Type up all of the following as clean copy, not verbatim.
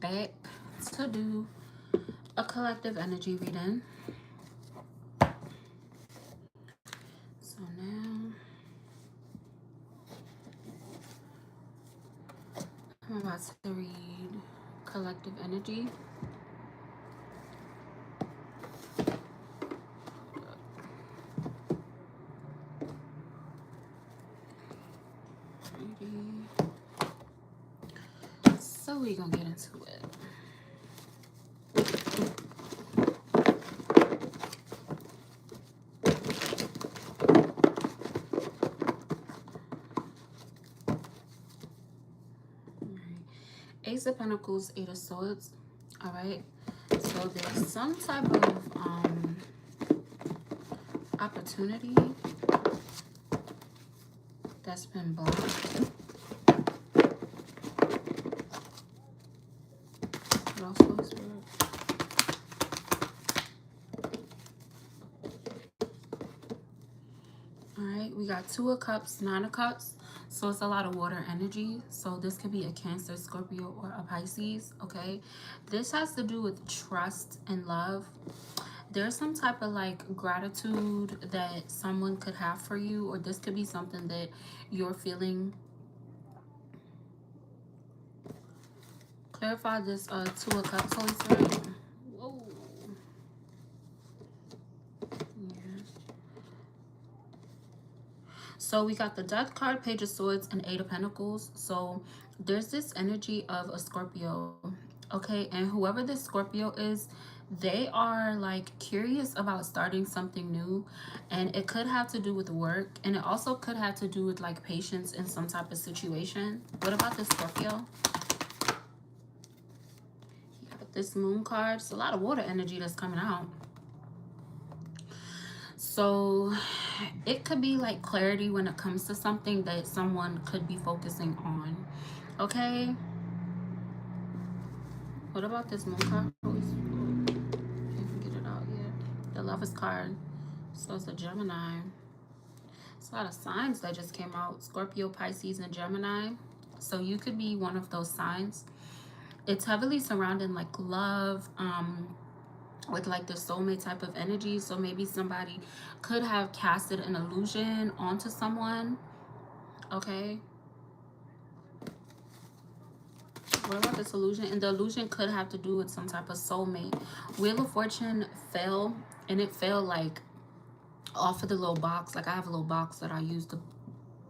back to do a collective energy reading. So now I'm about to read collective energy. So we're gonna get into it. Ace of Pentacles, Eight of Swords. All right. So there's some type of opportunity that's been blocked. But also Spirit. All right. We got Two of Cups, Nine of Cups. So it's a lot of water energy. So this could be a Cancer, Scorpio, or a Pisces. Okay. This has to do with trust and love. There's some type of like gratitude that someone could have for you, or this could be something that you're feeling. Clarify this Two of Cups, Holy Spirit. Whoa. Yeah. So we got the Death card, Page of Swords, and Eight of Pentacles. So there's this energy of a Scorpio, okay? And whoever this Scorpio is, they are like curious about starting something new, and it could have to do with work, and it also could have to do with like patience in some type of situation. What about this Scorpio? This Moon card, it's a lot of water energy that's coming out. So it could be like clarity when it comes to something that someone could be focusing on. Okay. What about this Moon card? Can't even get it out yet. The Lovers card. So it's a Gemini. It's a lot of signs that just came out. Scorpio, Pisces, and Gemini. So you could be one of those signs. It's heavily surrounding like love, with like the soulmate type of energy. So maybe somebody could have casted an illusion onto someone. Okay. What about this illusion? And the illusion could have to do with some type of soulmate. Wheel of Fortune fell, and it fell like off of the little box. Like I have a little box that I use to,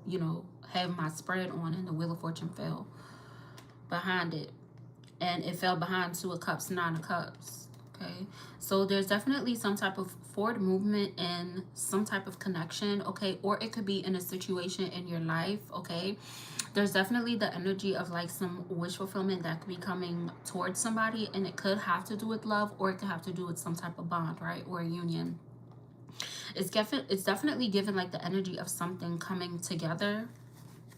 you know, have my spread on, and the Wheel of Fortune fell behind it. And it fell behind Two of Cups, Nine of Cups. Okay, so there's definitely some type of forward movement and some type of connection. Okay, or it could be in a situation in your life. Okay, there's definitely the energy of like some wish fulfillment that could be coming towards somebody, and it could have to do with love, or it could have to do with some type of bond, right, or a union. It's definitely given like the energy of something coming together.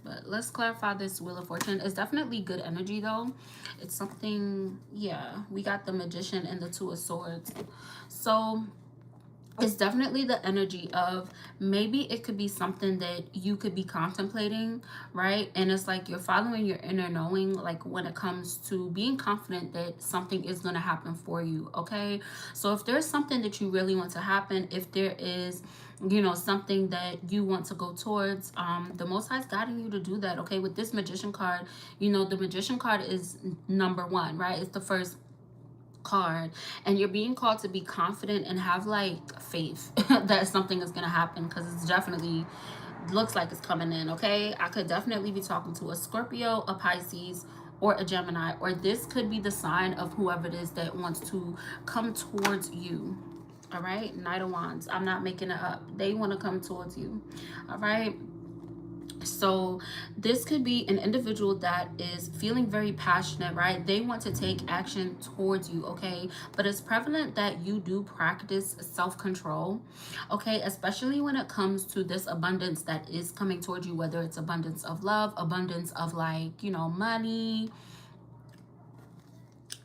But let's clarify this Wheel of Fortune. It's definitely good energy though. It's something, yeah. We got the Magician and the Two of Swords. So it's definitely the energy of maybe it could be something that you could be contemplating, right? And it's like you're following your inner knowing, like when it comes to being confident that something is going to happen for you. Okay, so if there's something that you really want to happen, if there is, you know, something that you want to go towards, the Most High is guiding you to do that. Okay, with this Magician card, you know, the Magician card is number one, right? It's the first card, and you're being called to be confident and have like faith that something is gonna happen, because it's definitely looks like it's coming in. Okay, I could definitely be talking to a Scorpio, a Pisces, or a Gemini, or this could be the sign of whoever it is that wants to come towards you. All right, Knight of Wands, I'm not making it up, they want to come towards you. All right, so this could be an individual that is feeling very passionate, right? They want to take action towards you. Okay, but it's prevalent that you do practice self-control, okay, especially when it comes to this abundance that is coming towards you, whether it's abundance of love, abundance of like, you know, money,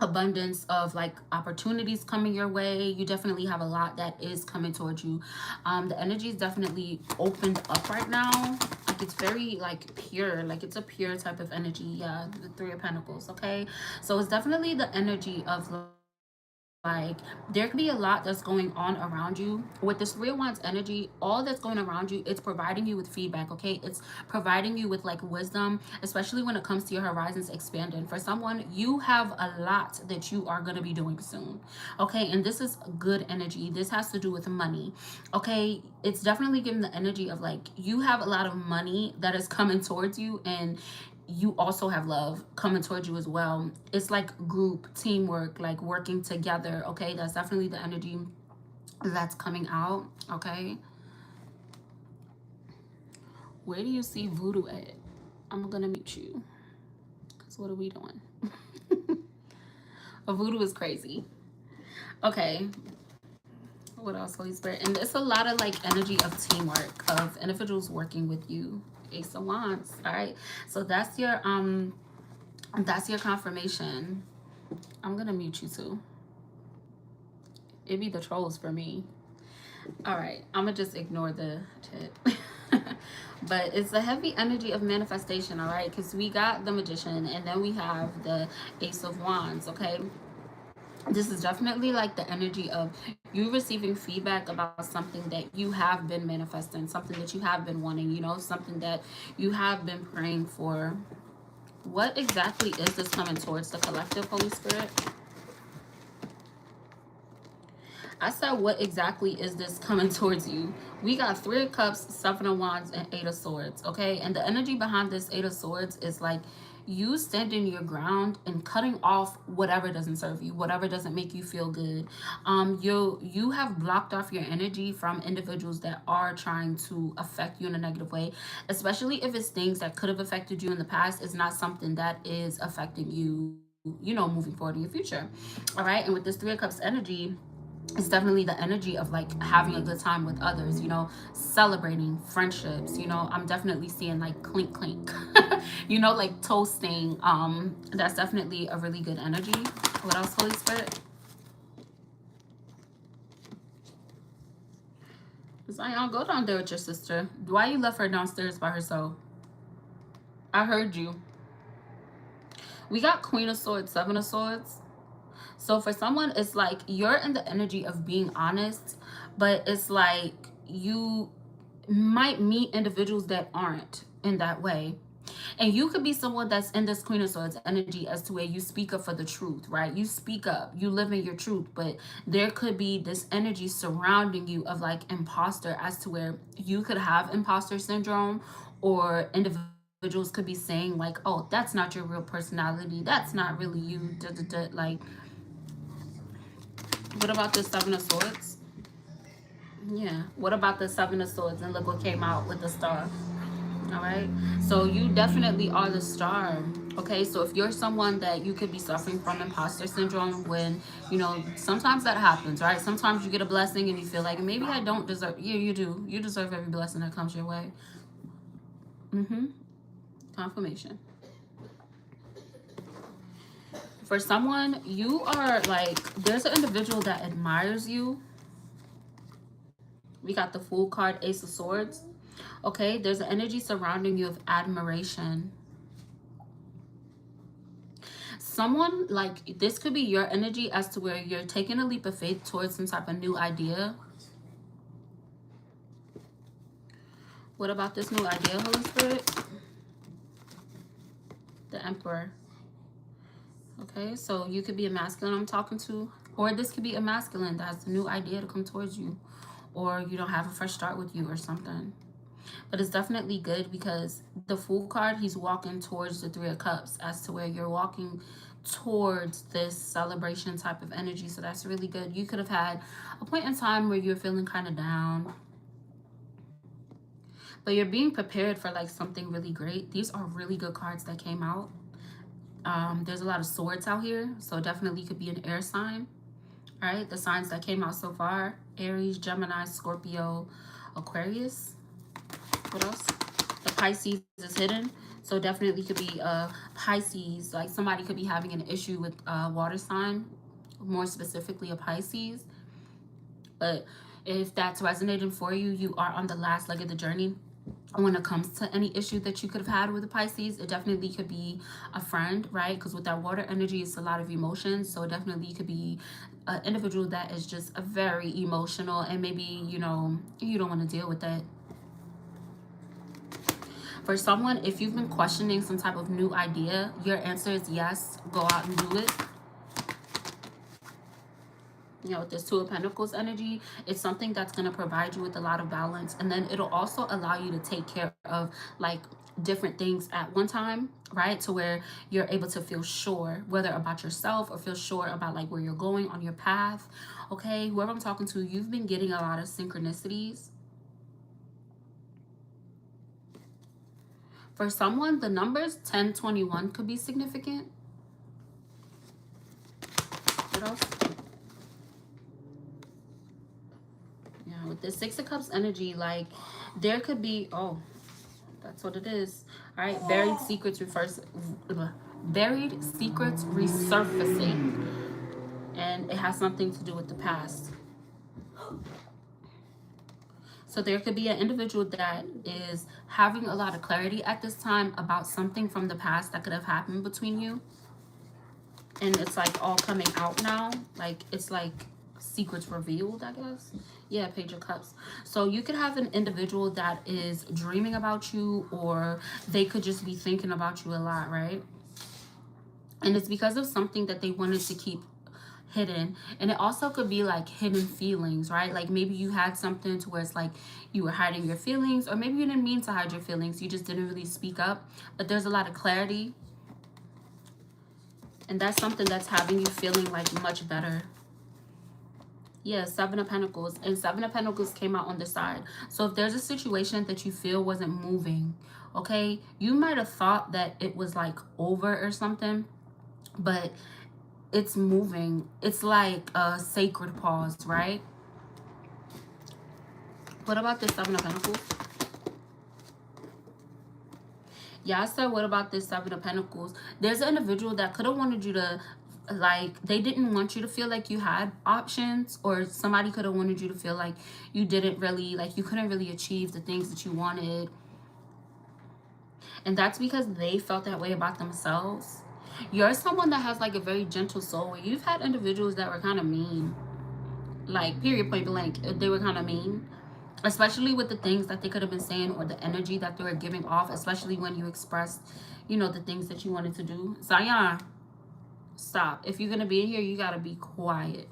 abundance of like opportunities coming your way. You definitely have a lot that is coming towards you. The energy is definitely opened up right now. like it's very like pure, like it's a pure type of energy. Yeah, the Three of Pentacles. Okay, so it's definitely the energy of like there could be a lot that's going on around you with this Three of Wands energy. All that's going around you, it's providing you with feedback. Okay, it's providing you with like wisdom, especially when it comes to your horizons expanding. For someone, you have a lot that you are going to be doing soon. Okay, and this is good energy. This has to do with money. Okay, it's definitely giving the energy of like you have a lot of money that is coming towards you, and you also have love coming towards you as well. It's like group teamwork, like working together. Okay, that's definitely the energy that's coming out. Okay, where do you see voodoo at? I'm gonna mute you, because what are we doing? Voodoo is crazy. Okay, what else, Holy Spirit? And it's a lot of like energy of teamwork, of individuals working with you. Ace of Wands. All right, so that's your confirmation. I'm gonna mute you too. It be the trolls for me. All right, I'm gonna just ignore the chat. But it's a heavy energy of manifestation, all right? Because we got the Magician, and then we have the Ace of Wands. Okay, this is definitely like the energy of you receiving feedback about something that you have been manifesting, something that you have been wanting, you know, something that you have been praying for. What exactly is this coming towards the collective, Holy Spirit? I said, what exactly is this coming towards you? We got Three of Cups, Seven of Wands, and Eight of Swords, okay? And the energy behind this Eight of Swords is like you standing your ground and cutting off whatever doesn't serve you, whatever doesn't make you feel good. You have blocked off your energy from individuals that are trying to affect you in a negative way, especially if it's things that could have affected you in the past. It's not something that is affecting you, you know, moving forward in your future. All right, and with this Three of Cups energy, it's definitely the energy of like having a good time with others, you know, celebrating friendships. You know, I'm definitely seeing like clink clink, you know, like toasting. That's definitely a really good energy. What else, Holy Spirit? Zion, go down there with your sister. Why you left her downstairs by herself? I heard you. We got Queen of Swords, Seven of Swords. So for someone, it's like you're in the energy of being honest, but it's like you might meet individuals that aren't in that way. And you could be someone that's in this Queen of Swords energy as to where you speak up for the truth, right? You speak up, you live in your truth, but there could be this energy surrounding you of like imposter, as to where you could have imposter syndrome, or individuals could be saying like, oh, that's not your real personality, that's not really you, da, da, da. Like, what about the Seven of Swords? Yeah. What about the Seven of Swords? And look what came out with the star. All right. So you definitely are the star. Okay. So if you're someone that you could be suffering from imposter syndrome, when, you know, sometimes that happens, right? Sometimes you get a blessing and you feel like maybe I don't deserve. Yeah, you do. You deserve every blessing that comes your way. Mm-hmm. Confirmation. For someone, you are like, there's an individual that admires you. We got the Fool card, Ace of Swords. Okay, there's an energy surrounding you of admiration. Someone, like, this could be your energy as to where you're taking a leap of faith towards some type of new idea. What about this new idea, Holy Spirit? The Emperor. Okay, so you could be a masculine I'm talking to, or this could be a masculine that has a new idea to come towards you, or you don't have a fresh start with you or something. But it's definitely good because the Fool card, he's walking towards the Three of Cups, as to where you're walking towards this celebration type of energy. So that's really good. You could have had a point in time where you're feeling kind of down, but you're being prepared for like something really great. These are really good cards that came out. There's a lot of swords out here, so definitely could be an air sign. All right, the signs that came out so far: Aries, Gemini, Scorpio, Aquarius. What else? The Pisces is hidden, so definitely could be Pisces. Like somebody could be having an issue with water sign, more specifically a Pisces. But if that's resonating for you, you are on the last leg of the journey. when it comes to any issue that you could have had with the Pisces. It definitely could be a friend, right? Because with that water energy, it's a lot of emotions. So it definitely could be an individual that is just a very emotional, and maybe, you know, you don't want to deal with that. For someone, if you've been questioning some type of new idea, your answer is yes, go out and do it. You know, with this Two of Pentacles energy, it's something that's going to provide you with a lot of balance. And then it'll also allow you to take care of like different things at one time, right? To where you're able to feel sure, whether about yourself or feel sure about like where you're going on your path. Okay, whoever I'm talking to, you've been getting a lot of synchronicities. For someone, the numbers 1021 could be significant. What else? Yeah, with the Six of Cups energy, like there could be, oh, that's what it is. All right, buried secrets resurfacing, and it has something to do with the past. So there could be an individual that is having a lot of clarity at this time about something from the past that could have happened between you. And it's like all coming out now. Like it's like secrets revealed, I guess. Yeah, Page of Cups. So you could have an individual that is dreaming about you, or they could just be thinking about you a lot, right? And it's because of something that they wanted to keep hidden. And it also could be like hidden feelings, right? Like maybe you had something to where it's like you were hiding your feelings, or maybe you didn't mean to hide your feelings, you just didn't really speak up. But there's a lot of clarity, and that's something that's having you feeling like much better. Yeah, Seven of Pentacles. And Seven of Pentacles came out on the side. So if there's a situation that you feel wasn't moving, okay, you might have thought that it was like over or something, but it's moving. It's like a sacred pause, right? What about this Seven of Pentacles? Yeah, I said, what about this Seven of Pentacles? There's an individual that could have wanted you to, like, they didn't want you to feel like you had options, or somebody could have wanted you to feel like you didn't really, like, you couldn't really achieve the things that you wanted. And that's because they felt that way about themselves. You're someone that has like a very gentle soul. You've had individuals that were kind of mean, like period, point blank. They were kind of mean, especially with the things that they could have been saying, or the energy that they were giving off, especially when you expressed, you know, the things that you wanted to do. Zion, stop. If you're gonna be in here, you gotta be quiet.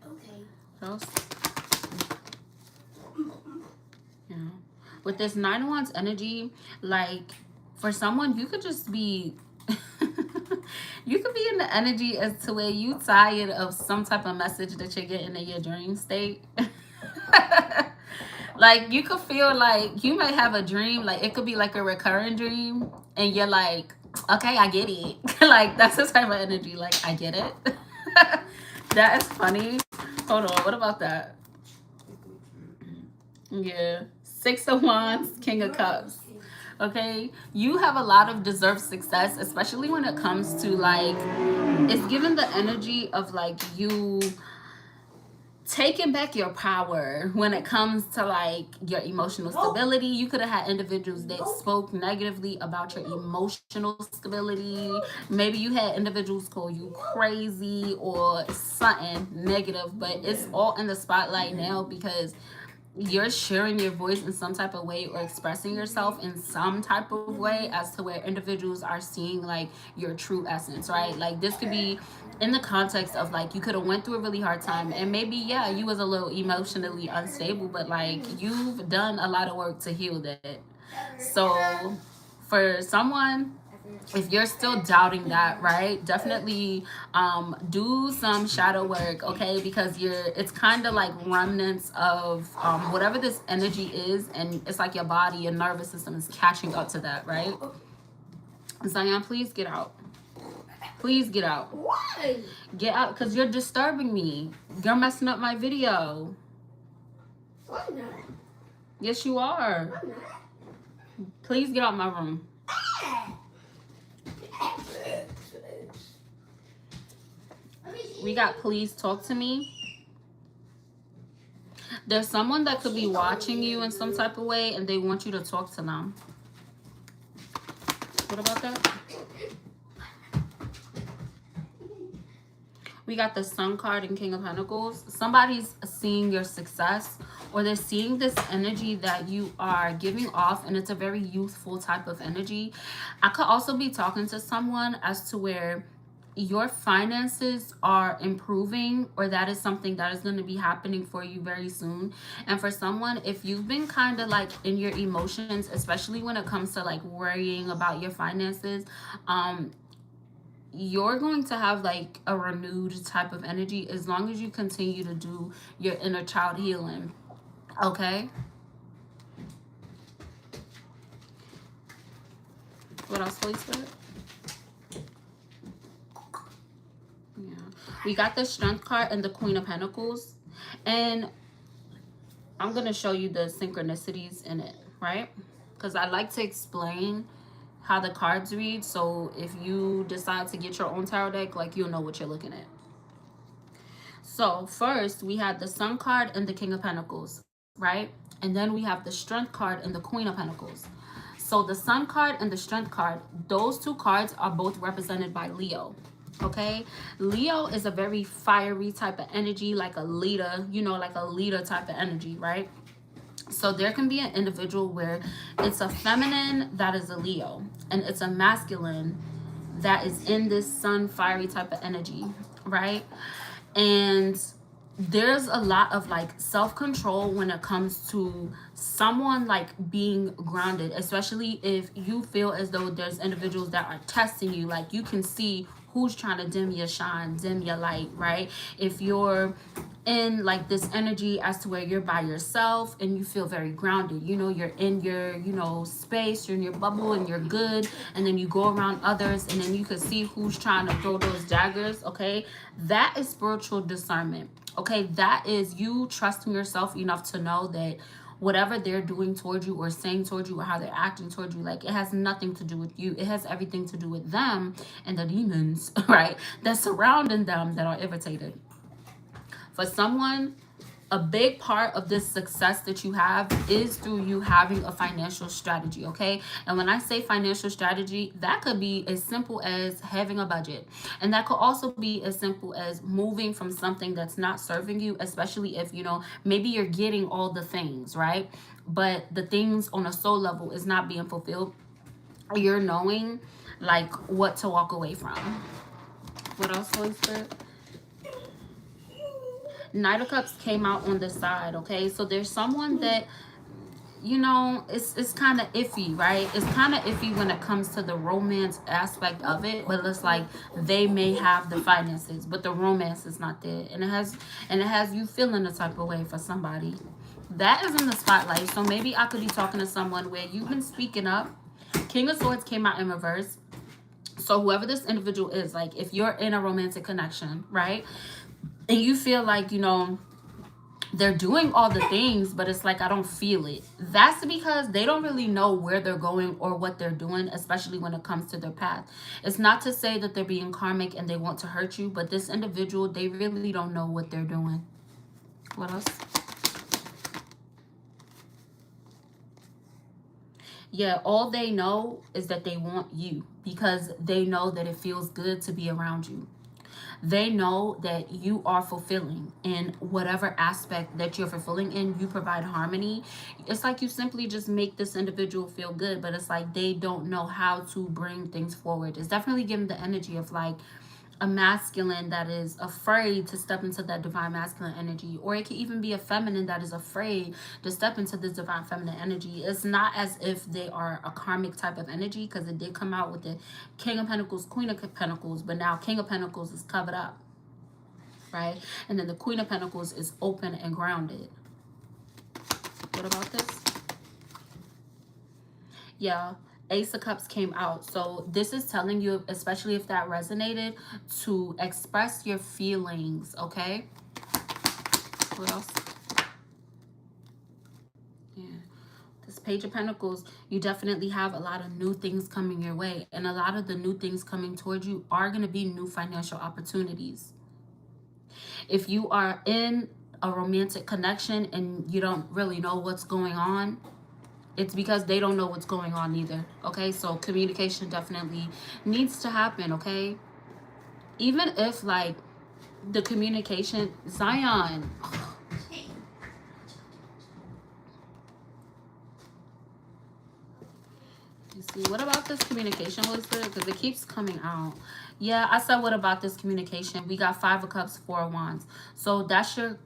Okay. What else? Yeah. With this Nine of Wands energy, like for someone, you could just be you could be in the energy as to where you tired of some type of message that you're getting in your dream state. Like you could feel like you might have a dream, like it could be like a recurring dream, and you're like, okay, I get it. Like that's the type of energy, like I get it. That is funny. Hold on, what about that? Yeah, Six of Wands, King of Cups. Okay, you have a lot of deserved success, especially when it comes to like, it's given the energy of like you taking back your power when it comes to like your emotional stability. You could have had individuals that spoke negatively about your emotional stability. Maybe you had individuals call you crazy or something negative, but it's all in the spotlight now because you're sharing your voice in some type of way, or expressing yourself in some type of way, as to where individuals are seeing like your true essence, right? Like this could be in the context of like you could have went through a really hard time, and maybe yeah, you was a little emotionally unstable, but like you've done a lot of work to heal that. So for someone, if you're still doubting that, right, definitely do some shadow work, okay? Because it's kind of like remnants of whatever this energy is, and it's like your body, your nervous system is catching up to that, right? Zion, please get out. Please get out. Why? Get out, because you're disturbing me. You're messing up my video. I'm not. Yes, you are. I'm not. Please get out my room. We got please talk to me. There's someone that could be watching you in some type of way and they want you to talk to them. What about that? We got the Sun card and King of Pentacles. Somebody's seeing your success, or they're seeing this energy that you are giving off, and it's a very youthful type of energy. I could also be talking to someone as to where your finances are improving, or that is something that is going to be happening for you very soon. And for someone, if you've been kind of like in your emotions, especially when it comes to like worrying about your finances, you're going to have like a renewed type of energy as long as you continue to do your inner child healing. Okay, what else, Holy Spirit? Yeah, we got the Strength card and the Queen of Pentacles, and I'm gonna show you the synchronicities in it, right? Because I like to explain how the cards read, so if you decide to get your own tarot deck, like, you'll know what you're looking at. So first we had the Sun card and the King of Pentacles, right? And then we have the Strength card and the Queen of Pentacles. So the Sun card and the Strength card, those two cards are both represented by Leo. Okay, Leo is a very fiery type of energy, like a leader, you know, like a leader type of energy, right? So there can be an individual where it's a feminine that is a Leo, and it's a masculine that is in this sun fiery type of energy, right? And there's a lot of like self-control when it comes to someone like being grounded, especially if you feel as though there's individuals that are testing you. Like, you can see who's trying to dim your shine, dim your light, right? If you're in like this energy as to where you're by yourself and you feel very grounded, you know, you're in your, you know, space, you're in your bubble and you're good, and then you go around others and then you can see who's trying to throw those daggers. Okay, that is spiritual discernment. Okay, that is you trusting yourself enough to know that whatever they're doing towards you or saying towards you or how they're acting towards you, like, it has nothing to do with you. It has everything to do with them and the demons, right, that's surrounding them that are irritated. For someone, a big part of this success that you have is through you having a financial strategy, okay? And when I say financial strategy, that could be as simple as having a budget. And that could also be as simple as moving from something that's not serving you, especially if, you know, maybe you're getting all the things, right? But the things on a soul level is not being fulfilled. You're knowing, like, what to walk away from. What else, Holy Spirit? Knight of Cups came out on the side, okay? So there's someone that, you know, it's kind of iffy, right? It's kind of iffy when it comes to the romance aspect of it, but it's like they may have the finances, but the romance is not there, and it has you feeling a type of way for somebody. That is in the spotlight. So maybe I could be talking to someone where you've been speaking up. King of Swords came out in reverse. So whoever this individual is, like, if you're in a romantic connection, right, and you feel like, you know, they're doing all the things, but it's like, I don't feel it. That's because they don't really know where they're going or what they're doing, especially when it comes to their path. It's not to say that they're being karmic and they want to hurt you, but this individual, they really don't know what they're doing. What else? Yeah, all they know is that they want you because they know that it feels good to be around you. They know that you are fulfilling in whatever aspect that you're fulfilling in. You provide harmony. It's like you simply just make this individual feel good, but it's like they don't know how to bring things forward. It's definitely giving the energy of like a masculine that is afraid to step into that divine masculine energy, or it can even be a feminine that is afraid to step into this divine feminine energy. It's not as if they are a karmic type of energy, because it did come out with the King of Pentacles, Queen of Pentacles, but now King of Pentacles is covered up, right? And then the Queen of Pentacles is open and grounded. What about this? Yeah, Ace of Cups came out. So this is telling you, especially if that resonated, to express your feelings, okay? What else? Yeah. This Page of Pentacles, you definitely have a lot of new things coming your way. And a lot of the new things coming towards you are going to be new financial opportunities. If you are in a romantic connection and you don't really know what's going on, it's because they don't know what's going on either. Okay, so communication definitely needs to happen. Okay, even if like the communication, Zion, you see, what about this communication, Holy Spirit? Because it keeps coming out. Yeah, I said, what about this communication? We got 5 of Cups, 4 of Wands. So that's your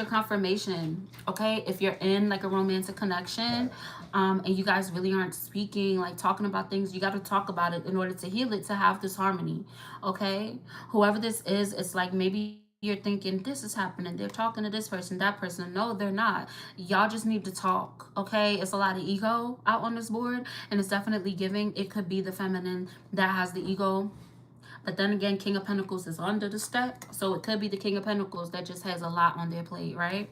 confirmation. Okay, if you're in like a romantic connection, and you guys really aren't speaking, like talking about things, you got to talk about it in order to heal it, to have this harmony. Okay, whoever this is, it's like maybe you're thinking this is happening, they're talking to this person, that person. No, they're not. Y'all just need to talk. Okay, it's a lot of ego out on this board, and it's definitely giving. It could be the feminine that has the ego, but then again, King of Pentacles is under the stack, so it could be the King of Pentacles that just has a lot on their plate, right?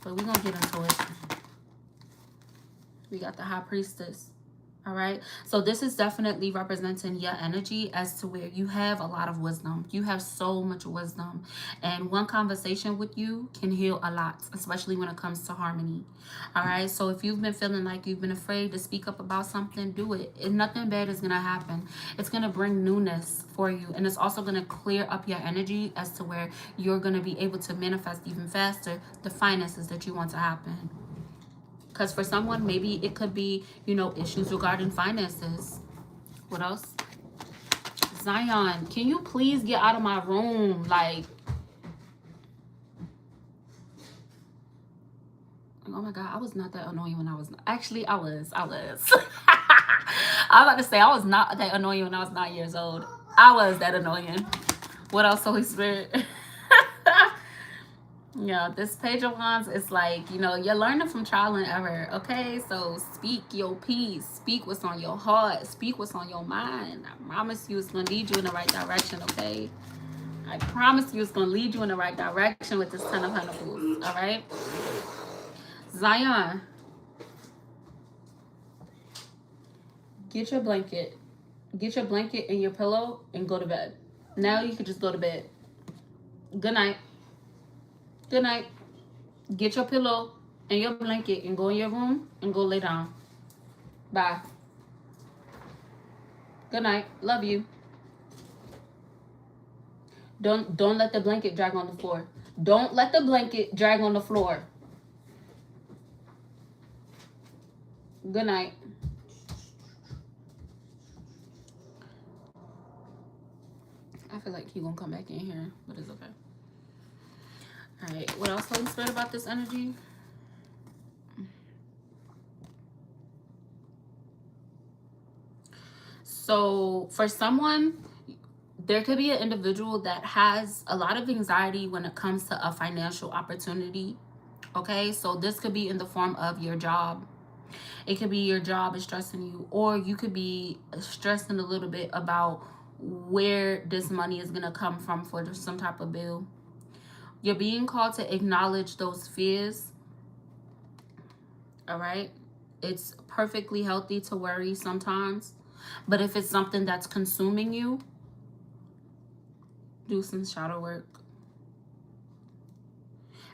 But we're gonna get into it. We got the High Priestess. All right, so this is definitely representing your energy as to where you have a lot of wisdom. You have so much wisdom, and one conversation with you can heal a lot, especially when it comes to harmony. All right, so if you've been feeling like you've been afraid to speak up about something, do it. And nothing bad is gonna happen. It's gonna bring newness for you, and it's also gonna clear up your energy as to where you're gonna be able to manifest even faster the finances that you want to happen. Because for someone, maybe it could be, you know, issues regarding finances. What else? Zion, can you please get out of my room? Like, oh my God, I was not that annoying when I was... Actually, I was. I was about to say, I was not that annoying when I was 9 years old. I was that annoying. What else, Holy Spirit? Yeah, this Page of Wands is like, you know, you're learning from trial and error, okay? So speak your peace. Speak what's on your heart. Speak what's on your mind. I promise you it's going to lead you in the right direction, okay? I promise you it's going to lead you in the right direction with this Ten of Pentacles, all right? Zion, get your blanket. Get your blanket and your pillow and go to bed. Now you can just go to bed. Good night. Good night. Get your pillow and your blanket and go in your room and go lay down. Bye. Good night. Love you. Don't let the blanket drag on the floor. Don't let the blanket drag on the floor. Good night. I feel like he won't come back in here, but it's okay. All right. What else, Holy Spirit, about this energy? So for someone, there could be an individual that has a lot of anxiety when it comes to a financial opportunity. Okay, so this could be in the form of your job. It could be your job is stressing you, or you could be stressing a little bit about where this money is going to come from for some type of bill. You're being called to acknowledge those fears. All right, it's perfectly healthy to worry sometimes, but if it's something that's consuming you, do some shadow work,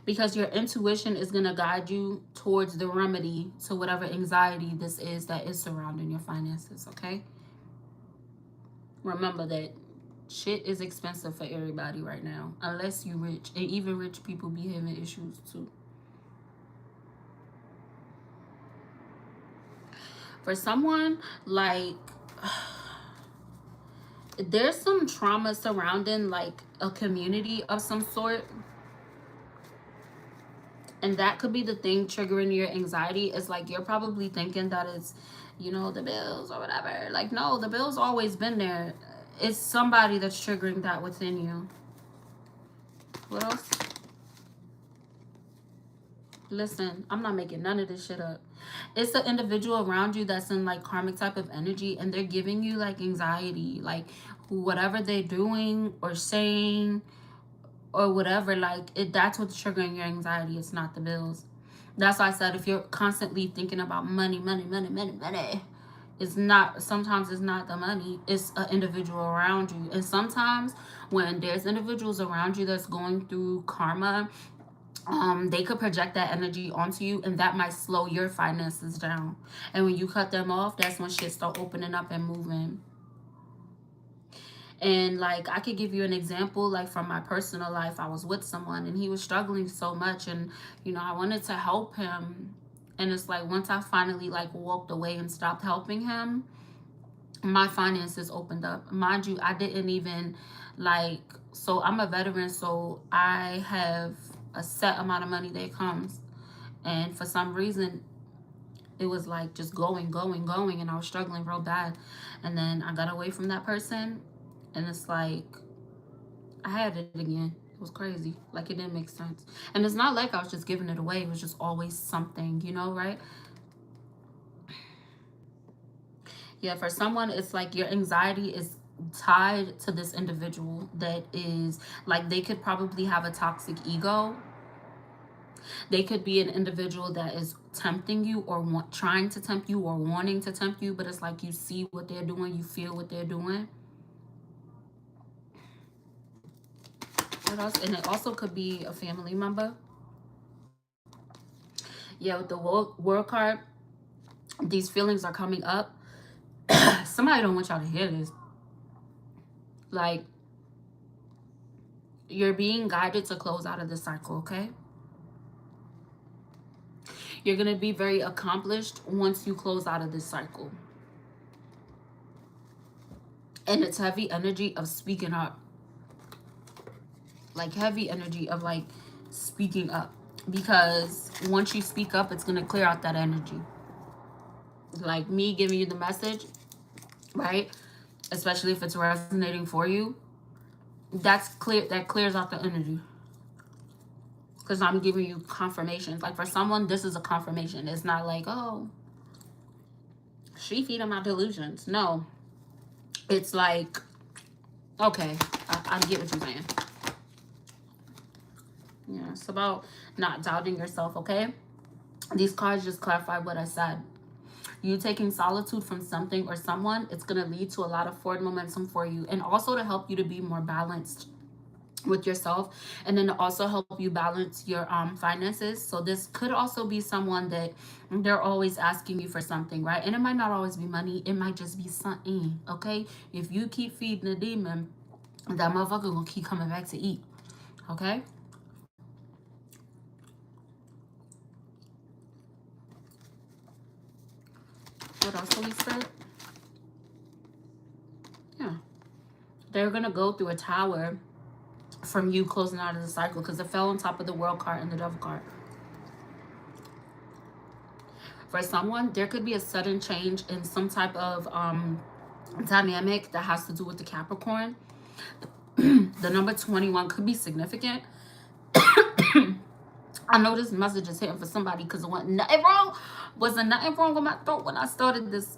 because your intuition is going to guide you towards the remedy to whatever anxiety this is that is surrounding your finances. Okay, remember that shit is expensive for everybody right now, unless you rich, and even rich people be having issues too. For someone, like, there's some trauma surrounding like a community of some sort, and that could be the thing triggering your anxiety. It's like you're probably thinking that it's, you know, the bills or whatever. Like, no, the bills always been there. It's somebody that's triggering that within you. What else? Listen, I'm not making none of this shit up. It's the individual around you that's in like karmic type of energy, and they're giving you like anxiety, like whatever they're doing or saying or whatever, like that's what's triggering your anxiety. It's not the bills. That's why I said, if you're constantly thinking about money, it's not, sometimes it's not the money, it's an individual around you. And sometimes when there's individuals around you that's going through karma, they could project that energy onto you, and that might slow your finances down. And when you cut them off, that's when shit start opening up and moving. And like, I could give you an example, like from my personal life. I was with someone and he was struggling so much, and I wanted to help him. And it's like, once I finally like walked away and stopped helping him, my finances opened up. Mind you, I didn't even like, so I'm a veteran, so I have a set amount of money that comes. And for some reason, it was like just going, and I was struggling real bad. And then I got away from that person, and it's like I had it again. It was crazy. Like, it didn't make sense. And it's not like I was just giving it away. It was just always something, right? Yeah, for someone, it's like your anxiety is tied to this individual that is like, they could probably have a toxic ego. They could be an individual that is tempting you, or trying to tempt you, or wanting to tempt you, but it's like you see what they're doing, you feel what they're doing. What else? And it also could be a family member. Yeah, with the world card, these feelings are coming up. Somebody don't want y'all to hear this. Like, you're being guided to close out of the cycle, okay? You're going to be very accomplished once you close out of this cycle. And it's heavy energy of speaking up. Like, heavy energy of like speaking up. Because once you speak up, it's going to clear out that energy. Like me giving you the message, right? Especially if it's resonating for you. That's clear. That clears out the energy. Because I'm giving you confirmations. Like, for someone, this is a confirmation. It's not like, oh, she feeding my delusions. No. It's like, okay, I get what you're saying. Yeah, it's about not doubting yourself, okay? These cards just clarify what I said. You taking solitude from something or someone, it's going to lead to a lot of forward momentum for you. And also to help you to be more balanced with yourself, and then to also help you balance your finances. So this could also be someone that they're always asking you for something, right? And it might not always be money, it might just be something, okay? If you keep feeding the demon, that motherfucker gonna keep coming back to eat, okay? What else Holy Spirit? Yeah, they're gonna go through a tower from you closing out of the cycle, because it fell on top of the world card and the devil card. For someone, there could be a sudden change in some type of dynamic that has to do with the Capricorn. The number 21 could be significant. I know this message is hitting for somebody, because it wasn't nothing wrong. Wasn't nothing wrong with my throat when I started this,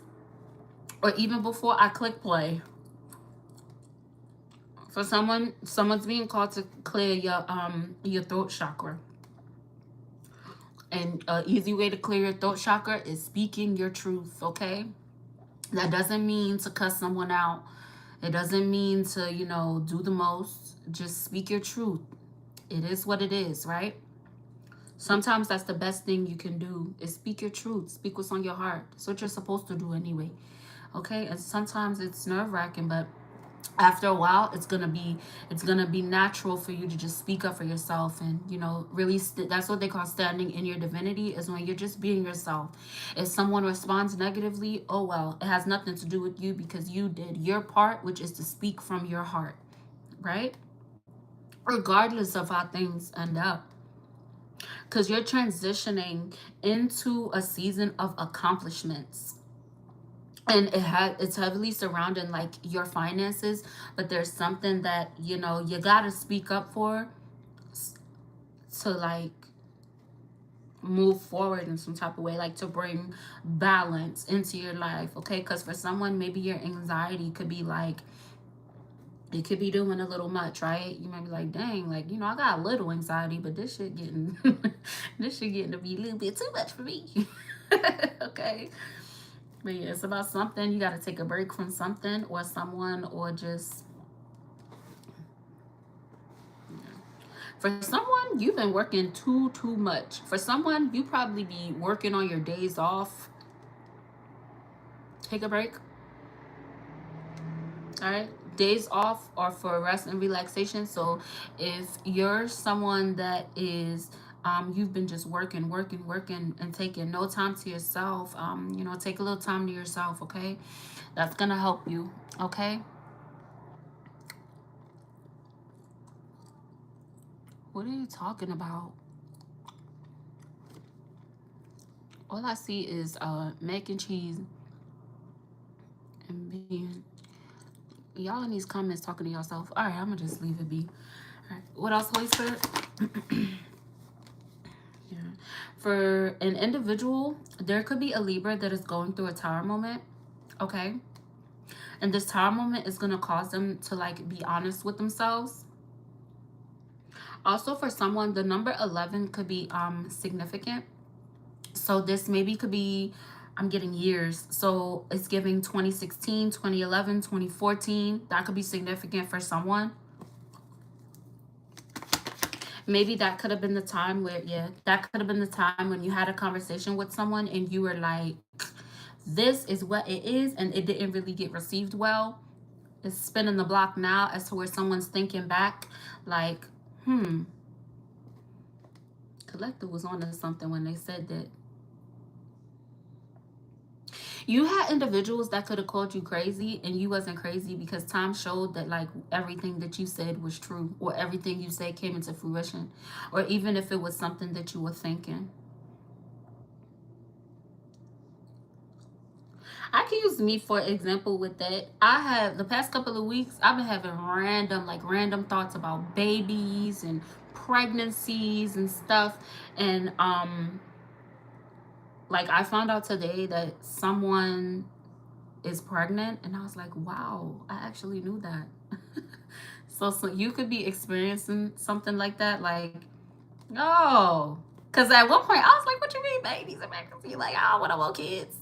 or even before I click play. For someone's being called to clear your throat chakra. And an easy way to clear your throat chakra is speaking your truth, okay? That doesn't mean to cuss someone out. It doesn't mean to, do the most. Just speak your truth. It is what it is, right? Sometimes that's the best thing you can do, is speak your truth. Speak what's on your heart. That's what you're supposed to do anyway, okay? And sometimes it's nerve-wracking, but after a while, it's gonna be natural for you to just speak up for yourself, and really that's what they call standing in your divinity, is when you're just being yourself. If someone responds negatively, oh well, it has nothing to do with you, because you did your part, which is to speak from your heart, right? Regardless of how things end up, because you're transitioning into a season of accomplishments. And it's heavily surrounding like your finances, but there's something that you gotta speak up for, to like move forward in some type of way, like to bring balance into your life, okay? Because for someone, maybe your anxiety could be like, it could be doing a little much, right? You might be like, dang, like, I got a little anxiety, but this shit getting this shit getting to be a little bit too much for me. Okay. But yeah, it's about something. You got to take a break from something or someone, or just For someone, you've been working too much. For someone, you probably be working on your days off. Take a break. All right, days off are for rest and relaxation. So if you're someone that is you've been just working and taking no time to yourself, you know, take a little time to yourself. Okay, that's gonna help you. Okay, what are you talking about? All I see is mac and cheese and beans. Y'all in these comments talking to yourself. All right, I'm gonna just leave it be. All right, what else, Holy Spirit? Yeah. For an individual, there could be a Libra that is going through a tower moment. Okay, and this tower moment is gonna cause them to like be honest with themselves. Also, for someone, the number 11 could be significant. So this maybe could be, I'm getting years, so it's giving 2016, 2011, 2014. That could be significant for someone. Maybe that could have been the time where, yeah, that could have been the time when you had a conversation with someone and you were like, this is what it is, and it didn't really get received well. It's spinning the block now as to where someone's thinking back like, Collective was on to something when they said that. You had individuals that could have called you crazy and you wasn't crazy because time showed that like everything that you said was true, or everything you said came into fruition, or even if it was something that you were thinking. I can use me for example with that. I have the past couple of weeks I've been having random thoughts about babies and pregnancies and stuff, and like I found out today that someone is pregnant, and I was like, wow, I actually knew that. So you could be experiencing something like that, like, oh, because at one point I was like, what you mean babies and pregnancy? Like, I don't want no more kids.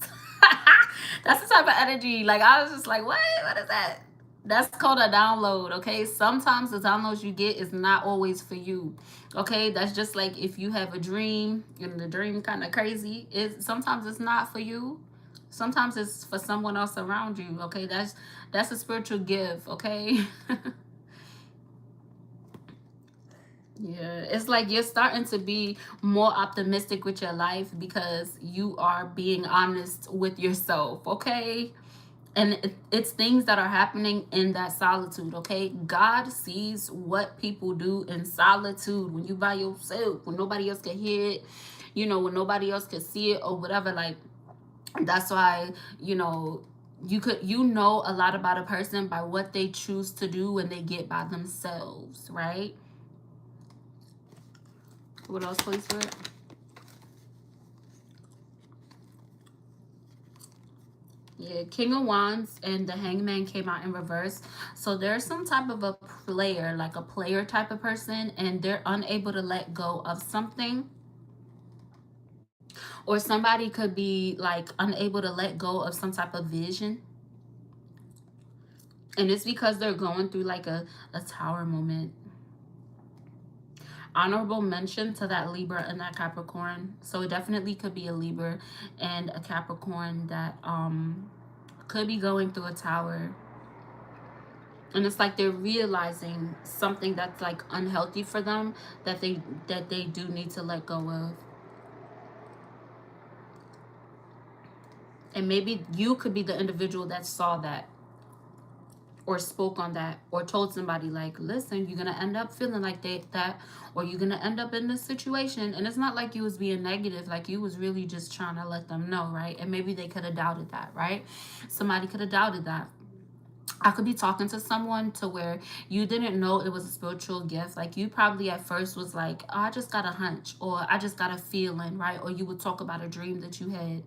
That's the type of energy. Like, I was just like, what is that? That's called a download. Okay, sometimes the downloads you get is not always for you. Okay, that's just like if you have a dream and the dream kind of crazy, it's sometimes it's not for you, sometimes it's for someone else around you. Okay, that's a spiritual gift. Okay. Yeah, it's like you're starting to be more optimistic with your life because you are being honest with yourself. Okay, and it's things that are happening in that solitude. Okay, God sees what people do in solitude, when you by yourself, when nobody else can hear it, you know, when nobody else can see it or whatever. Like, that's why, you know, you know a lot about a person by what they choose to do when they get by themselves, right? What else, please, for it? Yeah, King of Wands and the Hangman came out in reverse. So there's some type of a player, like a player type of person, and they're unable to let go of something. Or somebody could be like unable to let go of some type of vision. And it's because they're going through like a tower moment. Honorable mention to that Libra and that Capricorn. So it definitely could be a Libra and a Capricorn that could be going through a tower, and it's like they're realizing something that's like unhealthy for them, that they do need to let go of. And maybe you could be the individual that saw that or spoke on that or told somebody like, listen, you're gonna end up feeling like that, or you're gonna end up in this situation. And it's not like you was being negative, like you was really just trying to let them know, right? And maybe they could have doubted that, right? Somebody could have doubted that. I could be talking to someone to where you didn't know it was a spiritual gift. Like you probably at first was like, oh, I just got a hunch, or I just got a feeling, right? Or you would talk about a dream that you had.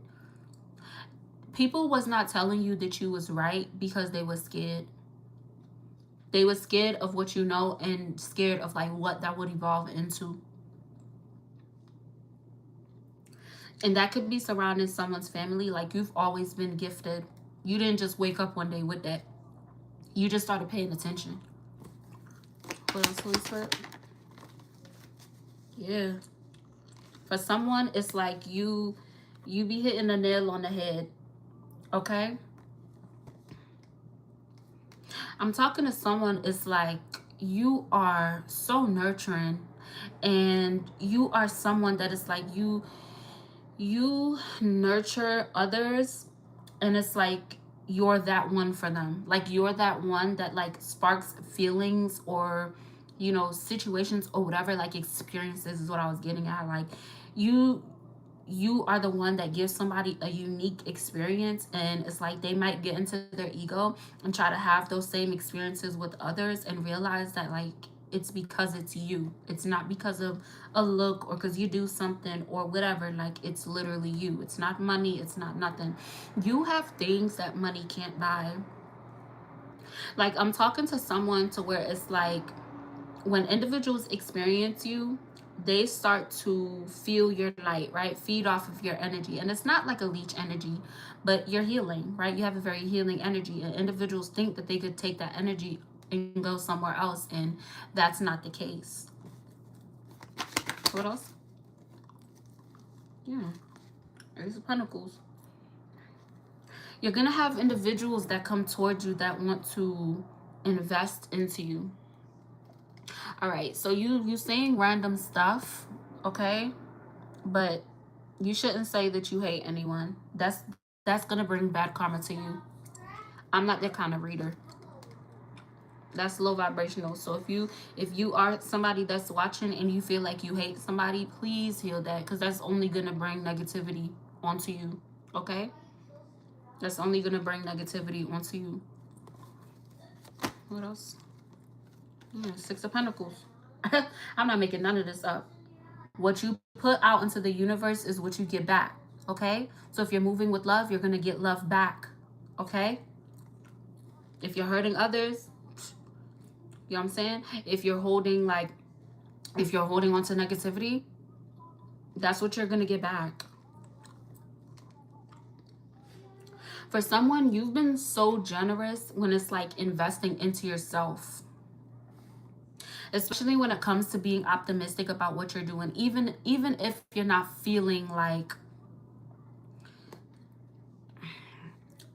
People was not telling you that you was right because they were scared. They were scared of what you know and scared of like what that would evolve into. And that could be surrounding someone's family. Like you've always been gifted. You didn't just wake up one day with that. You just started paying attention. What else, Holy Spirit? Yeah. For someone, it's like you be hitting the nail on the head. Okay? I'm talking to someone, it's like you are so nurturing, and you are someone that is like you nurture others, and it's like you're that one for them. Like you're that one that like sparks feelings, or situations or whatever, like experiences is what I was getting at. Like you you are the one that gives somebody a unique experience, and it's like they might get into their ego and try to have those same experiences with others, and realize that like it's because it's you, it's not because of a look or because you do something or whatever. Like it's literally you. It's not money, it's not nothing. You have things that money can't buy. Like I'm talking to someone to where it's like when individuals experience you, they start to feel your light, right? Feed off of your energy. And it's not like a leech energy, but you're healing, right? You have a very healing energy. And individuals think that they could take that energy and go somewhere else. And that's not the case. What else? Yeah. Ace of Pentacles. You're going to have individuals that come towards you that want to invest into you. All right. So you saying random stuff, okay? But you shouldn't say that you hate anyone. That's gonna bring bad karma to you. I'm not that kind of reader. That's low vibrational. So if you are somebody that's watching and you feel like you hate somebody, please heal that, because that's only gonna bring negativity onto you. Okay? That's only gonna bring negativity onto you. What else? Six of Pentacles. I'm not making none of this up. What you put out into the universe is what you get back. Okay? So if you're moving with love, you're going to get love back. Okay? If you're hurting others, you know what I'm saying? If you're holding on to negativity, that's what you're going to get back. For someone, you've been so generous when it's like investing into yourself. Especially when it comes to being optimistic about what you're doing. Even if you're not feeling like,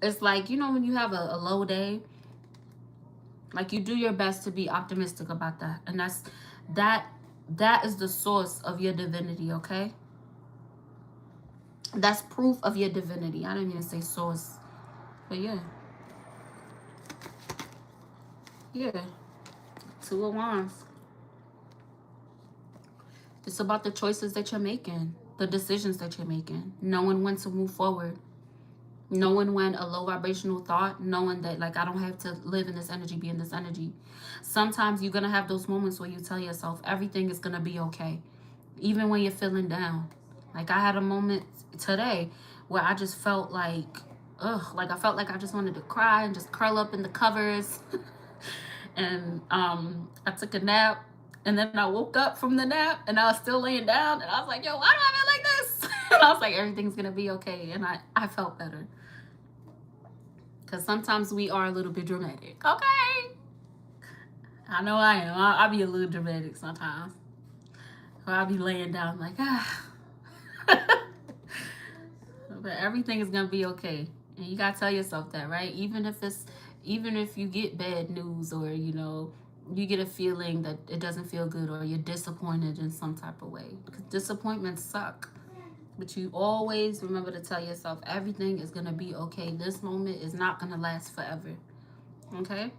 it's like, when you have a low day, like you do your best to be optimistic about that. And that is the source of your divinity, okay? That's proof of your divinity. I didn't mean to say source. But yeah. Yeah. Two of Wands. It's about the choices that you're making, the decisions that you're making, knowing when to move forward, knowing when a low vibrational thought, knowing that like I don't have to live in this energy, be in this energy. Sometimes you're gonna have those moments where you tell yourself everything is gonna be okay, even when you're feeling down. Like I had a moment today where I just felt like like I felt like I just wanted to cry and just curl up in the covers. And I took a nap, and then I woke up from the nap and I was still laying down, and I was like, yo, why do I feel like this? And I was like, everything's gonna be okay. And I felt better. Because sometimes we are a little bit dramatic. Okay. I know I am. I'll be a little dramatic sometimes. Or I'll be laying down like, ah. But everything is going to be okay. And you got to tell yourself that, right? Even if you get bad news, or, you get a feeling that it doesn't feel good, or you're disappointed in some type of way. Because disappointments suck. But you always remember to tell yourself everything is going to be okay. This moment is not going to last forever. Okay?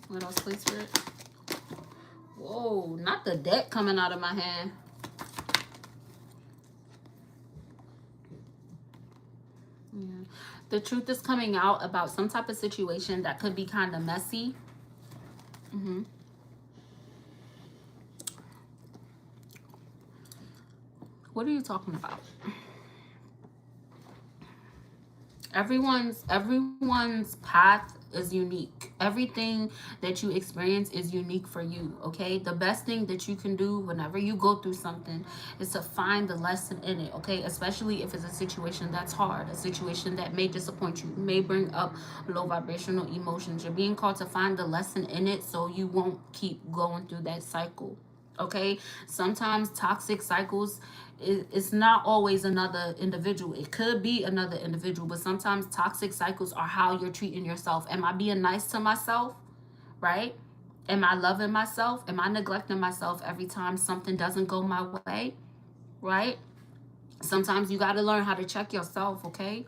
What else, please, Spirit? Whoa, not the deck coming out of my hand. Yeah. The truth is coming out about some type of situation that could be kind of messy. What are you talking about? Everyone's path is unique. Everything that you experience is unique for you, okay? The best thing that you can do whenever you go through something is to find the lesson in it, okay? Especially if it's a situation that's hard, a situation that may disappoint you, may bring up low vibrational emotions. You're being called to find the lesson in it so you won't keep going through that cycle, Okay, sometimes toxic cycles, it's not always another individual. It could be another individual, but sometimes toxic cycles are how you're treating yourself. Am I being nice to myself? Right? Am I loving myself? Am I neglecting myself every time something doesn't go my way? Right? Sometimes you got to learn how to check yourself, okay?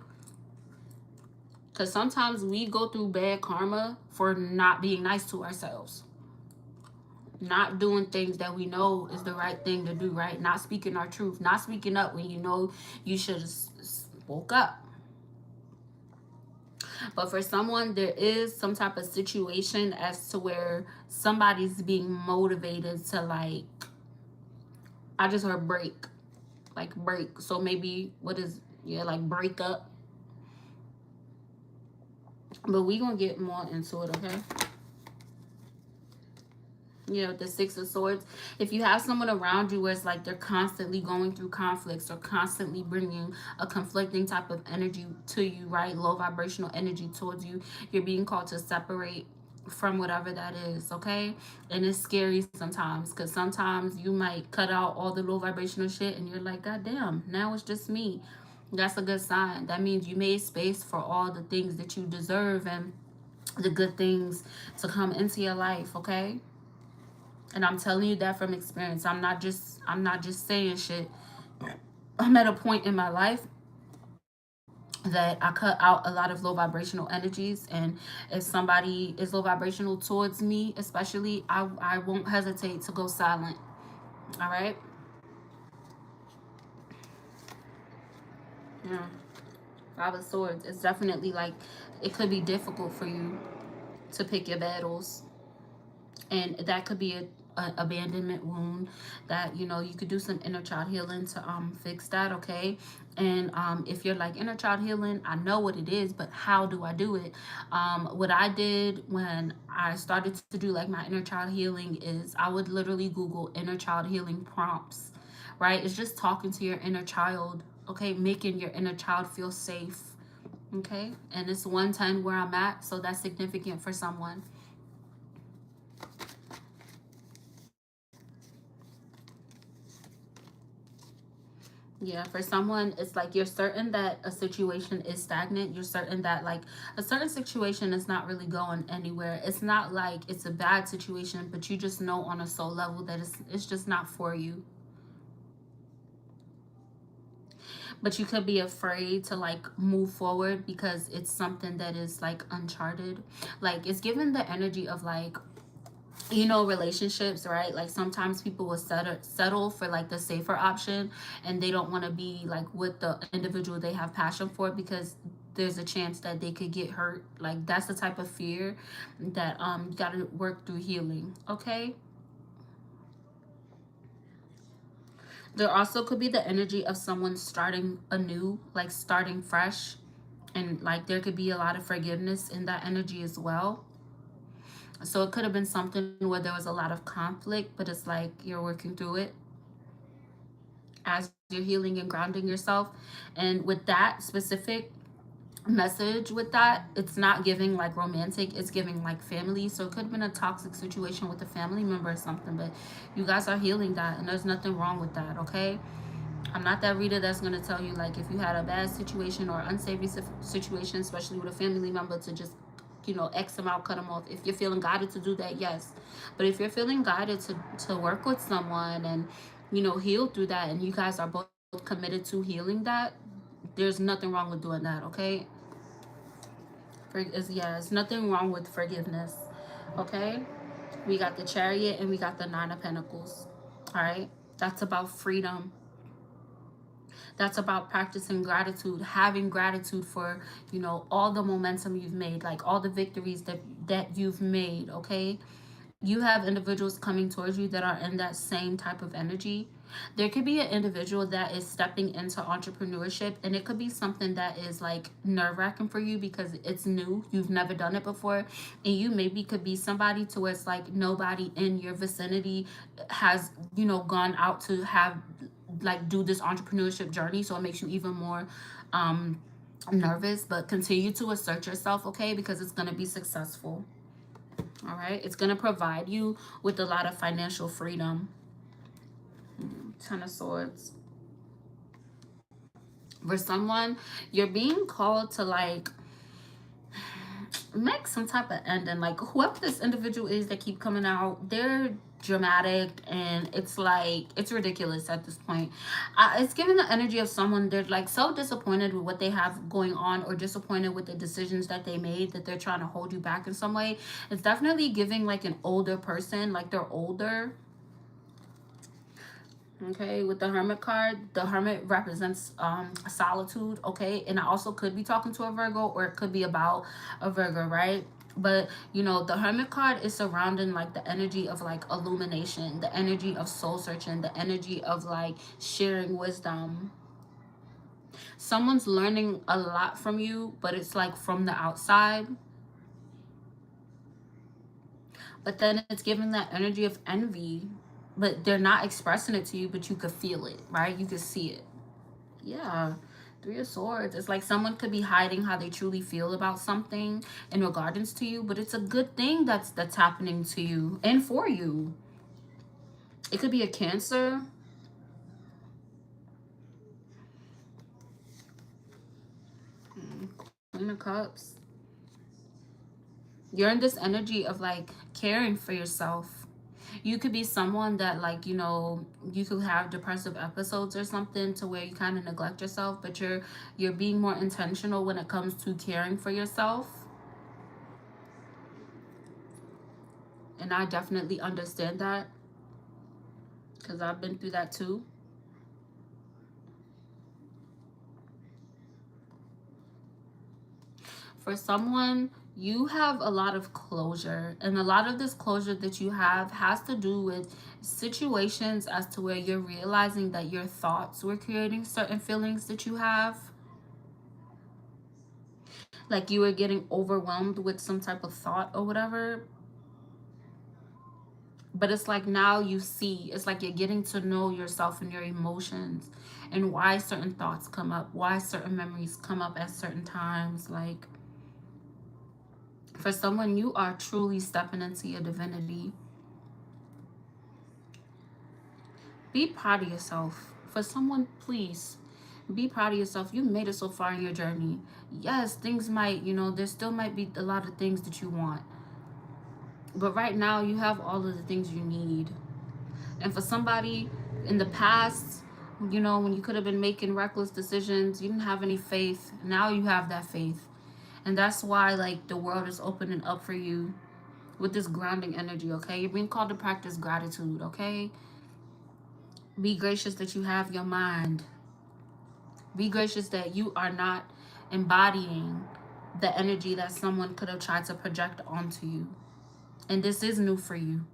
Because sometimes we go through bad karma for not being nice to ourselves, not doing things that we know is the right thing to do, right? Not speaking our truth, not speaking up when you know you should have spoke up. But for someone, there is some type of situation as to where somebody's being motivated to, like, I just heard break, like break. So maybe what is, yeah, like break up. But we gonna get more into it, okay? You know, the Six of Swords. If you have someone around you where it's like they're constantly going through conflicts or constantly bringing a conflicting type of energy to you, right? Low vibrational energy towards you, you're being called to separate from whatever that is, okay? And it's scary sometimes because sometimes you might cut out all the low vibrational shit and you're like, God damn, now it's just me. That's a good sign. That means you made space for all the things that you deserve and the good things to come into your life, okay? And I'm telling you that from experience. I'm not just saying shit. I'm at a point in my life that I cut out a lot of low vibrational energies, and if somebody is low vibrational towards me, especially, I won't hesitate to go silent. All right? Yeah. Five of Swords. It's definitely like it could be difficult for you to pick your battles, and that could be a abandonment wound that, you know, you could do some inner child healing to fix that, okay? And if you're like, inner child healing, I know what it is, but how do I do it? What I did when I started to do like my inner child healing is I would literally Google inner child healing prompts, right? It's just talking to your inner child, okay? Making your inner child feel safe, okay? And it's 110 where I'm at, so that's significant for someone. Yeah, for someone, it's like you're certain that a situation is stagnant. You're certain that, like, a certain situation is not really going anywhere. It's not like it's a bad situation, but you just know on a soul level that it's just not for you. But you could be afraid to like move forward because it's something that is like uncharted. Like, it's given the energy of like, you know, relationships, right? Like sometimes people will settle for like the safer option, and they don't want to be like with the individual they have passion for because there's a chance that they could get hurt. Like, that's the type of fear that you got to work through healing, okay? There also could be the energy of someone starting anew, like starting fresh, and like there could be a lot of forgiveness in that energy as well. So it could have been something where there was a lot of conflict, but it's like you're working through it as you're healing and grounding yourself. And with that specific message, with that, it's not giving like romantic, it's giving like family. So it could have been a toxic situation with a family member or something, but you guys are healing that, and there's nothing wrong with that, okay? I'm not that reader that's going to tell you like if you had a bad situation or unsavory situation, especially with a family member, to just, you know, X them out, cut them off. If you're feeling guided to do that, yes. But if you're feeling guided to work with someone and, you know, heal through that, and you guys are both committed to healing that, there's nothing wrong with doing that, okay? Yeah, there's nothing wrong with forgiveness, okay? We got the Chariot and we got the Nine of Pentacles, all right? That's about freedom. That's about practicing gratitude, having gratitude for, you know, all the momentum you've made, like all the victories that you've made, okay? You have individuals coming towards you that are in that same type of energy. There could be an individual that is stepping into entrepreneurship, and it could be something that is like nerve-wracking for you because it's new, you've never done it before, and you maybe could be somebody to where it's like nobody in your vicinity has, you know, gone out to have like do this entrepreneurship journey, so it makes you even more nervous. But continue to assert yourself, okay? Because it's going to be successful. All right, it's going to provide you with a lot of financial freedom. Ten of Swords. For someone, you're being called to like make some type of ending. Like whoever this individual is that keep coming out, they're dramatic and it's like it's ridiculous at this point. It's giving the energy of someone they're like so disappointed with what they have going on, or disappointed with the decisions that they made, that they're trying to hold you back in some way. It's definitely giving like an older person, like they're older. Okay, with the Hermit card, the Hermit represents solitude. Okay, and I also could be talking to a Virgo, or it could be about a Virgo, right? But you know, the Hermit card is surrounding like the energy of like illumination, the energy of soul searching, the energy of like sharing wisdom. Someone's learning a lot from you, but it's like from the outside. But then it's giving that energy of envy, but they're not expressing it to you, but you could feel it, right? You could see it. Yeah. Three of Swords. It's like someone could be hiding how they truly feel about something in regards to you, but it's a good thing that's happening to you and for you. It could be a Cancer. Queen of Cups. You're in this energy of like caring for yourself. You could be someone that like, you know, you could have depressive episodes or something to where you kind of neglect yourself, but you're being more intentional when it comes to caring for yourself. And I definitely understand that because I've been through that too. For someone, you have a lot of closure, and a lot of this closure that you have has to do with situations as to where you're realizing that your thoughts were creating certain feelings that you have. Like you were getting overwhelmed with some type of thought or whatever. But it's like now you see, it's like you're getting to know yourself and your emotions and why certain thoughts come up, why certain memories come up at certain times. Like for someone, you are truly stepping into your divinity. Be proud of yourself. For someone, please be proud of yourself. You made it so far in your journey. Yes, things might, you know, there still might be a lot of things that you want. But right now, you have all of the things you need. And for somebody in the past, you know, when you could have been making reckless decisions, you didn't have any faith. Now you have that faith. And that's why, like, the world is opening up for you with this grounding energy, okay? You're being called to practice gratitude, okay? Be gracious that you have your mind. Be gracious that you are not embodying the energy that someone could have tried to project onto you. And this is new for you.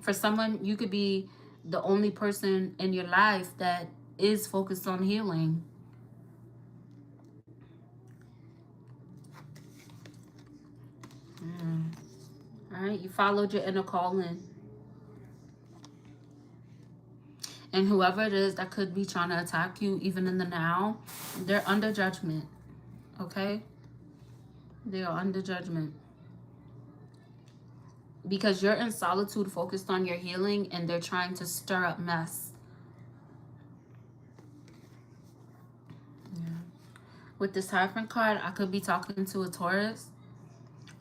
For someone, you could be the only person in your life that is focused on healing. All right, you followed your inner calling. And whoever it is that could be trying to attack you, even in the now, they're under judgment. Okay? They are under judgment. Because you're in solitude, focused on your healing, and they're trying to stir up mess. Yeah. With this Hierophant card, I could be talking to a Taurus.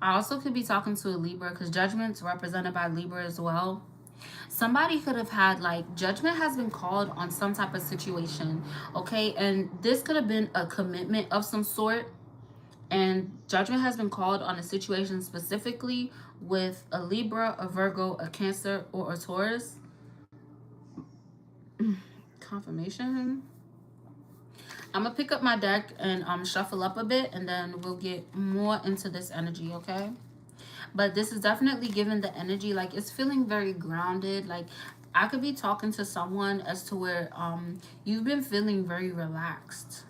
I also could be talking to a Libra, because judgment's represented by Libra as well. Somebody could have had like judgment has been called on some type of situation, okay? And this could have been a commitment of some sort. And judgment has been called on a situation specifically with a Libra, a Virgo, a Cancer, or a Taurus. Confirmation. I'm gonna pick up my deck and shuffle up a bit, and then we'll get more into this energy, okay? But this is definitely giving the energy, like it's feeling very grounded. Like I could be talking to someone as to where you've been feeling very relaxed.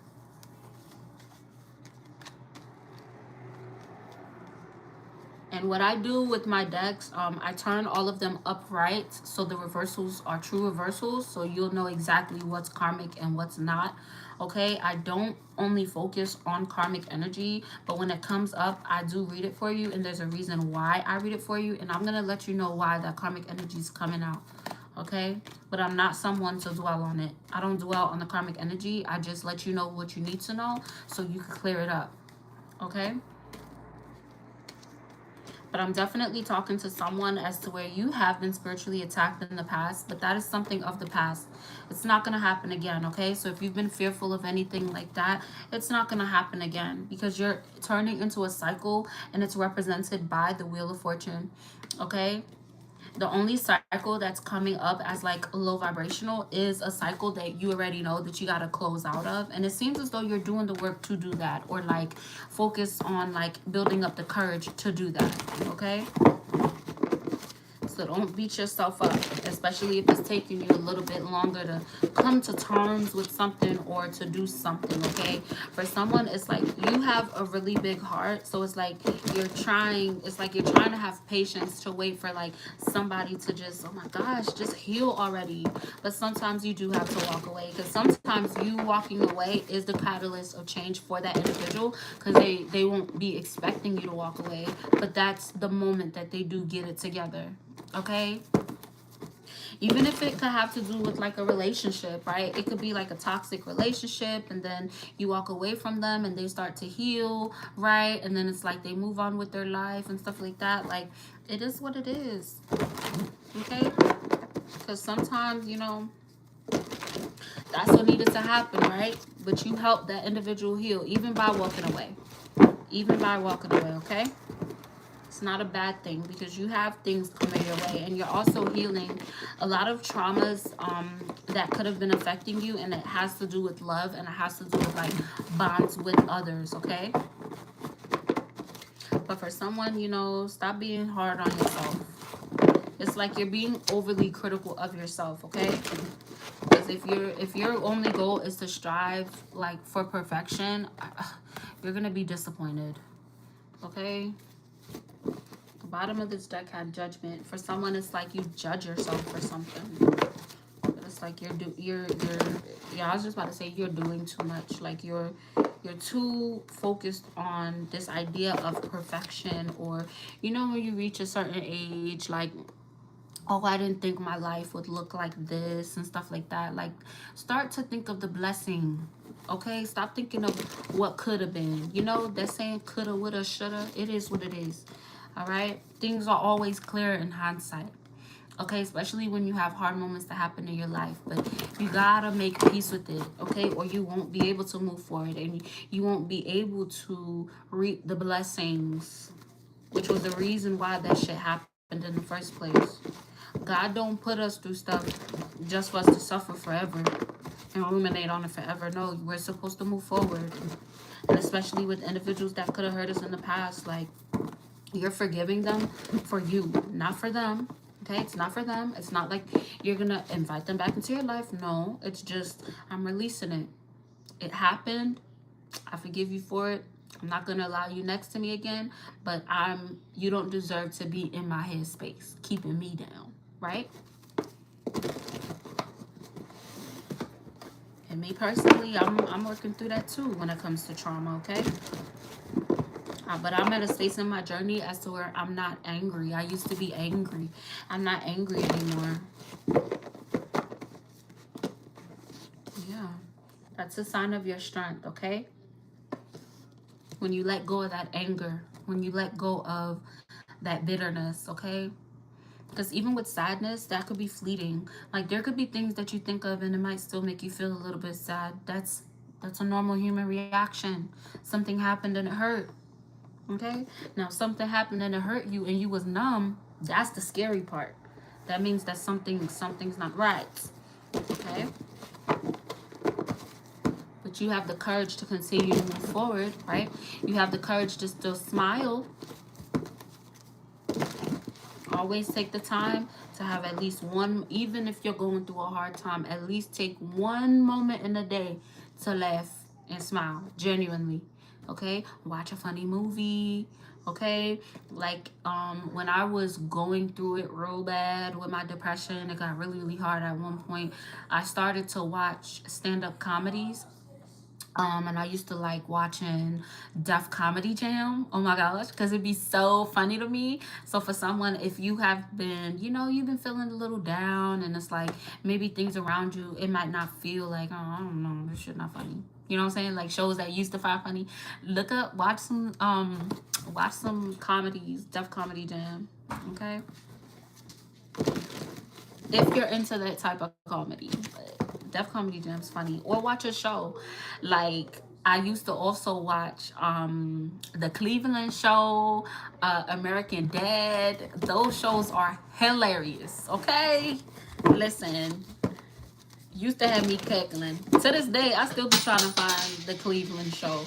And what I do with my decks, I turn all of them upright so the reversals are true reversals, so you'll know exactly what's karmic and what's not. Okay, I don't only focus on karmic energy, but when it comes up, I do read it for you, and there's a reason why I read it for you, and I'm gonna let you know why that karmic energy is coming out. okay? But I'm not someone to dwell on it. I don't dwell on the karmic energy. I just let you know what you need to know so you can clear it up, okay? But I'm definitely talking to someone as to where you have been spiritually attacked in the past, but that is something of the past. It's not going to happen again, okay? So if you've been fearful of anything like that, it's not going to happen again, because you're turning into a cycle, and it's represented by the Wheel of Fortune, okay? The only cycle that's coming up as like low vibrational is a cycle that you already know that you got to close out of, and it seems as though you're doing the work to do that, or like focus on like building up the courage to do that, okay? So don't beat yourself up, especially if it's taking you a little bit longer to come to terms with something or to do something, okay? For someone, it's like you have a really big heart. So it's like it's like you're trying to have patience to wait for like somebody to just, oh my gosh, just heal already. But sometimes you do have to walk away, because sometimes you walking away is the catalyst of change for that individual, because they won't be expecting you to walk away. But that's the moment that they do get it together. Okay, even if it could have to do with like a relationship, right? It could be like a toxic relationship, and then you walk away from them and they start to heal, right? And then it's like they move on with their life and stuff like that. Like, it is what it is, okay? Because sometimes, you know, that's what needed to happen, right? But you help that individual heal, even by walking away, okay? It's not a bad thing, because you have things coming your way, and you're also healing a lot of traumas that could have been affecting you, and it has to do with love, and it has to do with like bonds with others, okay? But for someone, you know, stop being hard on yourself. It's like you're being overly critical of yourself, okay? Because if your only goal is to strive like for perfection, you're gonna be disappointed, okay? The bottom of this deck had Judgment. For someone, it's like you judge yourself for something. But it's like you're yeah, I was just about to say you're doing too much. Like you're too focused on this idea of perfection, or you know, when you reach a certain age, like, oh, I didn't think my life would look like this and stuff like that. Like, start to think of the blessing, okay? Stop thinking of what could have been. You know, that saying coulda, woulda, shoulda. It is what it is, all right? Things are always clear in hindsight, okay? Especially when you have hard moments that happen in your life. But you gotta make peace with it, okay? Or you won't be able to move forward, and you won't be able to reap the blessings, which was the reason why that shit happened in the first place. God don't put us through stuff just for us to suffer forever and ruminate on it forever. No, we're supposed to move forward. And especially with individuals that could have hurt us in the past, like, you're forgiving them for you, not for them. Okay, it's not for them. It's not like you're gonna invite them back into your life. No, it's just I'm releasing it. It happened. I forgive you for it. I'm not gonna allow you next to me again, but you don't deserve to be in my headspace, keeping me down, right? And me personally, I'm working through that too when it comes to trauma, okay? But I'm at a space in my journey as to where I'm not angry. I used to be angry. I'm not angry anymore. Yeah. That's a sign of your strength, okay? When you let go of that anger, when you let go of that bitterness, okay? Because even with sadness, that could be fleeting. Like, there could be things that you think of and it might still make you feel a little bit sad. That's a normal human reaction. Something happened and it hurt, okay? Now, something happened and it hurt you and you was numb. That's the scary part. That means that something's not right, okay? But you have the courage to continue to move forward, right? You have the courage to still smile. Always take the time to have at least one, even if you're going through a hard time, at least take one moment in the day to laugh and smile genuinely, okay? Watch a funny movie, okay? Like when I was going through it real bad with my depression, it got really hard at one point. I started to watch stand-up comedies, And I used to like watching Def Comedy Jam. Oh my gosh, because it'd be so funny to me. So for someone, if you have been, you've been feeling a little down, and it's like maybe things around you, it might not feel like, oh, I don't know, this shit not funny. You know what I'm saying? Like shows that you used to find funny. Look up, watch some comedies, Def Comedy Jam. Okay, if you're into that type of comedy. But Def Comedy Jam's funny. Or watch a show. Like I used to also watch the Cleveland Show, American Dad. Those shows are hilarious. Okay? Listen, used to have me cackling. To this day, I still be trying to find the Cleveland Show.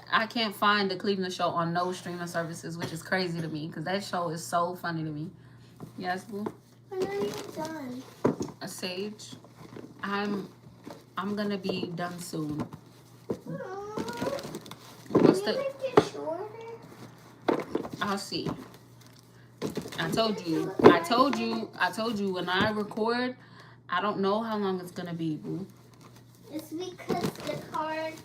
I can't find the Cleveland Show on no streaming services, which is crazy to me because that show is so funny to me. Yes, boo. When are you done? A Sage. I'm gonna be done soon. What's Can you the? make it shorter? I'll see. I told you. I told you. I told you. When I record, I don't know how long it's gonna be, boo. It's because the cards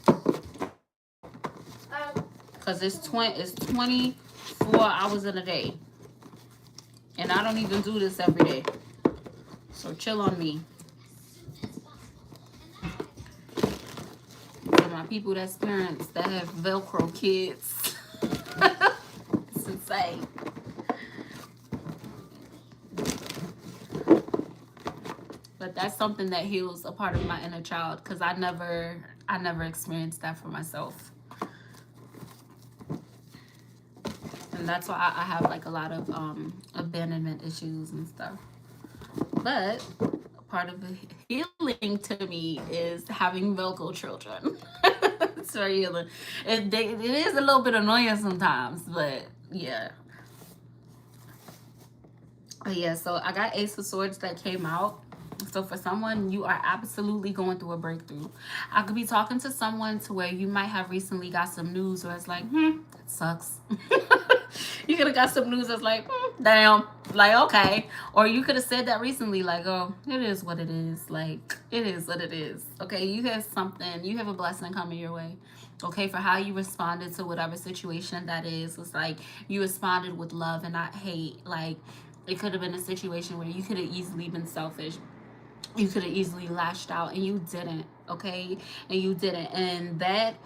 are. Cause it's 24 hours in a day, and I don't even do this every day. So chill on me. For my people that's parents that have Velcro kids, it's insane. But that's something that heals a part of my inner child because I never experienced that for myself. And that's why I have like a lot of abandonment issues and stuff. But part of the healing to me is having Velcro children. It's very healing. It is a little bit annoying sometimes, but yeah. Yeah, so I got Ace of Swords that came out. So for someone, you are absolutely going through a breakthrough. I could be talking to someone to where you might have recently got some news where it's like, that sucks. You could have got some news that's like, damn, like, okay. Or you could have said that recently, like, oh, it is what it is. Like, it is what it is. Okay, you have something, you have a blessing coming your way. Okay, for how you responded to whatever situation that is. It's like you responded with love and not hate. Like, it could have been a situation where you could have easily been selfish. You could have easily lashed out and you didn't. Okay, and you didn't. And that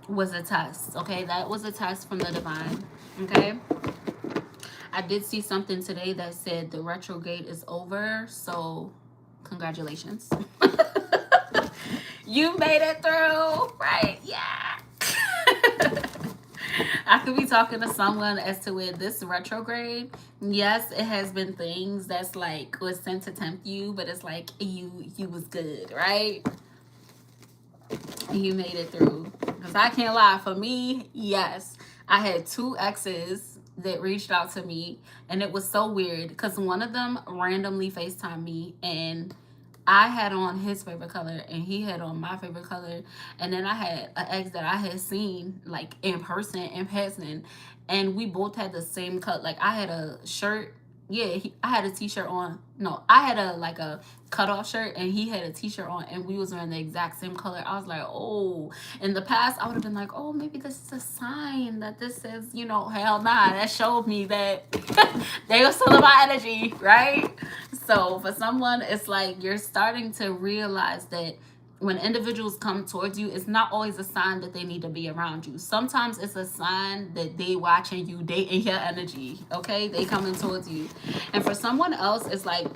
was a test. Okay, that was a test from the divine. Okay, I did see something today that said the retrograde is over. So, congratulations. You made it through, right? Yeah. I could be talking to someone as to where this retrograde, yes, it has been things that's like was sent to tempt you, but it's like you was good, right? You made it through. Because I can't lie, for me, yes, I had two exes that reached out to me, and it was so weird because one of them randomly FaceTimed me, and I had on his favorite color and he had on my favorite color. And then I had an ex that I had seen like in person, in passing, and we both had the same cut. Like I had a shirt. Yeah, I had a t-shirt on. No, I had a cutoff shirt and he had a t-shirt on and we was wearing the exact same color. I was like, oh, in the past I would have been like, oh, maybe this is a sign that this is, hell nah. That showed me that they were still in my energy, right? So for someone, it's like you're starting to realize that when individuals come towards you, it's not always a sign that they need to be around you. Sometimes it's a sign that they watching you, they in your energy. Okay, they coming towards you. And for someone else, it's like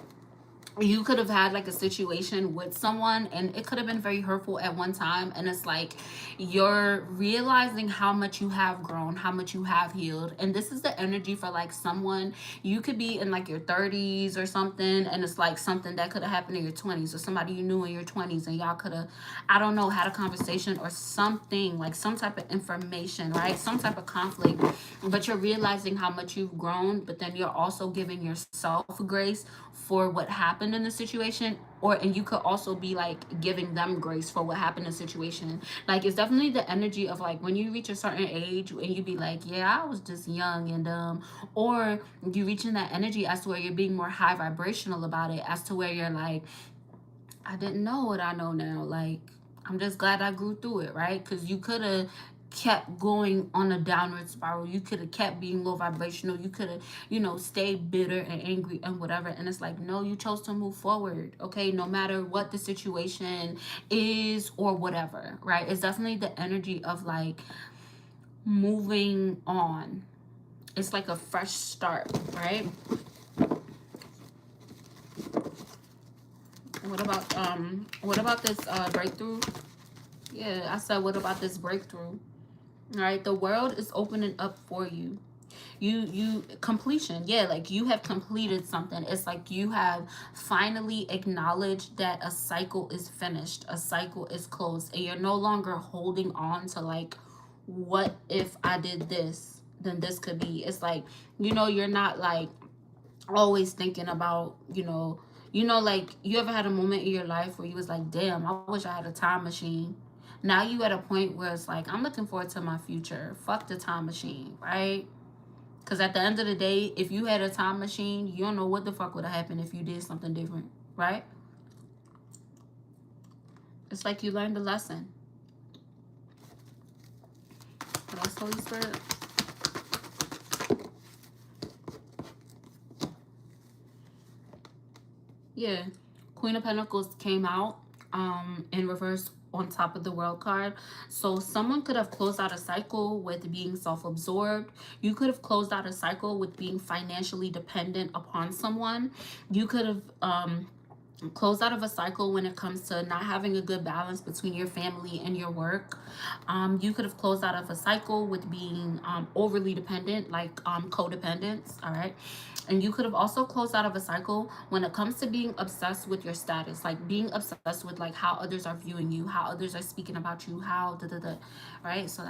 you could have had like a situation with someone and it could have been very hurtful at one time, and it's like you're realizing how much you have grown, how much you have healed. And this is the energy for like someone, you could be in like your 30s or something, and it's like something that could have happened in your 20s, or somebody you knew in your 20s and y'all could have, I don't know, had a conversation or something, like some type of information, right, some type of conflict, but you're realizing how much you've grown, but then you're also giving yourself grace for what happened in the situation, and you could also be like giving them grace for what happened in the situation. Like it's definitely the energy of like when you reach a certain age and you be like, yeah, I was just young and or you reach in that energy as to where you're being more high vibrational about it, as to where you're like, I didn't know what I know now. Like I'm just glad I grew through it, right? Because you could have kept going on a downward spiral. You could have kept being low vibrational. You could have, stayed bitter and angry and whatever. And it's like, no, you chose to move forward, okay? No matter what the situation is or whatever, right? It's definitely the energy of like moving on. It's like a fresh start, right? What about this breakthrough? Yeah, I said, what about this breakthrough? All right, the world is opening up for you. You completion, yeah, like you have completed something. It's like you have finally acknowledged that a cycle is finished, a cycle is closed, and you're no longer holding on to like, what if I did this, then this could be. It's like, you're not like always thinking about, like, you ever had a moment in your life where you was like, damn, I wish I had a time machine. Now you at a point where it's like, I'm looking forward to my future. Fuck the time machine, right? Because at the end of the day, if you had a time machine, you don't know what the fuck would have happened if you did something different, right? It's like you learned a lesson. What else, Holy Spirit? Yeah. Queen of Pentacles came out in reverse on top of the world card. So someone could have closed out a cycle with being self-absorbed. You could have closed out a cycle with being financially dependent upon someone. You could have close out of a cycle when it comes to not having a good balance between your family and your work. You could have closed out of a cycle with being overly dependent, like codependence, all right? And you could have also closed out of a cycle when it comes to being obsessed with your status, like being obsessed with like how others are viewing you, how others are speaking about you, how right? So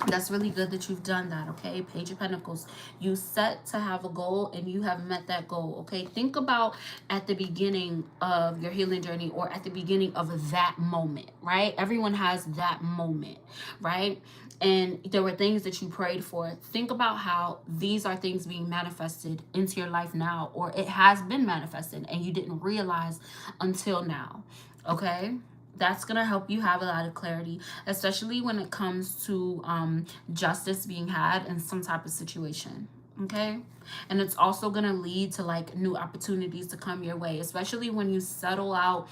that's really good that you've done that, okay? Page of Pentacles. You set to have a goal and you have met that goal, okay? Think about at the beginning of your healing journey or at the beginning of that moment, right? Everyone has that moment, right? And there were things that you prayed for. Think about how these are things being manifested into your life now, or it has been manifested and you didn't realize until now, okay? That's going to help you have a lot of clarity, especially when it comes to justice being had in some type of situation, okay? And it's also going to lead to like new opportunities to come your way, especially when you settle out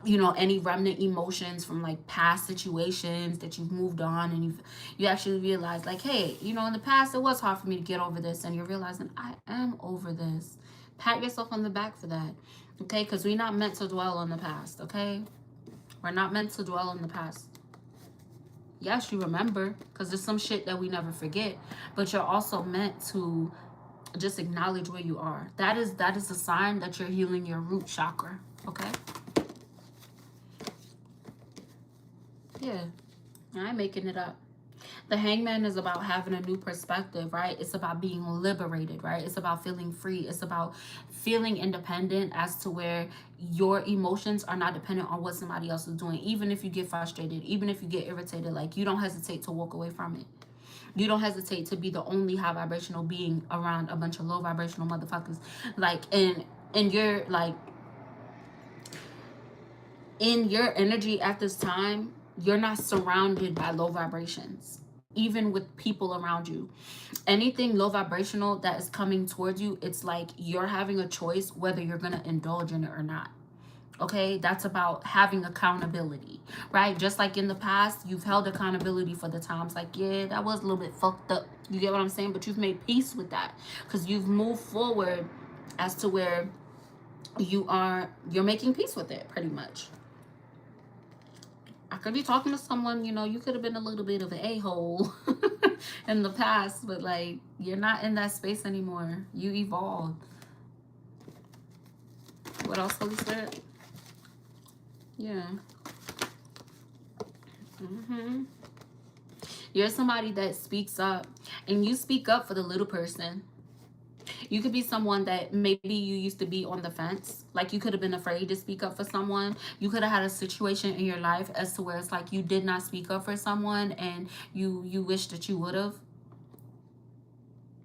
any remnant emotions from like past situations that you've moved on, and you actually realize like, hey, in the past it was hard for me to get over this, and you're realizing I am over this. Pat yourself on the back for that, okay? Because we're not meant to dwell on the past, okay? We're not meant to dwell on the past. Yes, you remember, because there's some shit that we never forget, but you're also meant to just acknowledge where you are. That is a sign that you're healing your root chakra, okay? Yeah, I ain't making it up. The Hangman is about having a new perspective, right? It's about being liberated, right? It's about feeling free. It's about feeling independent as to where your emotions are not dependent on what somebody else is doing. Even if you get frustrated, even if you get irritated, like you don't hesitate to walk away from it. You don't hesitate to be the only high vibrational being around a bunch of low vibrational motherfuckers. Like, and you're like, in your energy at this time, you're not surrounded by low vibrations, even with people around you. Anything low vibrational that is coming towards you, it's like you're having a choice whether you're going to indulge in it or not. Okay, that's about having accountability, right? Just like in the past, you've held accountability for the times like, yeah, that was a little bit fucked up. You get what I'm saying? But you've made peace with that because you've moved forward as to where you're making peace with it pretty much. I could be talking to someone, you could have been a little bit of an a-hole in the past, but like, you're not in that space anymore. You evolved. What else, Holy Spirit? Yeah. You're somebody that speaks up, and you speak up for the little person. You could be someone that maybe you used to be on the fence. Like, you could have been afraid to speak up for someone. You could have had a situation in your life as to where it's like you did not speak up for someone, and you wish that you would have.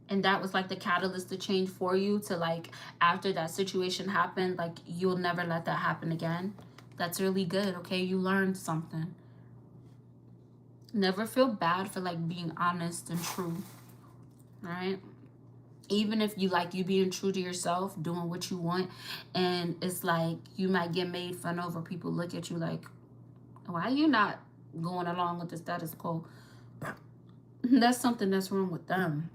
And that was like the catalyst to change for you to, like, after that situation happened, like, you'll never let that happen again. That's really good, okay? You learned something. Never feel bad for like being honest and true, right? Even if you like you being true to yourself, doing what you want, and it's like you might get made fun of or people look at you like, why are you not going along with the status quo? That's something that's wrong with them.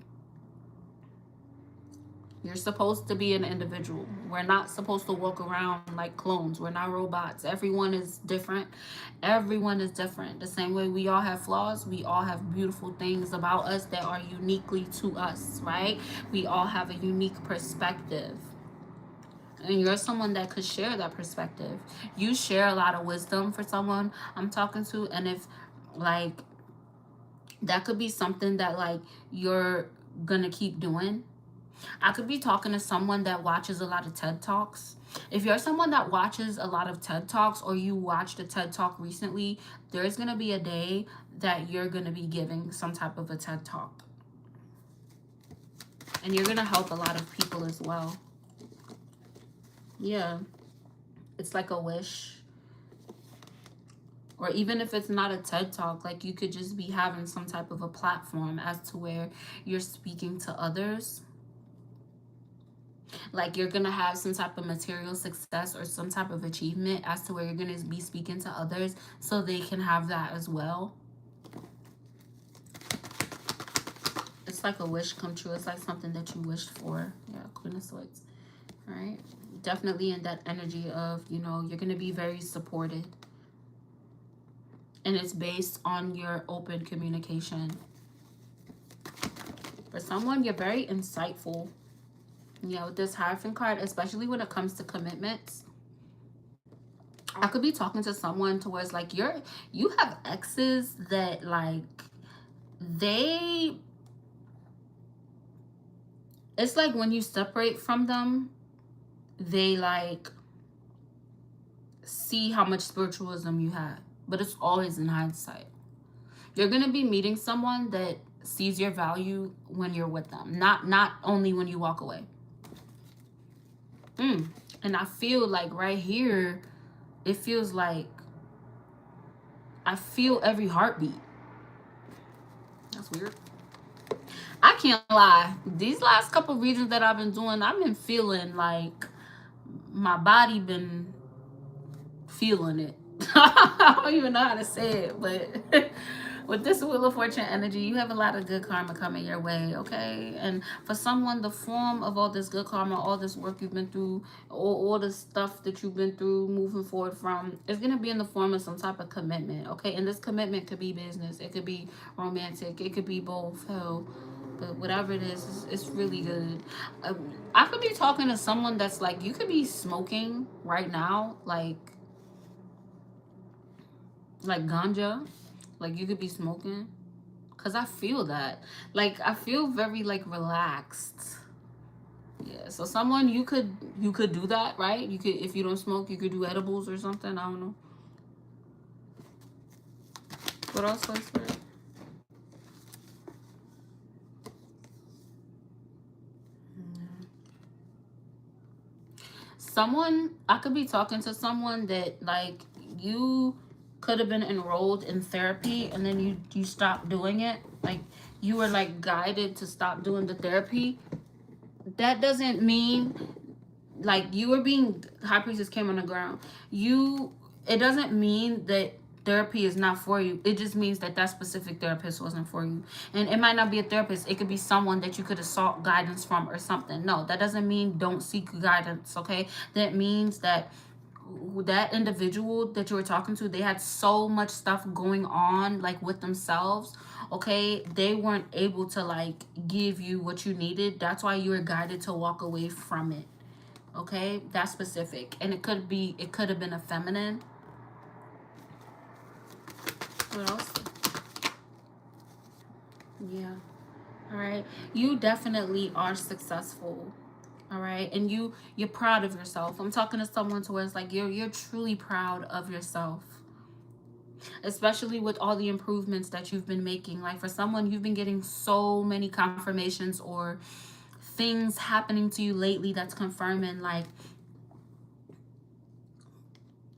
You're supposed to be an individual. We're not supposed to walk around like clones. We're not robots. Everyone is different. Everyone is different. The same way we all have flaws, we all have beautiful things about us that are uniquely to us, right? We all have a unique perspective. And you're someone that could share that perspective. You share a lot of wisdom for someone I'm talking to. And if, like, that could be something that, like, you're gonna keep doing. I could be talking to someone that watches a lot of TED Talks. If you're someone that watches a lot of TED Talks or you watched a TED Talk recently, there's going to be a day that you're going to be giving some type of a TED Talk. And you're going to help a lot of people as well. Yeah. It's like a wish. Or even if it's not a TED Talk, like you could just be having some type of a platform as to where you're speaking to others. Like you're gonna have some type of material success or some type of achievement as to where you're gonna be speaking to others so they can have that as well. It's like a wish come true. It's like something that you wished for. Yeah, Queen of Swords. All right. Definitely in that energy of, you know, you're gonna be very supported. And it's based on your open communication. For someone, you're very insightful. Yeah, with this Hierophant card, especially when it comes to commitments. I could be talking to someone towards like you have exes that like it's like when you separate from them, they like see how much spiritualism you had, but it's always in hindsight. You're going to be meeting someone that sees your value when you're with them, not only when you walk away. And I feel like right here, it feels like I feel every heartbeat. That's weird. I can't lie. These last couple readings that I've been doing, I've been feeling like my body been feeling it. I don't even know how to say it, but with this Wheel of Fortune energy, you have a lot of good karma coming your way, okay? And for someone, the form of all this good karma, all this work you've been through, all the stuff that you've been through, moving forward from, is going to be in the form of some type of commitment, okay? And this commitment could be business, it could be romantic, it could be both, hell. But whatever it is, it's really good. I could be talking to someone that's like, you could be smoking right now, like ganja, like you could be smoking, because I feel that, like I feel very like relaxed. Yeah, so someone you could do that, right? You could, if you don't smoke, you could do edibles or something. I don't know what else was there. Someone, I could be talking to someone that like you could have been enrolled in therapy and then you stopped doing it, like you were like guided to stop doing the therapy. That doesn't mean like you were being, High Priestess came on the ground, it doesn't mean that therapy is not for you. It just means that that specific therapist wasn't for you. And it might not be a therapist, it could be someone that you could have sought guidance from or something. No, that doesn't mean don't seek guidance, okay? That means that that individual that you were talking to, they had so much stuff going on like with themselves, okay? They weren't able to like give you what you needed. That's why you were guided to walk away from it, okay? That's specific. And it could have been a feminine. What else? Yeah. All right. You definitely are successful. All right. And you're proud of yourself. I'm talking to someone to where it's like you're truly proud of yourself. Especially with all the improvements that you've been making. Like for someone, you've been getting so many confirmations or things happening to you lately that's confirming like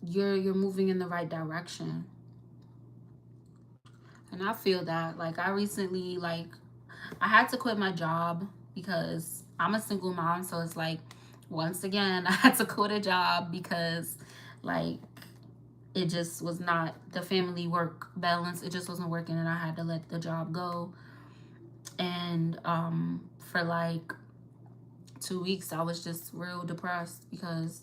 you're moving in the right direction. And I feel that. Like, I recently, like, I had to quit my job because I'm a single mom. So it's like, once again, I had to quit a job because, like, it just was not the family work balance. It just wasn't working, and I had to let the job go. And for like 2 weeks, I was just real depressed because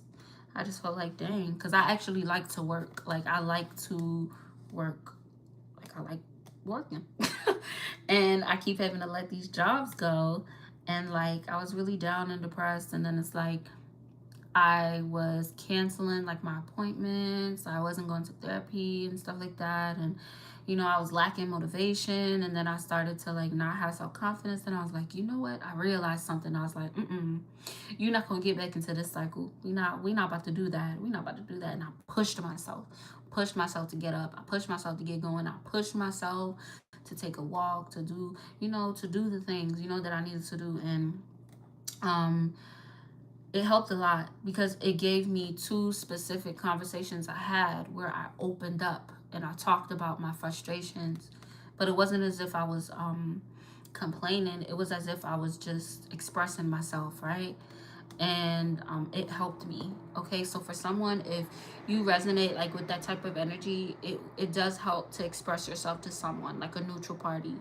I just felt like, dang, because I actually like to work. Like, I like to work. Like, I like working. And I keep having to let these jobs go. And like, I was really down and depressed. And then it's like, I was canceling like my appointments. I wasn't going to therapy and stuff like that. And, you know, I was lacking motivation. And then I started to like not have self confidence. And I was like, you know what? I realized something. I was like, you're not gonna get back into this cycle. We not about to do that. We not about to do that. And I pushed myself to get up. I pushed myself to get going. I pushed myself to take a walk, to do, to do the things, that I needed to do. And um it helped a lot because it gave me two specific conversations I had where I opened up and I talked about my frustrations. But it wasn't as if I was complaining. It was as if I was just expressing myself, right? And it helped me. Okay, so for someone, if you resonate like with that type of energy, it does help to express yourself to someone, like a neutral party.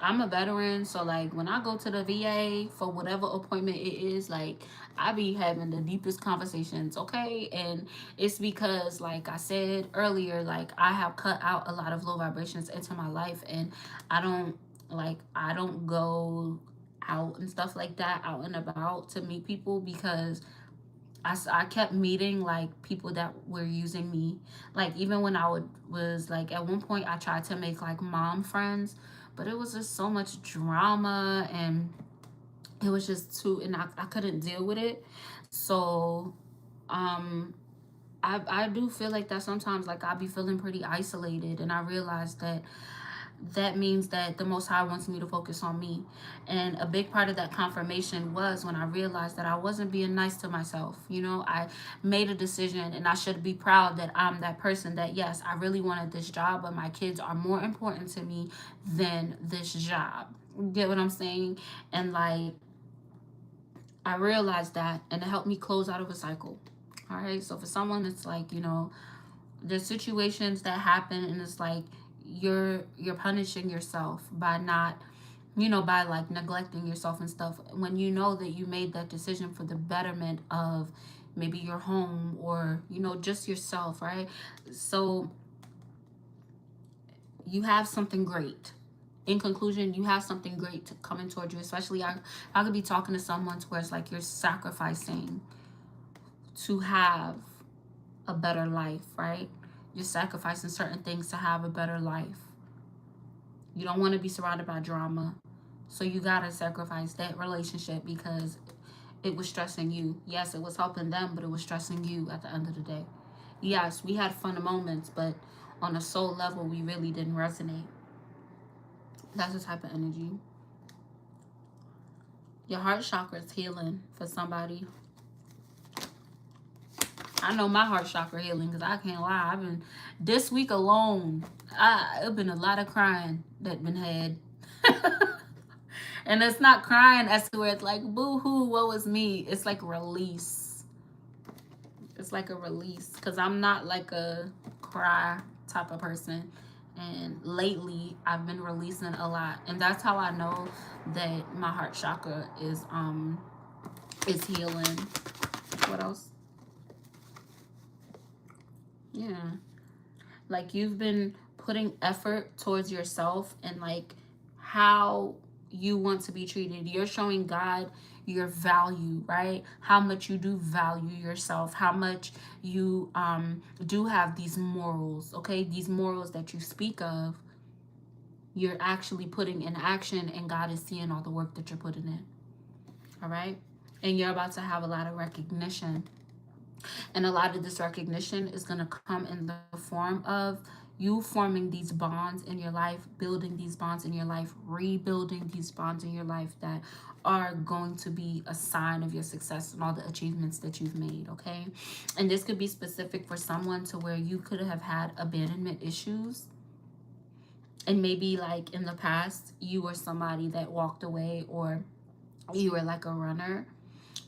I'm a veteran, so like when I go to the VA for whatever appointment it is, like I be having the deepest conversations, okay? And it's because, like I said earlier, like I have cut out a lot of low vibrations into my life, and I don't go out and stuff like that, out and about to meet people, because I kept meeting like people that were using me. Like, even when was like, at one point I tried to make like mom friends, but it was just so much drama, and it was just too, and I couldn't deal with it. So um I do feel like that sometimes, like I be feeling pretty isolated, and I realized that that means that the Most High wants me to focus on me. And a big part of that confirmation was when I realized that I wasn't being nice to myself. I made a decision, and I should be proud that I'm that person that, yes, I really wanted this job, but my kids are more important to me than this job. Get what I'm saying? And like, I realized that, and it helped me close out of a cycle. All right. So for someone, it's like, there's situations that happen, and it's like you're punishing yourself by not, by like neglecting yourself and stuff, when you know that you made that decision for the betterment of maybe your home, or just yourself, right? So you have something great. In conclusion, you have something great coming towards you. Especially, I could be talking to someone to where it's like you're sacrificing to have a better life, right? You're sacrificing certain things to have a better life. You don't want to be surrounded by drama. So you got to sacrifice that relationship because it was stressing you. Yes, it was helping them, but it was stressing you at the end of the day. Yes, we had fun moments, but on a soul level, we really didn't resonate. That's the type of energy. Your heart chakra is healing for somebody. I know my heart chakra healing because I can't lie. I've been, this week alone, it's been a lot of crying that been had. And it's not crying as to where it's like, boo hoo, what was me? It's like release. It's like a release because I'm not like a cry type of person. And lately, I've been releasing a lot. And that's how I know that my heart chakra is healing. What else? Yeah. Like, you've been putting effort towards yourself and like how you want to be treated. You're showing God your value, right? How much you do value yourself, how much you do have these morals, okay? These morals that you speak of, you're actually putting in action, and God is seeing all the work that you're putting in. All right? And you're about to have a lot of recognition. And a lot of this recognition is going to come in the form of You forming these bonds in your life, building these bonds in your life, rebuilding these bonds in your life that are going to be a sign of your success and all the achievements that you've made, okay? And this could be specific for someone to where you could have had abandonment issues, and maybe like in the past you were somebody that walked away, or you were like a runner.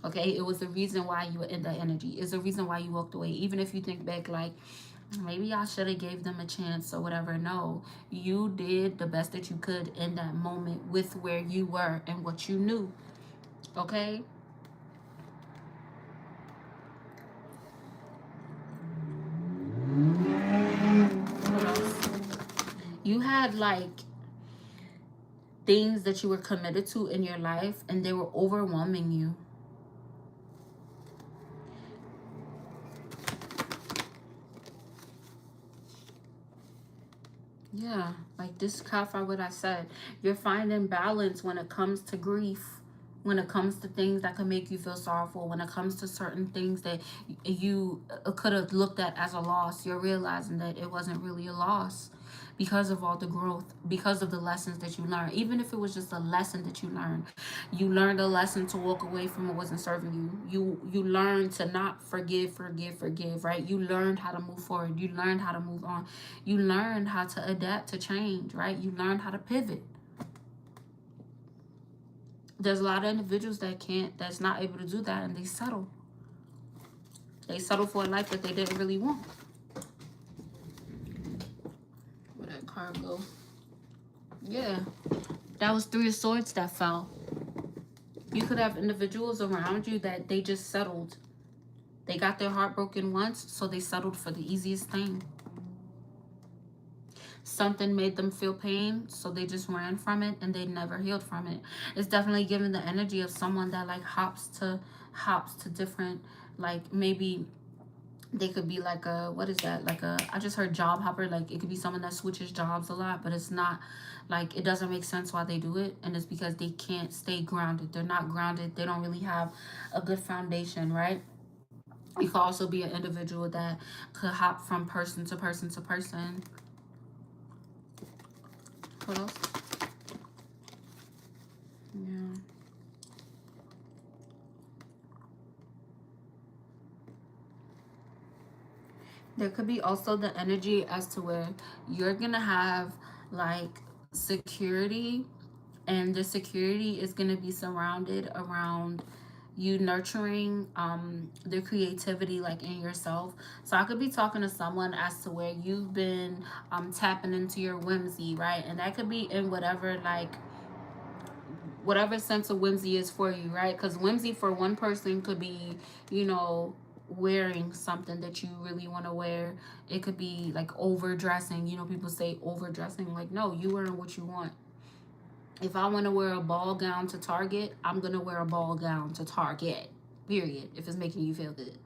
Okay, it was the reason why you were in that energy. It's the reason why you walked away. Even if you think back like, maybe I should have gave them a chance or whatever. No, you did the best that you could in that moment with where you were and what you knew. Okay. What else? You had like things that you were committed to in your life and they were overwhelming you. Yeah, like this clarify what I said. You're finding balance when it comes to grief, when it comes to things that can make you feel sorrowful, when it comes to certain things that you could have looked at as a loss. You're realizing that it wasn't really a loss because of all the growth, because of the lessons that you learned. Even if it was just a lesson that you learned a lesson to walk away from what wasn't serving you. You learned to not forgive, right? You learned how to move forward. You learned how to move on. You learned how to adapt to change, right? You learned how to pivot. There's a lot of individuals that's not able to do that, and they settle. They settle for a life that they didn't really want. Where that card go? Yeah, that was Three of Swords that fell. You could have individuals around you that they just settled. They got their heart broken once, so they settled for the easiest thing. Something made them feel pain, so they just ran from it and they never healed from it. It's definitely giving the energy of someone that like hops to different, like maybe they could be like a, what is that, like a, I just heard job hopper. Like it could be someone that switches jobs a lot, but it's not like, it doesn't make sense why they do it, and it's because they can't stay grounded. They're not grounded. They don't really have a good foundation, right? You could also be an individual that could hop from person to person to person. What else? Yeah. There could be also the energy as to where you're gonna have like security, and the security is gonna be surrounded around you nurturing the creativity like in yourself. So I could be talking to someone as to where you've been tapping into your whimsy, right? And that could be in whatever, like whatever sense of whimsy is for you, right? Because whimsy for one person could be, you know, wearing something that you really want to wear. It could be like overdressing. You know, people say overdressing. Like, no, you wearing what you want. If I want to wear a ball gown to Target, I'm going to wear a ball gown to Target, period, if it's making you feel good.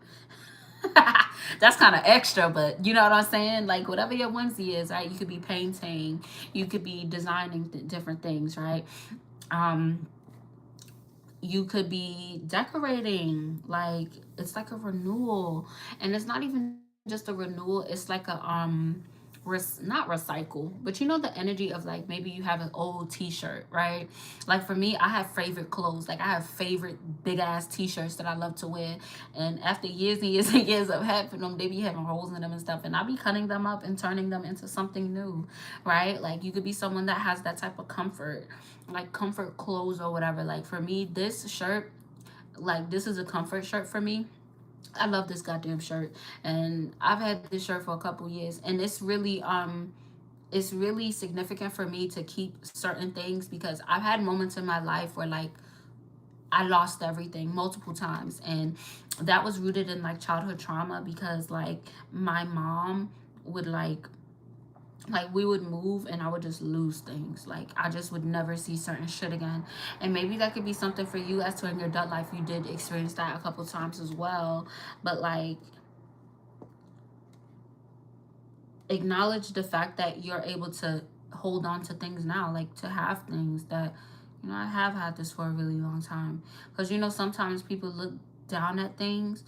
That's kind of extra, but you know what I'm saying? Like, whatever your whimsy is, right? You could be painting, you could be designing different things, right? Um, you could be decorating. Like, it's like a renewal, and it's not even just a renewal. It's like a not recycle, but you know the energy of like maybe you have an old t-shirt, right? Like for me, I have favorite clothes. Like I have favorite big ass t-shirts that I love to wear, and after years and years and years of having them, they be having holes in them and stuff, and I be cutting them up and turning them into something new, right? Like you could be someone that has that type of comfort, like comfort clothes or whatever. Like for me, this shirt, like this is a comfort shirt for me. I love this goddamn shirt, and I've had this shirt for a couple years, and it's really significant for me to keep certain things because I've had moments in my life where like I lost everything multiple times, and that was rooted in like childhood trauma because like my mom would like we would move and I would just lose things. Like I just would never see certain shit again. And maybe that could be something for you as to in your adult life you did experience that a couple times as well. But like acknowledge the fact that you're able to hold on to things now, like to have things that, you know, I have had this for a really long time. Because you know sometimes people look down at things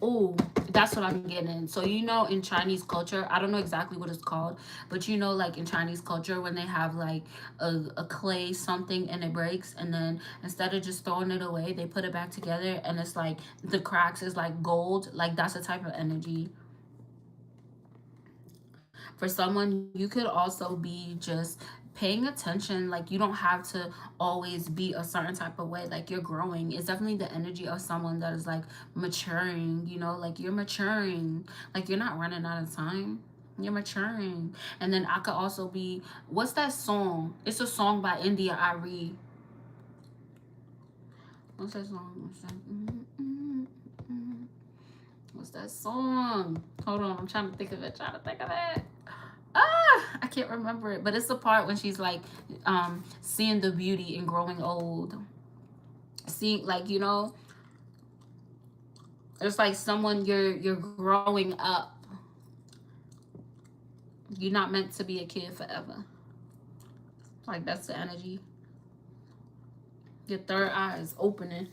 Oh, that's what I'm getting in. So you know, in Chinese culture, I don't know exactly what it's called, but you know, like in Chinese culture, when they have like a clay something and it breaks, and then instead of just throwing it away, they put it back together, and it's like the cracks is like gold. Like that's a type of energy. For someone, you could also be just paying attention. Like you don't have to always be a certain type of way. Like you're growing. It's definitely the energy of someone that is like maturing, you know, like you're maturing. Like you're not running out of time. You're maturing. And then I could also be, what's that song? It's a song by India Ari. What's that song? What's that song? Hold on, I'm trying to think of it. Trying to think of it. I can't remember it, but it's the part when she's like seeing the beauty in growing old. Seeing, like, you know, it's like someone you're growing up. You're not meant to be a kid forever. Like that's the energy. Your third eye is opening.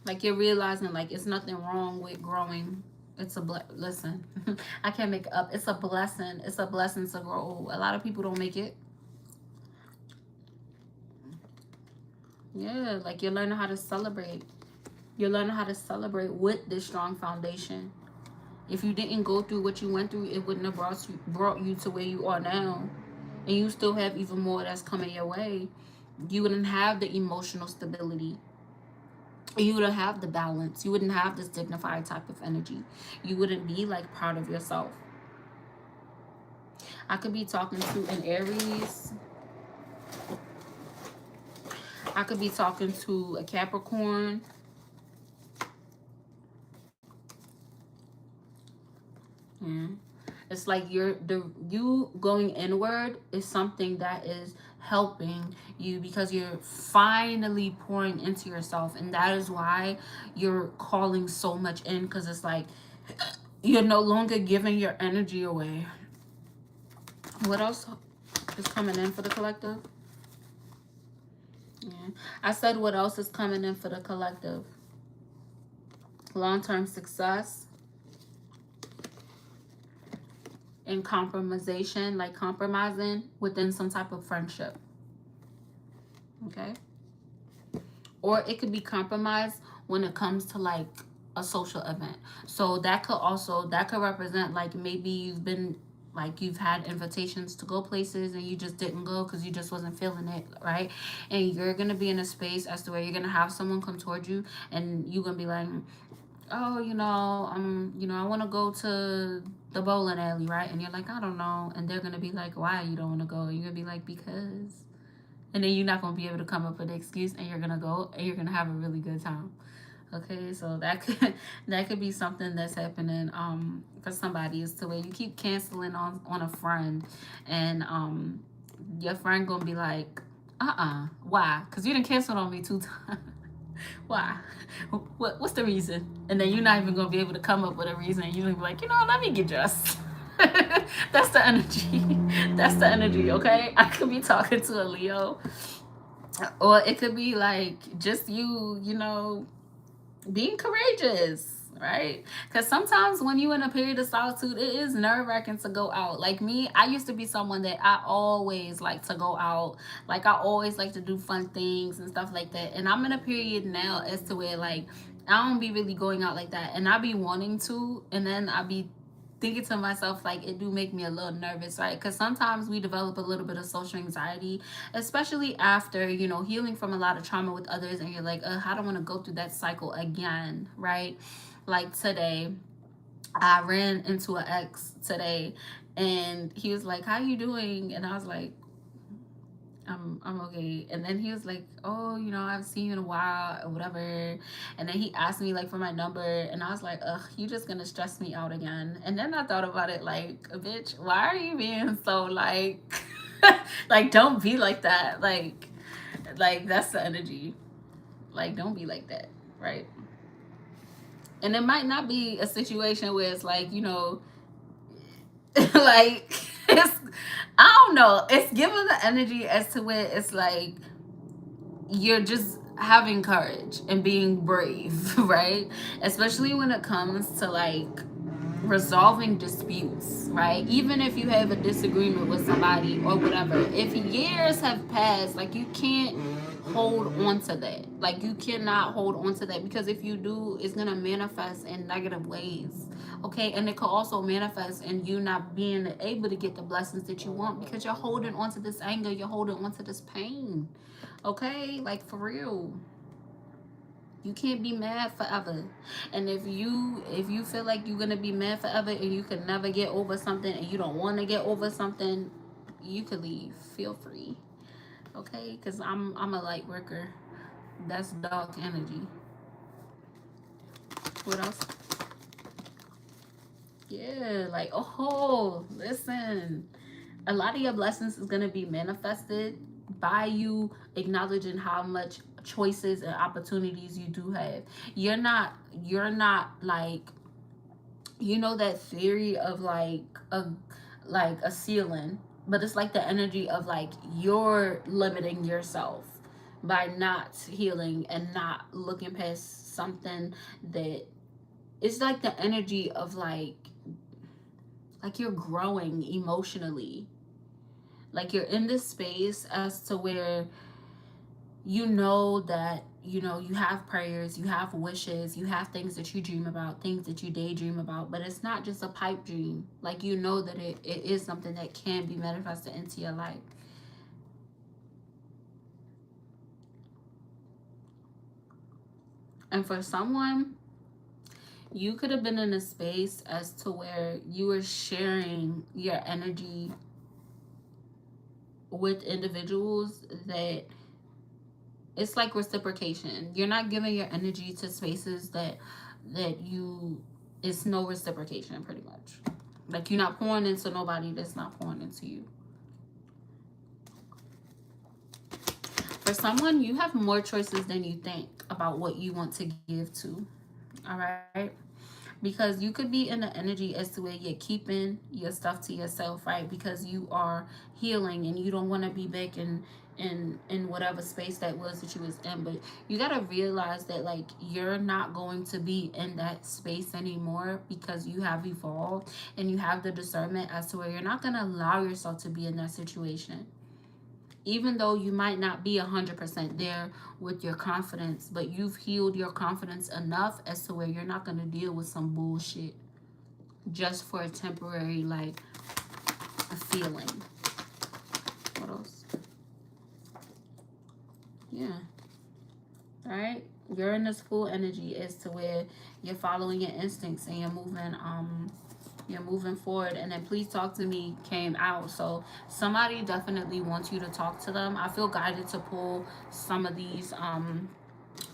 Like you're realizing like it's nothing wrong with growing. It's a listen. I can't make it up. It's a blessing. It's a blessing to grow. A lot of people don't make it. Yeah, like you're learning how to celebrate. You're learning how to celebrate with this strong foundation. If you didn't go through what you went through, it wouldn't have brought you to where you are now. And you still have even more that's coming your way. You wouldn't have the emotional stability. You wouldn't have the balance. You wouldn't have this dignified type of energy. You wouldn't be like proud of yourself. I could be talking to an Aries. I could be talking to a Capricorn. Yeah. It's like you going inward is something that is helping you because you're finally pouring into yourself, and that is why you're calling so much in, because it's like you're no longer giving your energy away. What else is coming in for the collective? Yeah. I said what else is coming in for the collective? Long-term success and compromisation, like compromising within some type of friendship. Okay? Or it could be compromised when it comes to like a social event. So that could represent like maybe you've been like you've had invitations to go places and you just didn't go because you just wasn't feeling it, right? And you're gonna be in a space as to where you're gonna have someone come towards you and you're gonna be like, oh, I want to go to the bowling alley, right? And you're like, I don't know. And they're gonna be like, why you don't want to go? And you're gonna be like, because. And then you're not gonna be able to come up with an excuse, and you're gonna go and you're gonna have a really good time. Okay, so that could be something that's happening for somebody, is to where you keep canceling on a friend, and your friend gonna be like, why? Because you didn't cancel on me 2 times. Why? What's the reason? And then you're not even gonna be able to come up with a reason. You're gonna be like, let me get dressed. That's the energy. That's the energy. Okay, I could be talking to a Leo, or it could be like just you, being courageous, right? Because sometimes when you're in a period of solitude, it is nerve-wracking to go out. Like me, I used to be someone that I always like to go out. Like I always like to do fun things and stuff like that. And I'm in a period now as to where like I don't be really going out like that. And I be wanting to, and then I be thinking to myself, like, it do make me a little nervous, right? Because sometimes we develop a little bit of social anxiety, especially after healing from a lot of trauma with others, and you're like, I don't want to go through that cycle again, right? Like today I ran into an ex today, and he was like, how you doing? And I was like, I'm okay. And then he was like, oh, I haven't seen you in a while or whatever. And then he asked me like for my number, and I was like, ugh, you just gonna stress me out again. And then I thought about it like, bitch, why are you being so like like, don't be like that. Like that's the energy. Like, don't be like that, right? And it might not be a situation where it's like, like it's, I don't know. It's given the energy as to where it's like you're just having courage and being brave, right? Especially when it comes to like resolving disputes, right? Even if you have a disagreement with somebody or whatever, if years have passed, like you can't hold on to that. Like you cannot hold on to that, because if you do, it's gonna manifest in negative ways. Okay, and it could also manifest in you not being able to get the blessings that you want because you're holding on to this anger, you're holding on to this pain. Okay, like for real. You can't be mad forever. And if you feel like you're gonna be mad forever and you can never get over something and you don't want to get over something, you could leave. Feel free. Okay? Because I'm a light worker. That's dark energy. What else? Yeah, like, oh, listen. A lot of your blessings is going to be manifested by you acknowledging how much choices and opportunities you do have. You're not like, you know, that theory of like a ceiling, but it's like the energy of like you're limiting yourself by not healing and not looking past something that, it's like the energy of like you're growing emotionally, like you're in this space as to where you know that, you know, you have prayers, you have wishes, you have things that you dream about, things that you daydream about, but it's not just a pipe dream. Like you know that it is something that can be manifested into your life. And for someone, you could have been in a space as to where you were sharing your energy with individuals that it's like reciprocation. You're not giving your energy to spaces that you, it's no reciprocation pretty much. Like you're not pouring into nobody that's not pouring into you. For someone, you have more choices than you think about what you want to give to. All right? Because you could be in the energy as to where you're keeping your stuff to yourself, right? Because you are healing and you don't want to be back in whatever space that was that you was in. But you got to realize that like you're not going to be in that space anymore because you have evolved and you have the discernment as to where you're not going to allow yourself to be in that situation, even though you might not be 100% there with your confidence, but you've healed your confidence enough as to where you're not going to deal with some bullshit just for a temporary, like, a feeling. What else? Yeah. All right. You're in this full energy as to where you're following your instincts and you're moving forward. And then please talk to me came out, so somebody definitely wants you to talk to them. I feel guided to pull some of these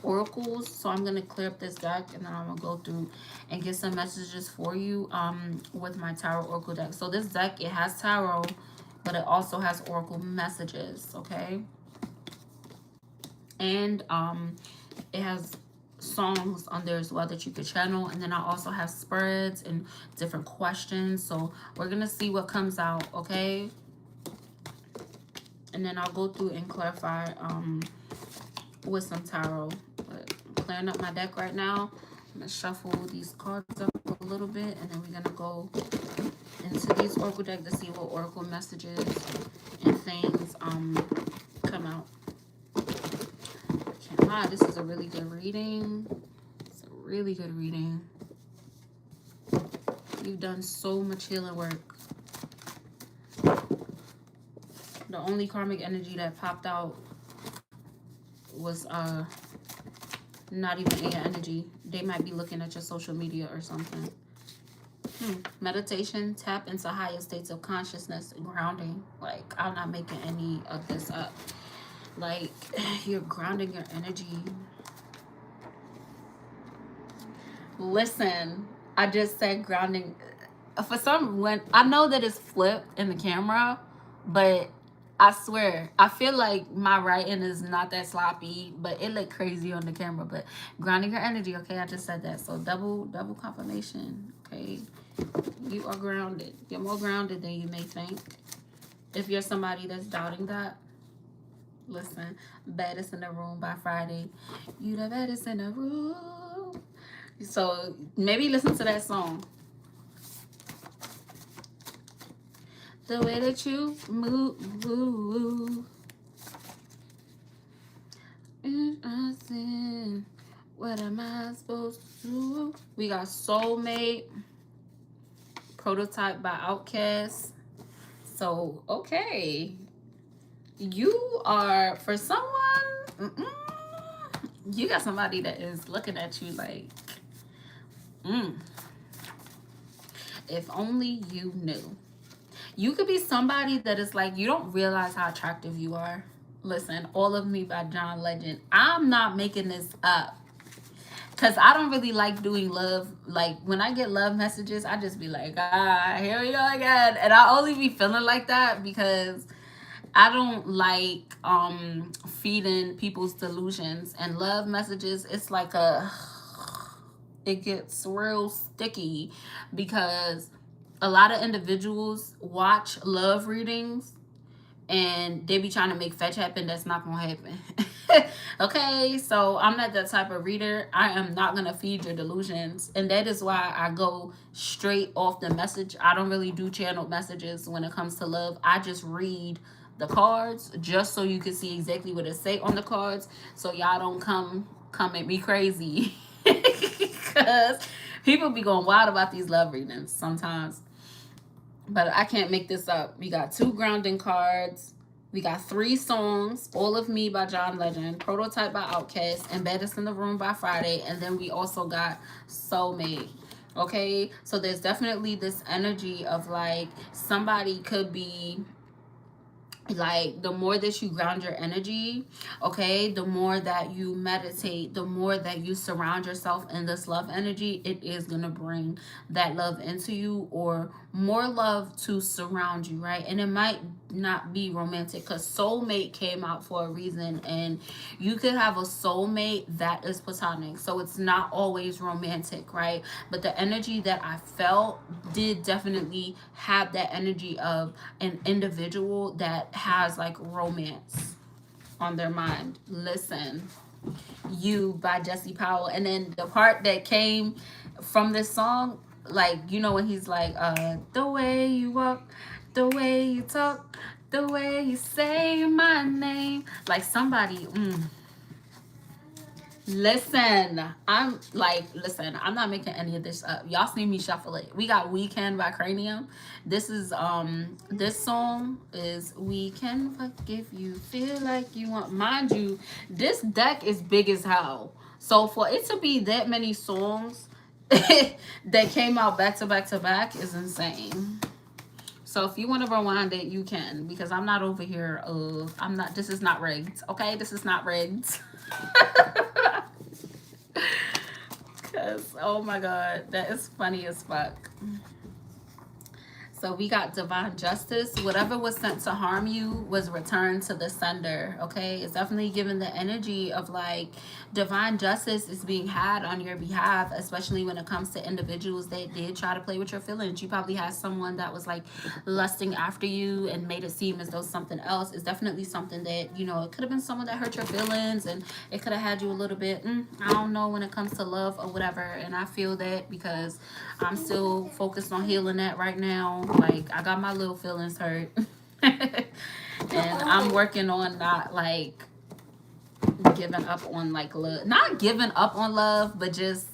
oracles, so I'm gonna clear up this deck and then I'm gonna go through and get some messages for you with my tarot oracle deck. So this deck, it has tarot, but it also has oracle messages, okay? And it has songs on there as well that you could channel. And then I also have spreads and different questions, so we're gonna see what comes out, okay? And then I'll go through and clarify with some tarot. But I'm clearing up my deck right now. I'm gonna shuffle these cards up a little bit, and then we're gonna go into these oracle deck to see what oracle messages and things come out. Can't lie, this is a really good reading. It's a really good reading. You've done so much healing work. The only karmic energy that popped out was not even in your energy. They might be looking at your social media or something. Meditation, tap into higher states of consciousness, grounding. Like, I'm not making any of this up. Like, you're grounding your energy. Listen, I just said grounding. For some, when I know that it's flipped in the camera, but I swear, I feel like my writing is not that sloppy, but it looked crazy on the camera. But grounding your energy, okay? I just said that. So double confirmation, okay? You are grounded. You're more grounded than you may think. If you're somebody that's doubting that, Listen, baddest in the room by Friday. You the baddest in the room. So maybe listen to that song. The way that you move. What am I supposed to do? We got Soulmate, Prototype by Outkast. So, okay. You are, for someone, you got somebody that is looking at you like, if only you knew. You could be somebody that is like, you don't realize how attractive you are. Listen, All of Me by John Legend. I'm not making this up. Because I don't really like doing love. Like, when I get love messages, I just be like, here we go again. And I only be feeling like that because I don't like feeding people's delusions. And love messages, it's like it gets real sticky because a lot of individuals watch love readings and they be trying to make fetch happen. That's not gonna happen. Okay, so I'm not that type of reader. I am not gonna feed your delusions, and that is why I go straight off the message. I don't really do channeled messages when it comes to love. I just read the cards just so you can see exactly what it say on the cards, so y'all don't come at me crazy. Because people be going wild about these love readings sometimes. But I can't make this up. We got 2 grounding cards. We got 3 songs. All of Me by John Legend, Prototype by Outkast, and Baddest in the Room by Friday. And then we also got Soulmate. Okay? So there's definitely this energy of like somebody could be like, the more that you ground your energy, okay, the more that you meditate, the more that you surround yourself in this love energy, it is gonna bring that love into you, or more love to surround you, right? And it might not be romantic, because soulmate came out for a reason, and you could have a soulmate that is platonic, so it's not always romantic, right? But the energy that I felt did definitely have that energy of an individual that has like romance on their mind. Listen, You by Jesse Powell. And then the part that came from this song, like, you know, when he's like, the way you walk, the way you talk, the way you say my name, like somebody, listen, I'm not making any of this up. Y'all see me shuffle it. We got Weekend by Cranium. This is this song is We Can Forgive You, Feel Like You Want. Mind you, this deck is big as hell. So for it to be that many songs that came out back to back to back is insane. So if you want to rewind it, you can, because I'm not over here. This is not rigged. Okay, this is not rigged. Because, oh my god, that is funny as fuck. So we got Divine Justice. Whatever was sent to harm you was returned to the sender, okay? It's definitely giving the energy of like divine justice is being had on your behalf, especially when it comes to individuals that did try to play with your feelings. You probably had someone that was like lusting after you and made it seem as though something else is definitely something that, you know, it could have been someone that hurt your feelings, and it could have had you a little bit, I don't know, when it comes to love or whatever. And I feel that because I'm still focused on healing that right now. Like, I got my little feelings hurt. And I'm working on not like giving up on like love, not giving up on love, but just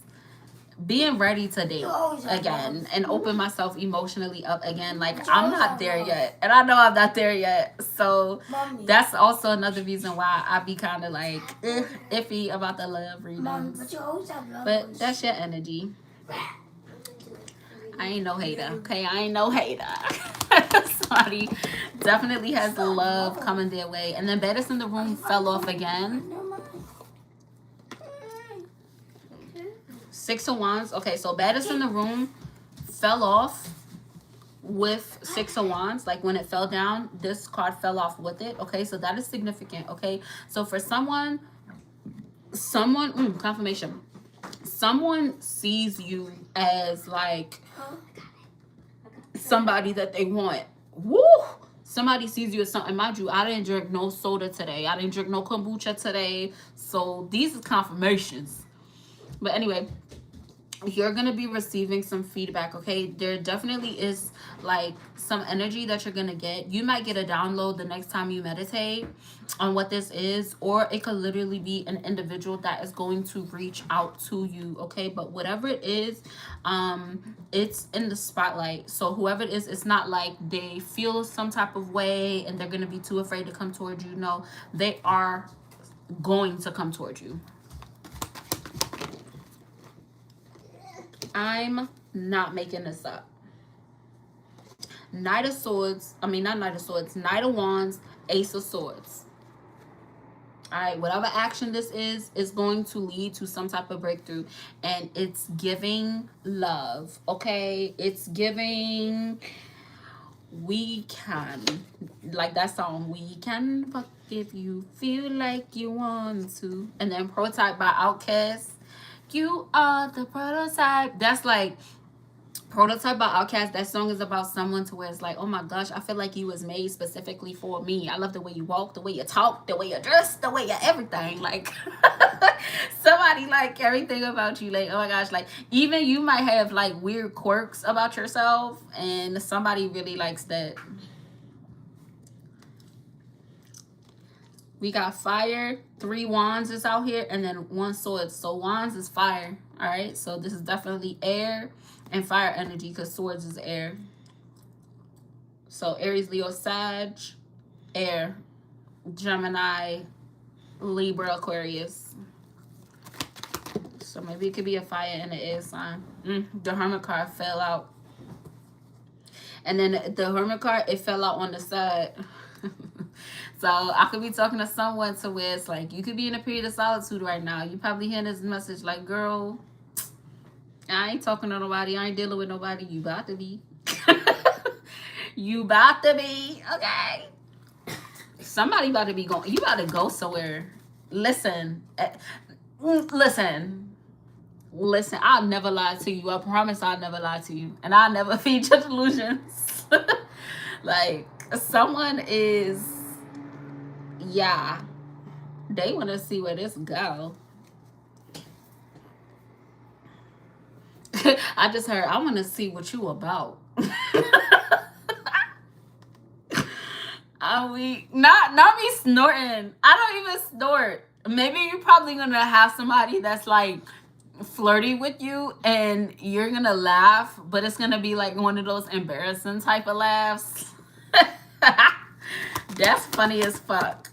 being ready to date again and open myself emotionally up again. Like, I'm not there yet, and I know I'm not there yet. So that's also another reason why I be kind of like iffy about the love readings. But that's your energy. I ain't no hater, okay? I ain't no hater. Somebody definitely has the love coming their way. And then Baddest in the Room fell off again. 6 of Wands. Okay, so Baddest in the Room fell off with 6 of Wands. Like, when it fell down, this card fell off with it. Okay, so that is significant. Okay, so for someone, confirmation. Someone sees you as like somebody that they want. Woo! somebody sees you as something. Mind you, I didn't drink no soda today. I didn't drink no kombucha today. So these are confirmations. But anyway, you're gonna be receiving some feedback. Okay, there definitely is like some energy that you're gonna get. You might get a download the next time you meditate on what this is, or it could literally be an individual that is going to reach out to you. Okay, but whatever it is, it's in the spotlight. So whoever it is, it's not like they feel some type of way and they're gonna be too afraid to come towards you. No, they are going to come towards you. I'm not making this up. Knight of Swords. I mean, not Knight of Swords. Knight of Wands, Ace of Swords. All right, whatever action this is going to lead to some type of breakthrough. And it's giving love, okay? It's giving, we can. Like that song, we can fuck if you feel like you want to. And then Prototype by Outkast. You are the prototype. That's like Prototype by Outkast. That song is about someone to where it's like, oh my gosh, I feel like you was made specifically for me. I love the way you walk, the way you talk, the way you dress, the way you everything. Like somebody like everything about you. Like, oh my gosh, like even you might have like weird quirks about yourself and somebody really likes that. We got fire, 3 wands is out here, and then 1 sword. So wands is fire, all right? So this is definitely air and fire energy because swords is air. So Aries, Leo, Sag, air, Gemini, Libra, Aquarius. So maybe it could be a fire and an air sign. The Hermit card fell out. And then the Hermit card, it fell out on the side. So I could be talking to someone to where it's like, you could be in a period of solitude right now. You probably hear this message like, girl, I ain't talking to nobody. I ain't dealing with nobody. You about to be. You about to be. Okay. Somebody about to be going. You about to go somewhere. Listen. Listen. I'll never lie to you. I promise I'll never lie to you. And I'll never feed your delusions. Like, someone is... Yeah, they want to see where this go. I just heard, I want to see what you about. Are we not me snorting? I don't even snort. Maybe you're probably gonna have somebody that's like flirty with you and you're gonna laugh, but it's gonna be like one of those embarrassing type of laughs. That's funny as fuck.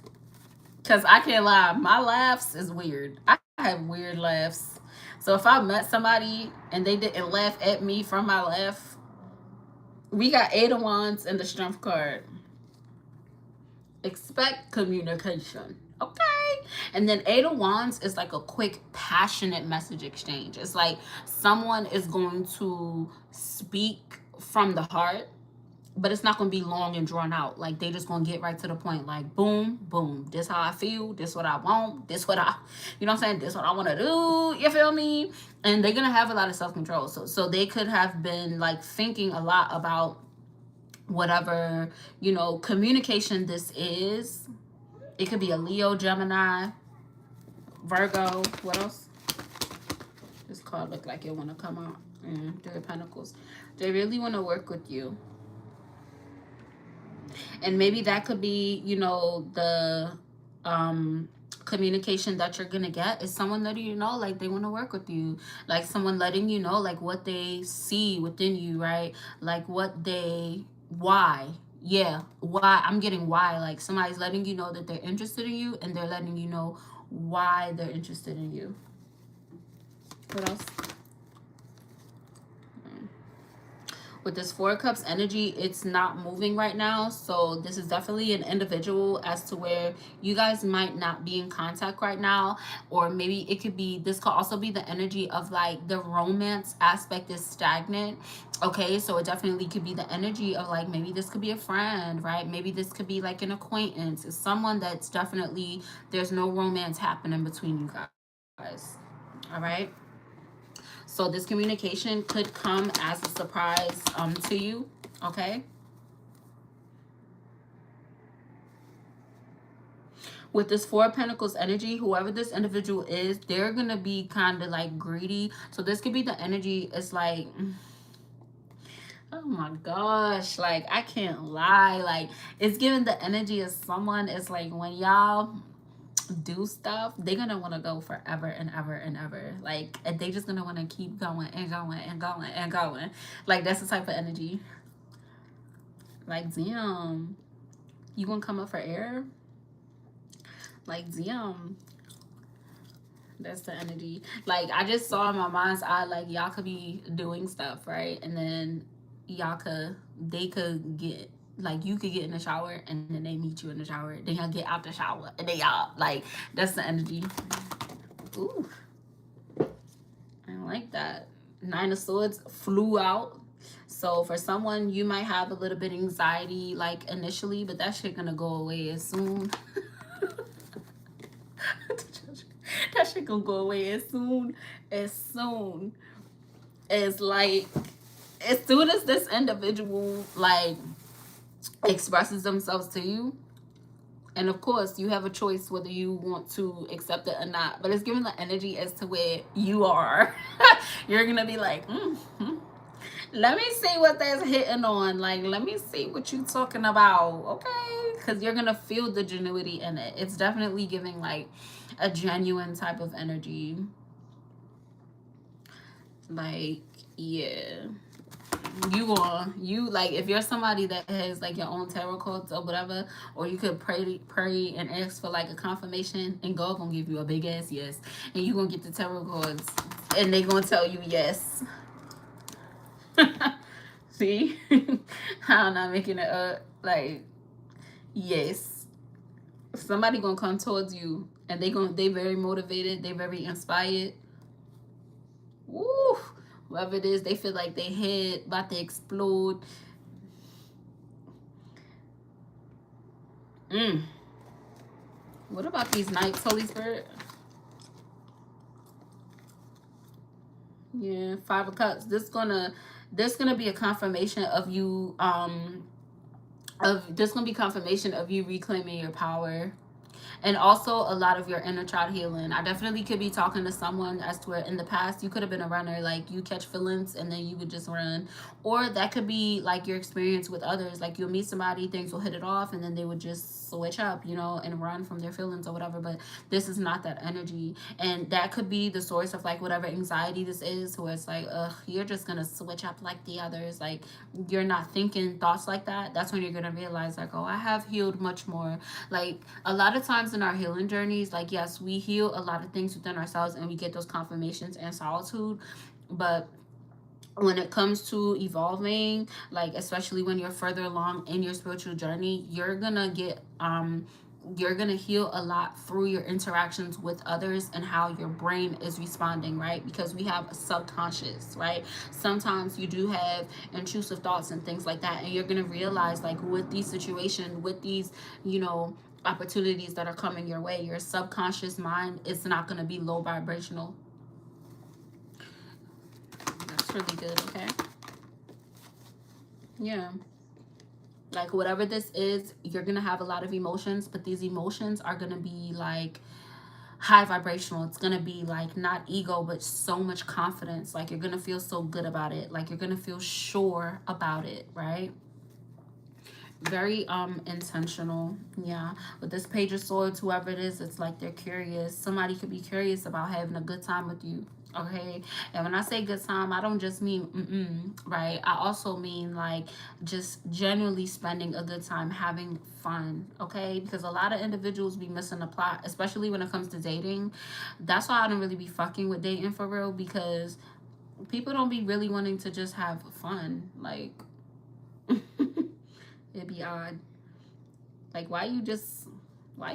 Because I can't lie, my laughs is weird. I have weird laughs. So if I met somebody and they didn't laugh at me from my laugh, we got 8 of Wands and the Strength card. Expect communication. Okay. And then 8 of Wands is like a quick, passionate message exchange. It's like someone is going to speak from the heart, but it's not going to be long and drawn out. Like, they just going to get right to the point. Like, boom, boom. This how I feel. This what I want. This what I, you know what I'm saying? This what I want to do. You feel me? And they're going to have a lot of self-control. So they could have been, like, thinking a lot about whatever, you know, communication this is. It could be a Leo, Gemini, Virgo. What else? This card look like it want to come out. 3 of Pentacles. They really want to work with you. And maybe that could be, you know, the communication that you're gonna get is someone letting you know, like, they want to work with you. Like, someone letting you know, like, what they see within you, right? Like, what they, why. Yeah, why. I'm getting why. Like, somebody's letting you know that they're interested in you, and they're letting you know why they're interested in you. What else? With this 4 of Cups energy, it's not moving right now. So this is definitely an individual as to where you guys might not be in contact right now. Or maybe it could be, this could also be the energy of like the romance aspect is stagnant. Okay, so it definitely could be the energy of like, maybe this could be a friend, right? Maybe this could be like an acquaintance. It's someone that's definitely, there's no romance happening between you guys. All right. So this communication could come as a surprise to you, okay? With this Four of Pentacles energy, whoever this individual is, they're gonna be kind of like greedy. So this could be the energy. It's like, oh my gosh, like I can't lie, like it's giving the energy of someone. It's like when y'all do stuff, they're gonna want to go forever and ever and ever, like, and they just gonna want to keep going and going and going and going. Like that's the type of energy. Like, damn, you gonna come up for air? Like, damn, that's the energy. Like, I just saw in my mind's eye, like y'all could be doing stuff, right? And then they could get, like, you could get in the shower and then they meet you in the shower, then y'all get out the shower and then y'all, like, that's the energy. Ooh, I like that. Nine of Swords flew out. So for someone, you might have a little bit of anxiety, like, initially, but that shit gonna go away as soon. That shit gonna go away as soon as, like, as soon as this individual, like, expresses themselves to you. And of course, you have a choice whether you want to accept it or not. But it's giving the energy as to where you are. You're gonna be like, let me see what that's hitting on. Like, let me see what you talking about. Okay? Because you're gonna feel the genuinity in it. It's definitely giving, like, a genuine type of energy. Like, yeah. You like, if you're somebody that has, like, your own tarot cards or whatever, or you could pray and ask for, like, a confirmation, and God gonna give you a big ass yes, and you gonna get the tarot cards and they gonna tell you yes. See? I'm not making it up. Like, yes, somebody gonna come towards you and they very motivated, they very inspired. Woo! Whoever it is, they feel like their head about to explode. What about these Knights, Holy Spirit? Yeah, Five of Cups. This gonna be a confirmation of you, confirmation of you reclaiming your power. And also a lot of your inner child healing. I definitely could be talking to someone as to where in the past you could have been a runner, like you catch feelings and then you would just run. Or that could be like your experience with others, like you'll meet somebody, things will hit it off, and then they would just switch up, you know, and run from their feelings or whatever. But this is not that energy. And that could be the source of, like, whatever anxiety this is, where it's like, ugh, you're just gonna switch up like the others. Like, you're not thinking thoughts like that. That's when you're gonna realize, like, oh, I have healed much more. Like, a lot of times in our healing journeys, like, yes, we heal a lot of things within ourselves and we get those confirmations and solitude, but when it comes to evolving, like, especially when you're further along in your spiritual journey, you're gonna heal a lot through your interactions with others and how your brain is responding, right? Because we have a subconscious, right? Sometimes you do have intrusive thoughts and things like that, and you're gonna realize, like, with these situations, with these, you know, opportunities that are coming your way, your subconscious mind is not going to be low vibrational. That's really good. Okay, yeah, like, whatever this is, you're gonna have a lot of emotions, but these emotions are gonna be, like, high vibrational. It's gonna be, like, not ego, but so much confidence. Like, you're gonna feel so good about it, like, you're gonna feel sure about it, right? Very intentional. Yeah, with this Page of Swords, whoever it is, it's like they're curious. Somebody could be curious about having a good time with you. Okay, and when I say good time, I don't just mean right? I also mean, like, just genuinely spending a good time, having fun. Okay, because a lot of individuals be missing the plot, especially when it comes to dating. That's why I don't really be fucking with dating for real, because people don't be really wanting to just have fun. Like, it'd be odd. Like, why you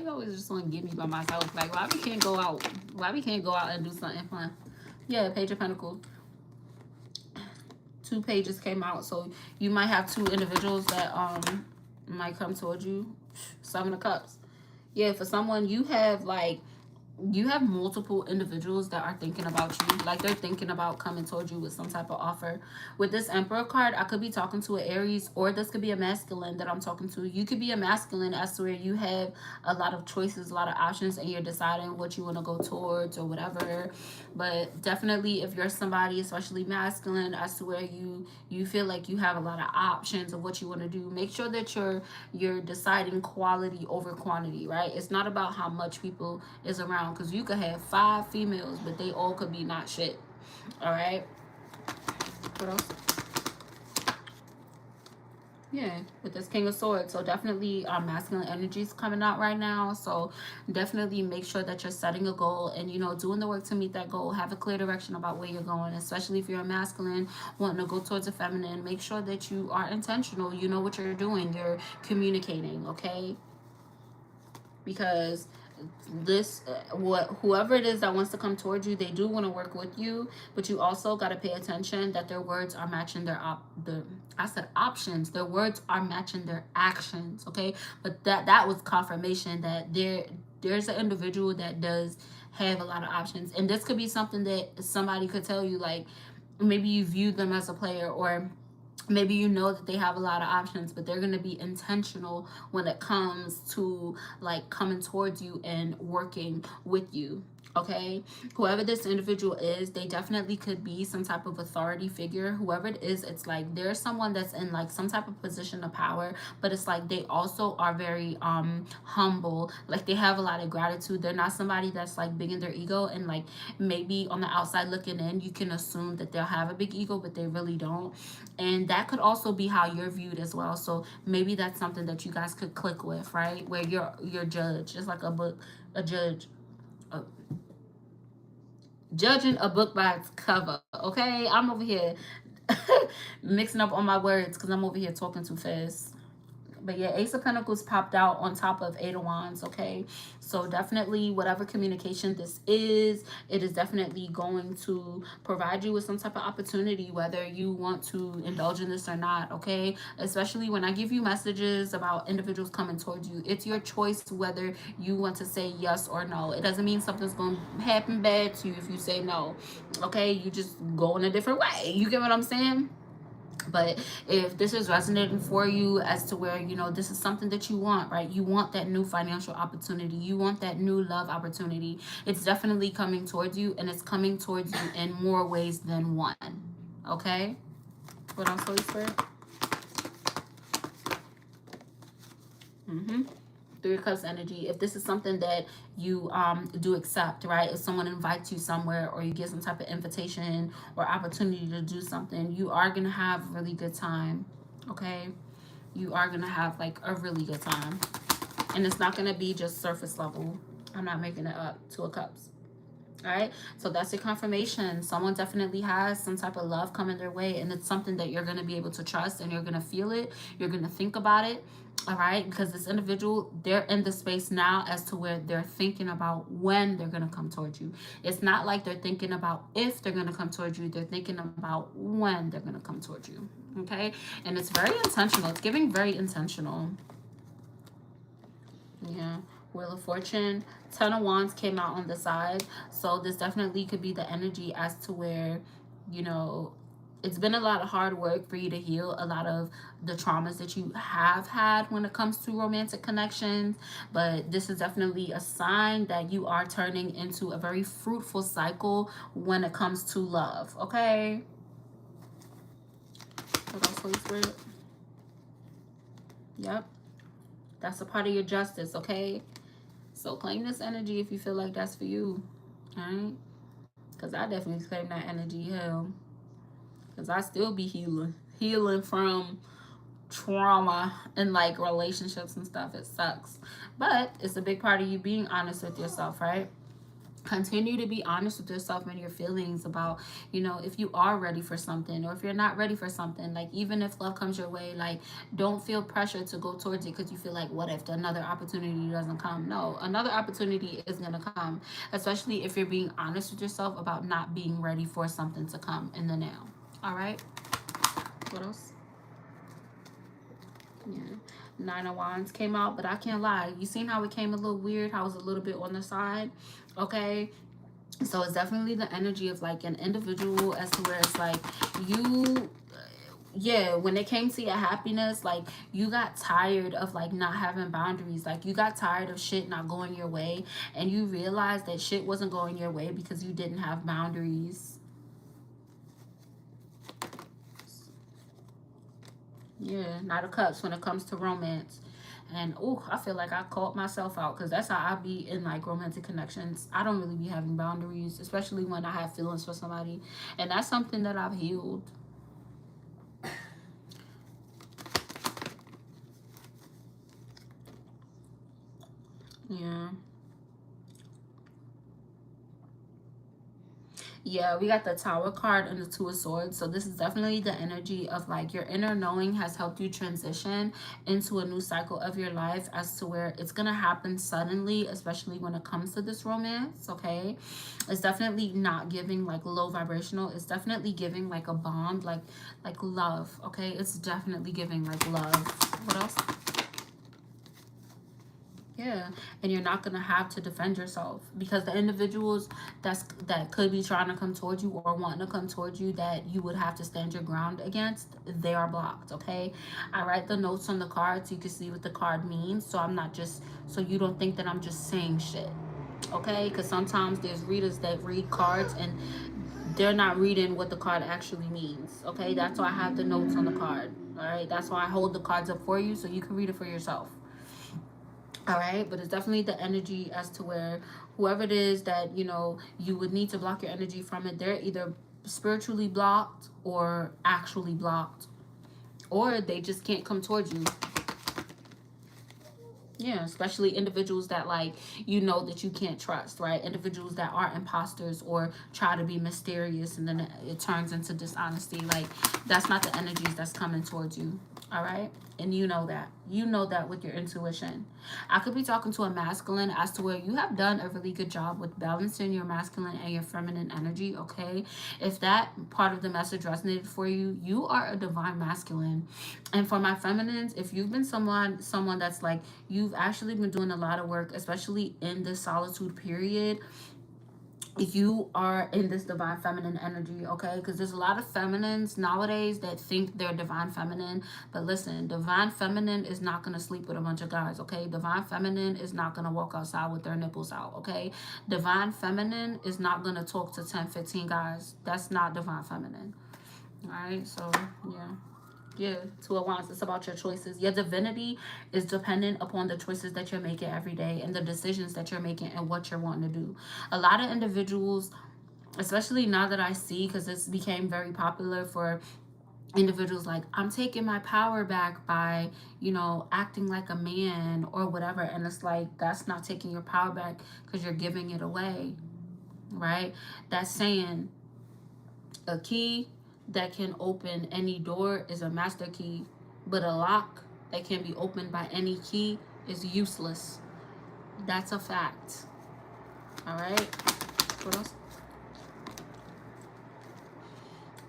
always just want to get me by myself? Like, why we can't go out? Why we can't go out and do something fun? Yeah, Page of Pentacles. 2 pages came out, so you might have 2 individuals that might come towards you. 7 of Cups. Yeah, for someone, you have, like, you have multiple individuals that are thinking about you, like they're thinking about coming towards you with some type of offer. With this Emperor card, I could be talking to an Aries, or this could be a masculine that I'm talking to. You could be a masculine as to where you have a lot of choices, a lot of options, and you're deciding what you want to go towards or whatever. But definitely, if you're somebody, especially masculine, as to where you feel like you have a lot of options of what you want to do, make sure that you're deciding quality over quantity, right? It's not about how much people is around, because you could have 5 females, but they all could be not shit. All right. What else? Yeah, with this King of Swords. So definitely masculine energies coming out right now. So definitely make sure that you're setting a goal and, you know, doing the work to meet that goal. Have a clear direction about where you're going, especially if you're a masculine wanting to go towards a feminine. Make sure that you are intentional. You know what you're doing. You're communicating, okay? Because this what whoever it is that wants to come towards you, they do want to work with you, but you also got to pay attention that their words are matching I said options, their words are matching their actions, okay? But that was confirmation that there's an individual that does have a lot of options, and this could be something that somebody could tell you, like maybe you view them as a player, or maybe you know that they have a lot of options, but they're going to be intentional when it comes to like coming towards you and working with you, okay? Whoever this individual is, they definitely could be some type of authority figure. Whoever it is, it's like there's someone that's in like some type of position of power, but it's like they also are very humble, like they have a lot of gratitude. They're not somebody that's like big in their ego, and like maybe on the outside looking in, you can assume that they'll have a big ego, but they really don't. And that could also be how you're viewed as well. So maybe that's something that you guys could click with, right? Where you're judged. It's like a judge, uh, judging a book by its cover. Okay, I'm over here mixing up all my words because I'm over here talking too fast. But yeah, Ace of Pentacles popped out on top of Eight of Wands, okay? So definitely whatever communication this is, it is definitely going to provide you with some type of opportunity, whether you want to indulge in this or not, okay? Especially when I give you messages about individuals coming towards you, it's your choice whether you want to say yes or no. It doesn't mean something's going to happen bad to you if you say no, okay? You just go in a different way. You get what I'm saying? But if this is resonating for you as to where, you know, this is something that you want, right? You want that new financial opportunity, you want that new love opportunity, it's definitely coming towards you, and it's coming towards you in more ways than one, okay? What else, Holy Spirit? Three of Cups energy. If this is something that you do accept, right? If someone invites you somewhere, or you get some type of invitation or opportunity to do something, you are gonna have a really good time, okay? You are gonna have like a really good time, and it's not gonna be just surface level. I'm not making it up. Two of Cups. All right, so that's your confirmation. Someone definitely has some type of love coming their way, and it's something that you're going to be able to trust, and you're going to feel it. You're going to think about it. All right, because this individual, they're in the space now as to where they're thinking about when they're going to come towards you. It's not like they're thinking about if they're going to come towards you. They're thinking about when they're going to come towards you. Okay, and it's very intentional. It's giving very intentional. Yeah. Wheel of Fortune, Ten of Wands came out on the side. So this definitely could be the energy as to where, you know, it's been a lot of hard work for you to heal a lot of the traumas that you have had when it comes to romantic connections. But this is definitely a sign that you are turning into a very fruitful cycle when it comes to love, okay? What else, Holy Spirit? Yep. That's a part of your justice, okay? So claim this energy if you feel like that's for you. Alright? Because I definitely claim that energy, hell. Because I still be healing. Healing from trauma and like relationships and stuff. It sucks. But it's a big part of you being honest with yourself, right? Continue to be honest with yourself and your feelings about, you know, if you are ready for something or if you're not ready for something. Like, even if love comes your way, like, don't feel pressure to go towards it because you feel like, what if another opportunity doesn't come? No, another opportunity is going to come, especially if you're being honest with yourself about not being ready for something to come in the now. All right, what else? Yeah, Nine of Wands came out, but I can't lie. You seen how it came a little weird? How it was a little bit on the side? Okay. So it's definitely the energy of like an individual as to where it's like you, yeah, when it came to your happiness, like you got tired of like not having boundaries. Like you got tired of shit not going your way, and you realized that shit wasn't going your way because you didn't have boundaries. Yeah, Knight of Cups when it comes to romance. And oh, I feel like I called myself out because that's how I be in like romantic connections. I don't really be having boundaries, especially when I have feelings for somebody. And that's something that I've healed. Yeah. Yeah, we got the Tower card and the Two of Swords. So this is definitely the energy of like your inner knowing has helped you transition into a new cycle of your life as to where it's going to happen suddenly, especially when it comes to this romance, okay? It's definitely not giving like low vibrational. It's definitely giving like a bond, like love, okay? It's definitely giving like love. What else? Yeah, and you're not gonna have to defend yourself because the individuals that could be trying to come towards you or wanting to come towards you that you would have to stand your ground against, they are blocked. Okay, I write the notes on the card so you can see what the card means. So I'm not just so you don't think that I'm just saying shit. Okay, because sometimes there's readers that read cards and they're not reading what the card actually means. Okay, that's why I have the notes on the card. All right, that's why I hold the cards up for you so you can read it for yourself. All right, but it's definitely the energy as to where whoever it is that you would need to block your energy from it, they're either spiritually blocked or actually blocked, or they just can't come towards you. Yeah, especially individuals that like that you can't trust, right? Individuals that are imposters or try to be mysterious and then it turns into dishonesty. Like that's not the energies that's coming towards you. All right? And you know that. You know that with your intuition. I could be talking to a masculine as to where you have done a really good job with balancing your masculine and your feminine energy, okay? If that part of the message resonated for you, you are a divine masculine. And for my feminines, if you've been someone that's like you've actually been doing a lot of work, especially in this solitude period, you are in this divine feminine energy, okay? Because there's a lot of feminines nowadays that think they're divine feminine. But listen, divine feminine is not going to sleep with a bunch of guys, okay? Divine feminine is not going to walk outside with their nipples out, okay? Divine feminine is not going to talk to 10, 15 guys. That's not divine feminine. All right? So, yeah. Yeah, Two of Wands. It's about your choices. Your divinity is dependent upon the choices that you're making every day and the decisions that you're making and what you're wanting to do. A lot of individuals, especially now that I see, because this became very popular for individuals, like I'm taking my power back by acting like a man or whatever, and it's like that's not taking your power back because you're giving it away, right? That's saying a key that can open any door is a master key, but a lock that can be opened by any key is useless. That's a fact. All right. What else?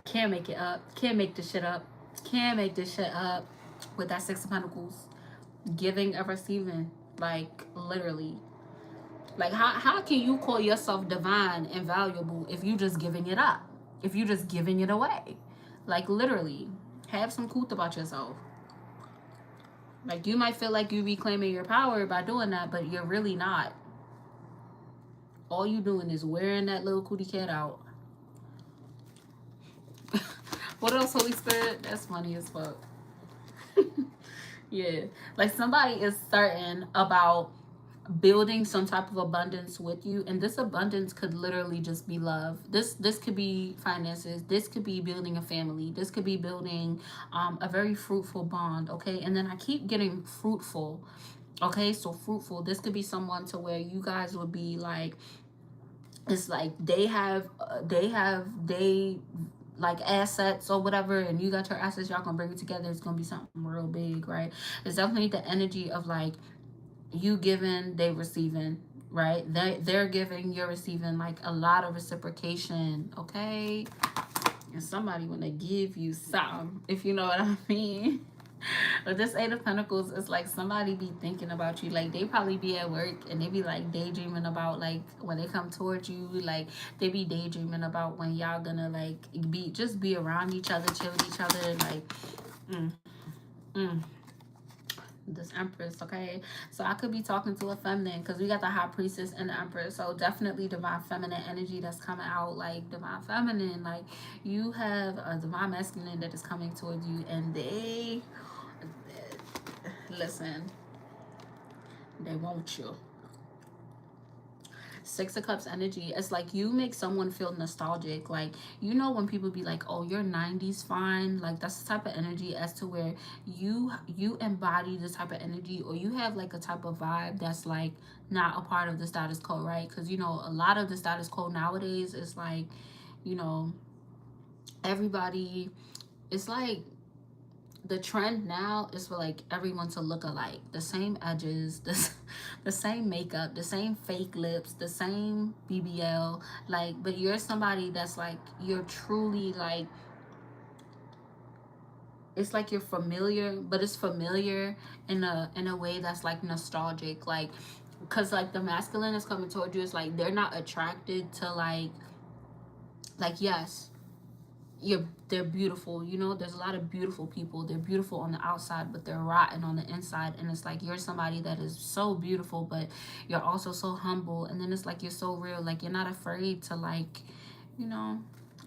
Can't make it up. Can't make this shit up. Can't make this shit up with that Six of Pentacles. Giving and receiving. Like, literally. Like, how can you call yourself divine and valuable if you just giving it up? If you just giving it away? Like, literally. Have some couth about yourself. Like, you might feel like you're reclaiming your power by doing that, but you're really not. All you doing is wearing that little cootie cat out. What else, Holy Spirit? That's funny as fuck. Yeah. Like, somebody is certain about building some type of abundance with you, and this abundance could literally just be love. This could be finances, this could be building a family, this could be building a very fruitful bond, okay? And then I keep getting fruitful, okay? So fruitful, this could be someone to where you guys would be like, it's like they like assets or whatever, and you got your assets, y'all gonna bring it together. It's gonna be something real big, right? It's definitely the energy of like you giving, they receiving, right? They're giving, you're receiving, like a lot of reciprocation, okay? And somebody want to give you something, if you know what I mean. But this Eight of Pentacles is like somebody be thinking about you. Like they probably be at work and they be like daydreaming about like when they come towards you. Like they be daydreaming about when y'all gonna like be around each other, chill with each other. Like, mm, mm. This Empress, okay? So I could be talking to a feminine because we got the High Priestess and the Empress. So definitely divine feminine energy that's coming out, like divine feminine. Like you have a divine masculine that is coming towards you, and they listen, they want you. Six of Cups energy. It's like you make someone feel nostalgic. Like, you know, when people be like, oh, you're 90s fine. Like that's the type of energy as to where you embody this type of energy, or you have like a type of vibe that's like not a part of the status quo, right? Because you know a lot of the status quo nowadays is like, you know, everybody, it's like the trend now is for like everyone to look alike, the same edges, the same makeup, the same fake lips, the same BBL, like, but you're somebody that's like, you're truly like, it's like you're familiar, but it's familiar in a way that's like nostalgic, like, because like the masculine is coming towards you, it's like they're not attracted to like yes, they're beautiful, you know, there's a lot of beautiful people, they're beautiful on the outside but they're rotten on the inside, and it's like you're somebody that is so beautiful but you're also so humble, and then it's like you're so real, like you're not afraid to like, you know,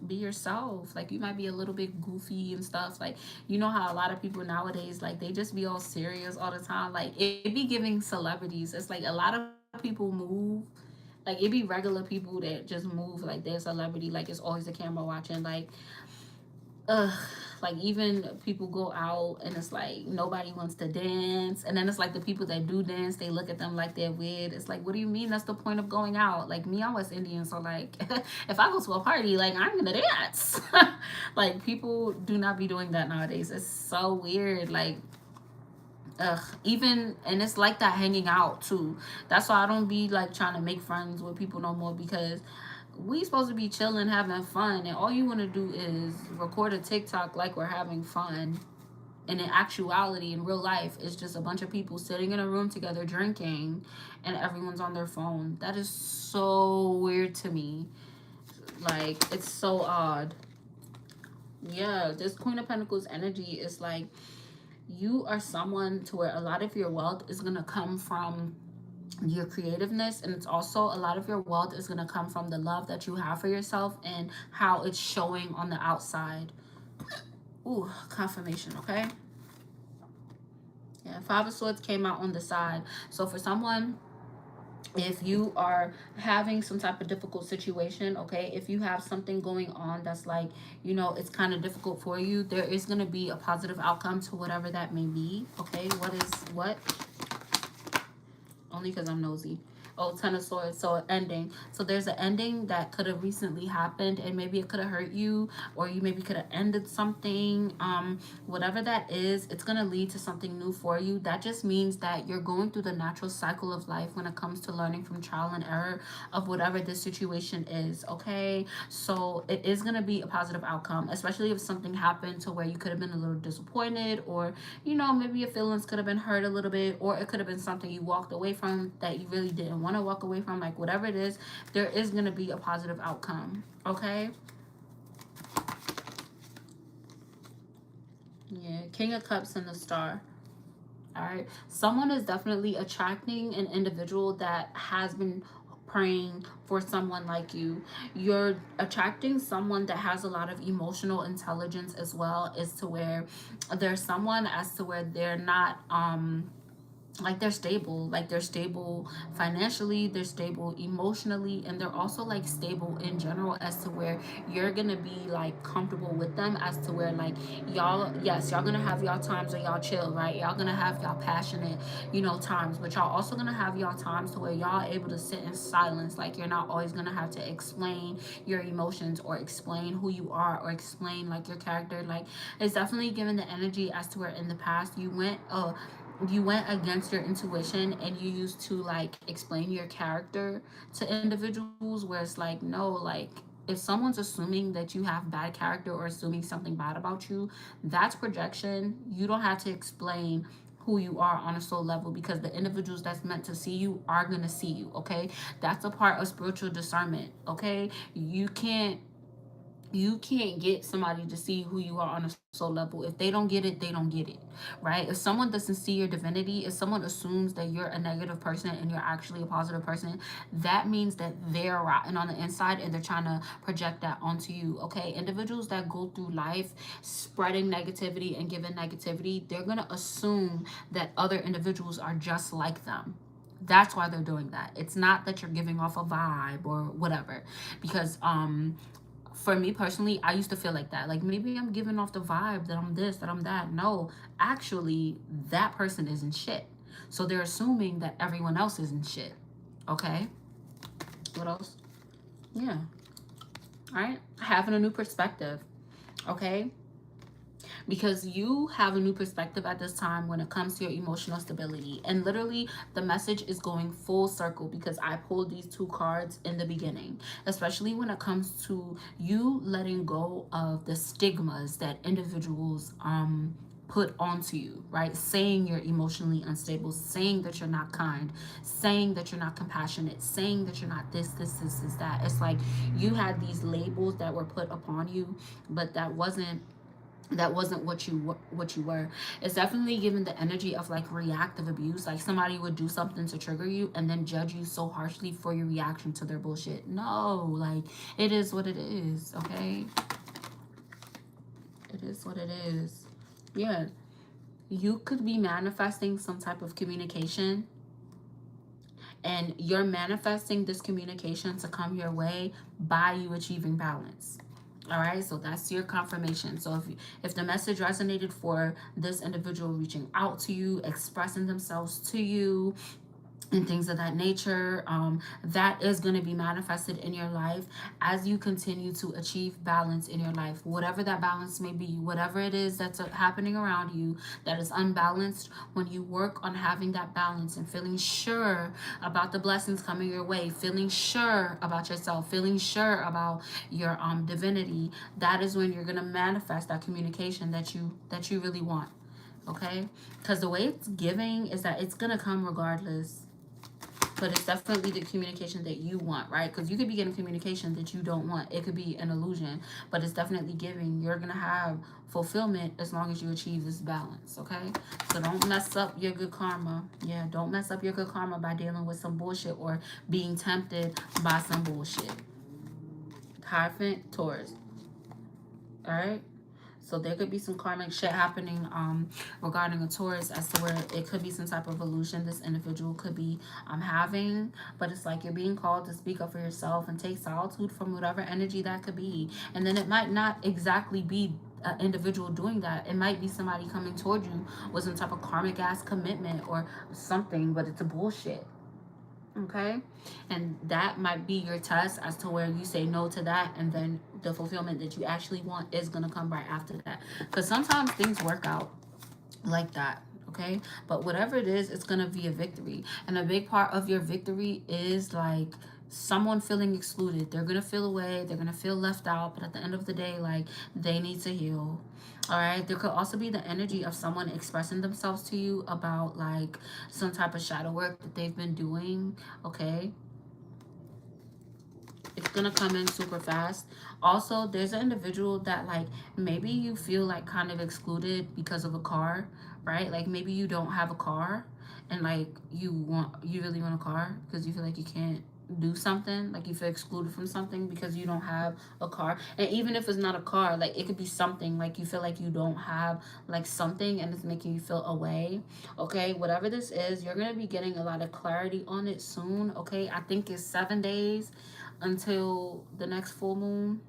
be yourself. Like you might be a little bit goofy and stuff, like, you know how a lot of people nowadays, like they just be all serious all the time, like it be giving celebrities. It's like a lot of people move, like it be regular people that just move like they're a celebrity, like it's always a camera watching, like ugh, like even people go out and it's like nobody wants to dance, and then it's like the people that do dance, they look at them like they're weird. It's like, what do you mean? That's the point of going out. Like me, I'm West Indian, so like if I go to a party, like I'm gonna dance. Like people do not be doing that nowadays. It's so weird. Like ugh, even, and it's like that hanging out too. That's why I don't be like trying to make friends with people no more, because we supposed to be chilling, having fun, and all you want to do is record a TikTok like we're having fun. And in actuality, in real life, it's just a bunch of people sitting in a room together drinking, and everyone's on their phone. That is so weird to me. Like it's so odd. Yeah, this Queen of Pentacles energy is like you are someone to where a lot of your wealth is gonna come from your creativeness, and it's also a lot of your wealth is going to come from the love that you have for yourself and how it's showing on the outside. Ooh, confirmation. Okay, yeah, Five of Swords came out on the side. So for someone, if you are having some type of difficult situation, okay, if you have something going on that's like, you know, it's kind of difficult for you, there is going to be a positive outcome to whatever that may be. Okay, what only because I'm nosy. Oh, Ten of Swords. So an ending. So there's an ending that could have recently happened, and maybe it could have hurt you, or you maybe could have ended something. Whatever that is, it's gonna lead to something new for you. That just means that you're going through the natural cycle of life when it comes to learning from trial and error of whatever this situation is. Okay, so it is gonna be a positive outcome, especially if something happened to where you could have been a little disappointed, or you know, maybe your feelings could have been hurt a little bit, or it could have been something you walked away from that you really didn't want to walk away from. Like whatever it is, there is going to be a positive outcome. Okay, yeah, King of Cups and the Star. All right, someone is definitely attracting an individual that has been praying for someone like you. You're attracting someone that has a lot of emotional intelligence as well, as to where there's someone as to where they're not like they're stable financially, they're stable emotionally, and they're also like stable in general, as to where you're gonna be like comfortable with them, as to where like y'all, yes, y'all gonna have y'all times where y'all chill, right? Y'all gonna have y'all passionate, you know, times, but y'all also gonna have y'all times to where y'all able to sit in silence. Like you're not always gonna have to explain your emotions or explain who you are or explain like your character. Like it's definitely given the energy as to where in the past you went against your intuition and you used to like explain your character to individuals, where it's like no, like if someone's assuming that you have bad character or assuming something bad about you, that's projection. You don't have to explain who you are on a soul level, because the individuals that's meant to see you are going to see you, okay? That's a part of spiritual discernment, okay? You can't get somebody to see who you are on a soul level. If they don't get it, they don't get it, right? If someone doesn't see your divinity, if someone assumes that you're a negative person and you're actually a positive person, that means that they're rotten on the inside and they're trying to project that onto you, okay? Individuals that go through life spreading negativity and giving negativity, they're going to assume that other individuals are just like them. That's why they're doing that. It's not that you're giving off a vibe or whatever, because for me personally, I used to feel like that. Like, maybe I'm giving off the vibe that I'm this, that I'm that. No, actually, that person isn't shit. So they're assuming that everyone else isn't shit. Okay? What else? Yeah. All right? Having a new perspective. Okay? Because you have a new perspective at this time when it comes to your emotional stability. And literally, the message is going full circle because I pulled these two cards in the beginning, especially when it comes to you letting go of the stigmas that individuals put onto you, right? Saying you're emotionally unstable, saying that you're not kind, saying that you're not compassionate, saying that you're not this, that. It's like you had these labels that were put upon you, but that wasn't what you were. It's definitely given the energy of like reactive abuse. Like, somebody would do something to trigger you and then judge you so harshly for your reaction to their bullshit. No, like, it is what it is, okay? It is what it is. Yeah, you could be manifesting some type of communication, and you're manifesting this communication to come your way by you achieving balance. All right, so that's your confirmation. So if the message resonated for this individual reaching out to you, expressing themselves to you, and things of that nature, that is going to be manifested in your life as you continue to achieve balance in your life, whatever that balance may be, whatever it is that's happening around you that is unbalanced. When you work on having that balance and feeling sure about the blessings coming your way, feeling sure about yourself, feeling sure about your divinity, that is when you're going to manifest that communication that you really want. Okay, because the way it's giving is that it's gonna come regardless, but it's definitely the communication that you want, right? Because you could be getting communication that you don't want. It could be an illusion, but it's definitely giving. You're going to have fulfillment as long as you achieve this balance, okay? So don't mess up your good karma. Yeah, don't mess up your good karma by dealing with some bullshit or being tempted by some bullshit. Hierophant, Taurus. All right? So there could be some karmic shit happening regarding a Taurus, as to where it could be some type of illusion this individual could be having. But it's like you're being called to speak up for yourself and take solitude from whatever energy that could be. And then it might not exactly be an individual doing that. It might be somebody coming toward you with some type of karmic ass commitment or something, but it's a bullshit. Okay, and that might be your test as to where you say no to that, and then the fulfillment that you actually want is going to come right after that, because sometimes things work out like that. Okay, but whatever it is, it's going to be a victory, and a big part of your victory is like someone feeling excluded. They're going to feel away, they're going to feel left out, but at the end of the day, like, they need to heal. All right, there could also be the energy of someone expressing themselves to you about like some type of shadow work that they've been doing. Okay, it's gonna come in super fast. Also, there's an individual that like maybe you feel like kind of excluded because of a car, right? Like, maybe you don't have a car and like you really want a car because you feel like you can't do something, like you feel excluded from something because you don't have a car. And even if it's not a car, like it could be something, like you feel like you don't have like something and it's making you feel away. Okay, whatever this is, you're gonna be getting a lot of clarity on it soon. Okay, I think it's 7 days until the next full moon.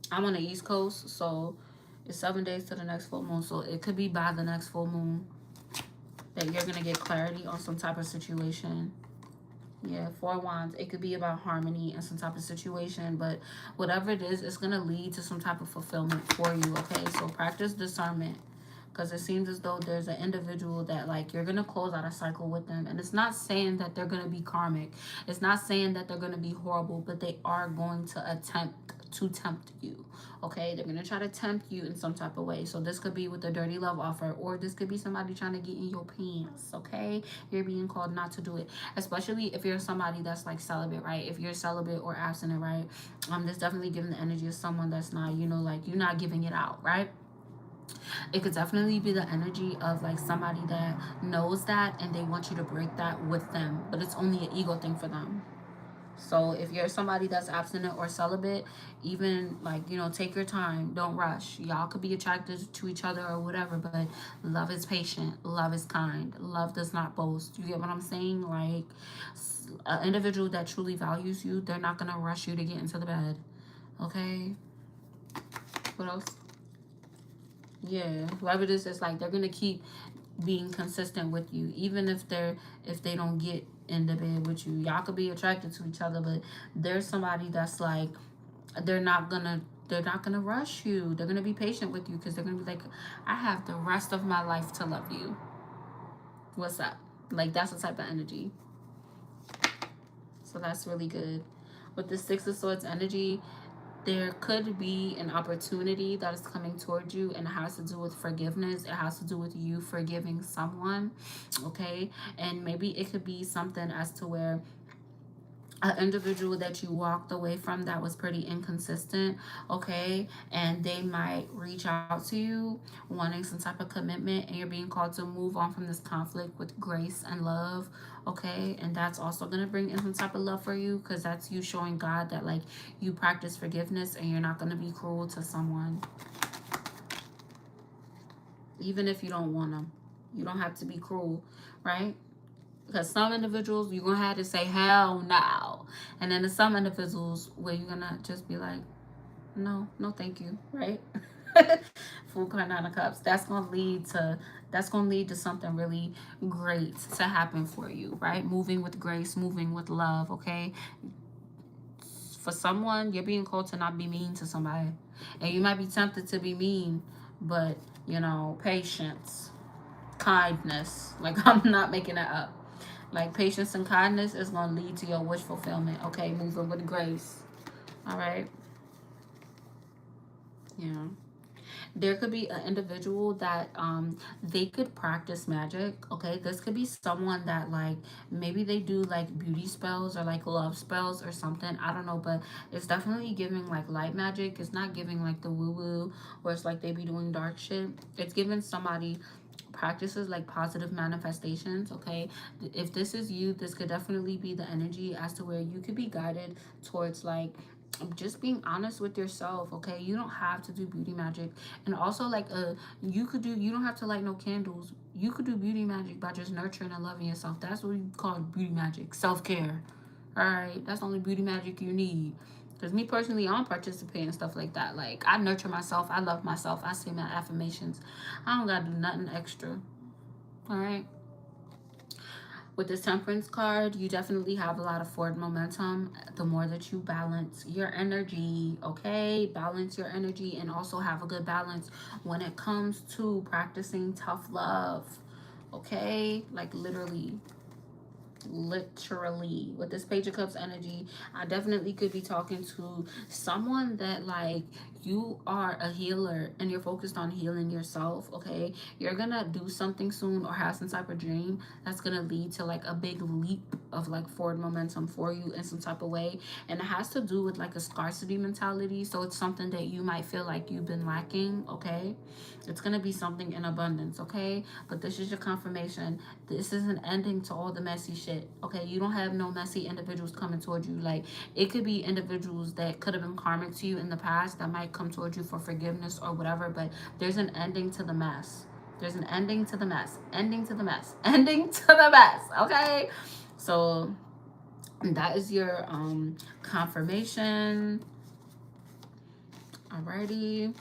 I'm on the East Coast, so it's 7 days to the next full moon. So it could be by the next full moon that you're gonna get clarity on some type of situation. Yeah, 4 wands. It could be about harmony and some type of situation, but whatever it is, it's going to lead to some type of fulfillment for you, okay? So practice discernment, because it seems as though there's an individual that like you're gonna close out a cycle with them, and it's not saying that they're gonna be karmic, it's not saying that they're gonna be horrible, but they are going to attempt to tempt you. Okay, they're gonna try to tempt you in some type of way. So this could be with a dirty love offer, or this could be somebody trying to get in your pants. Okay, you're being called not to do it, especially if you're somebody that's like celibate, right? If you're celibate or abstinent, right? This definitely giving the energy of someone that's not, you know, like you're not giving it out, right? It could definitely be the energy of like somebody that knows that and they want you to break that with them, but it's only an ego thing for them. So if you're somebody that's abstinent or celibate, even like, you know, take your time, don't rush. Y'all could be attracted to each other or whatever, but love is patient, love is kind, love does not boast. You get what I'm saying? Like an individual that truly values you, they're not gonna rush you to get into the bed. Okay, what else? Yeah, whoever this is, like they're gonna keep being consistent with you, even if they don't get in the bed with you. Y'all could be attracted to each other, but there's somebody that's like they're not gonna rush you. They're gonna be patient with you because they're gonna be like, I have the rest of my life to love you. What's up? Like that's the type of energy. So that's really good. With the Six of Swords energy, there could be an opportunity that is coming towards you, and it has to do with forgiveness. It has to do with you forgiving someone, okay? And maybe it could be something as to where an individual that you walked away from that was pretty inconsistent, okay, and they might reach out to you wanting some type of commitment, and you're being called to move on from this conflict with grace and love, okay, and that's also going to bring in some type of love for you, because that's you showing God that like you practice forgiveness and you're not going to be cruel to someone, even if you don't want them. You don't have to be cruel, right? Because some individuals you're gonna have to say hell no, and then there's some individuals where you're gonna just be like, no, no, thank you, right? Full card, 9 of Cups. That's gonna lead to something really great to happen for you, right? Moving with grace, moving with love. Okay, for someone you're being called to not be mean to somebody, and you might be tempted to be mean, but you know, patience, kindness. Like I'm not making it up. Like patience and kindness is going to lead to your wish fulfillment. Okay, moving with grace. All right. Yeah. There could be an individual that they could practice magic. Okay, this could be someone that like maybe they do like beauty spells or like love spells or something. I don't know, but it's definitely giving like light magic. It's not giving like the woo woo where it's like they be doing dark shit. It's giving somebody practices like positive manifestations. Okay, if this is you, this could definitely be the energy as to where you could be guided towards like just being honest with yourself. Okay, you don't have to do beauty magic, and also like you don't have to light no candles. You could do beauty magic by just nurturing and loving yourself. That's what you call beauty magic, self-care. All right, that's the only beauty magic you need. Because me personally, I don't participate in stuff like that. Like, I nurture myself. I love myself. I say my affirmations. I don't got to do nothing extra. All right. With this Temperance card, you definitely have a lot of forward momentum. The more that you balance your energy, okay? Balance your energy and also have a good balance when it comes to practicing tough love, okay? Like, literally with this Page of Cups energy, I definitely could be talking to someone that like you are a healer and you're focused on healing yourself. Okay, you're gonna do something soon or have some type of dream that's gonna lead to like a big leap of like forward momentum for you in some type of way, and it has to do with like a scarcity mentality. So it's something that you might feel like you've been lacking. Okay, it's gonna be something in abundance. Okay, but this is your confirmation. This is an ending to all the messy shit. Okay, you don't have no messy individuals coming towards you. Like, it could be individuals that could have been karmic to you in the past that might come towards you for forgiveness or whatever, but there's an ending to the mess. There's an ending to the mess. Ending to the mess. Ending to the mess. Okay, so that is your confirmation. Alrighty,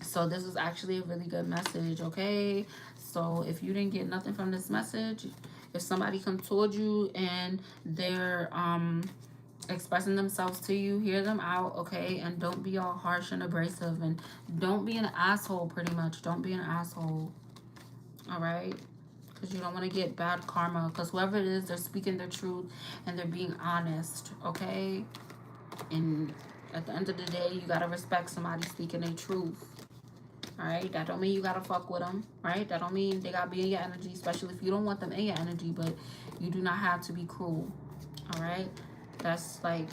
so this is actually a really good message. Okay, so if you didn't get nothing from this message, if somebody comes towards you and they're expressing themselves to you, hear them out, okay? And don't be all harsh and abrasive, and don't be an asshole, pretty much. Don't be an asshole, all right? Because you don't want to get bad karma. Because whoever it is, they're speaking their truth and they're being honest, okay? And at the end of the day, you got to respect somebody speaking their truth. All right, that don't mean you gotta fuck with them, right? That don't mean they gotta be in your energy, especially if you don't want them in your energy. But you do not have to be cruel. All right, that's like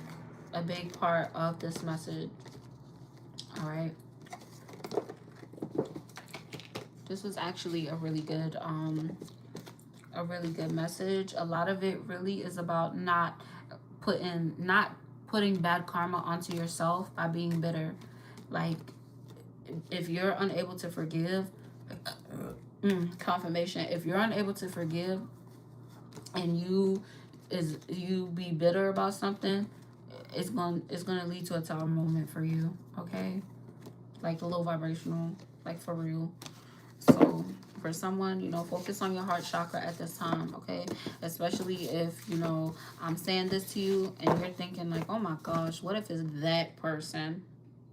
a big part of this message. All right, this was actually a really good message. A lot of it really is about not putting bad karma onto yourself by being bitter. Like, if you're unable to forgive, confirmation, if you're unable to forgive and you be bitter about something, it's gonna lead to a tower moment for you, okay? Like, low vibrational, like, for real. So for someone, focus on your heart chakra at this time, okay? Especially if, I'm saying this to you and you're thinking like, oh my gosh, what if it's that person,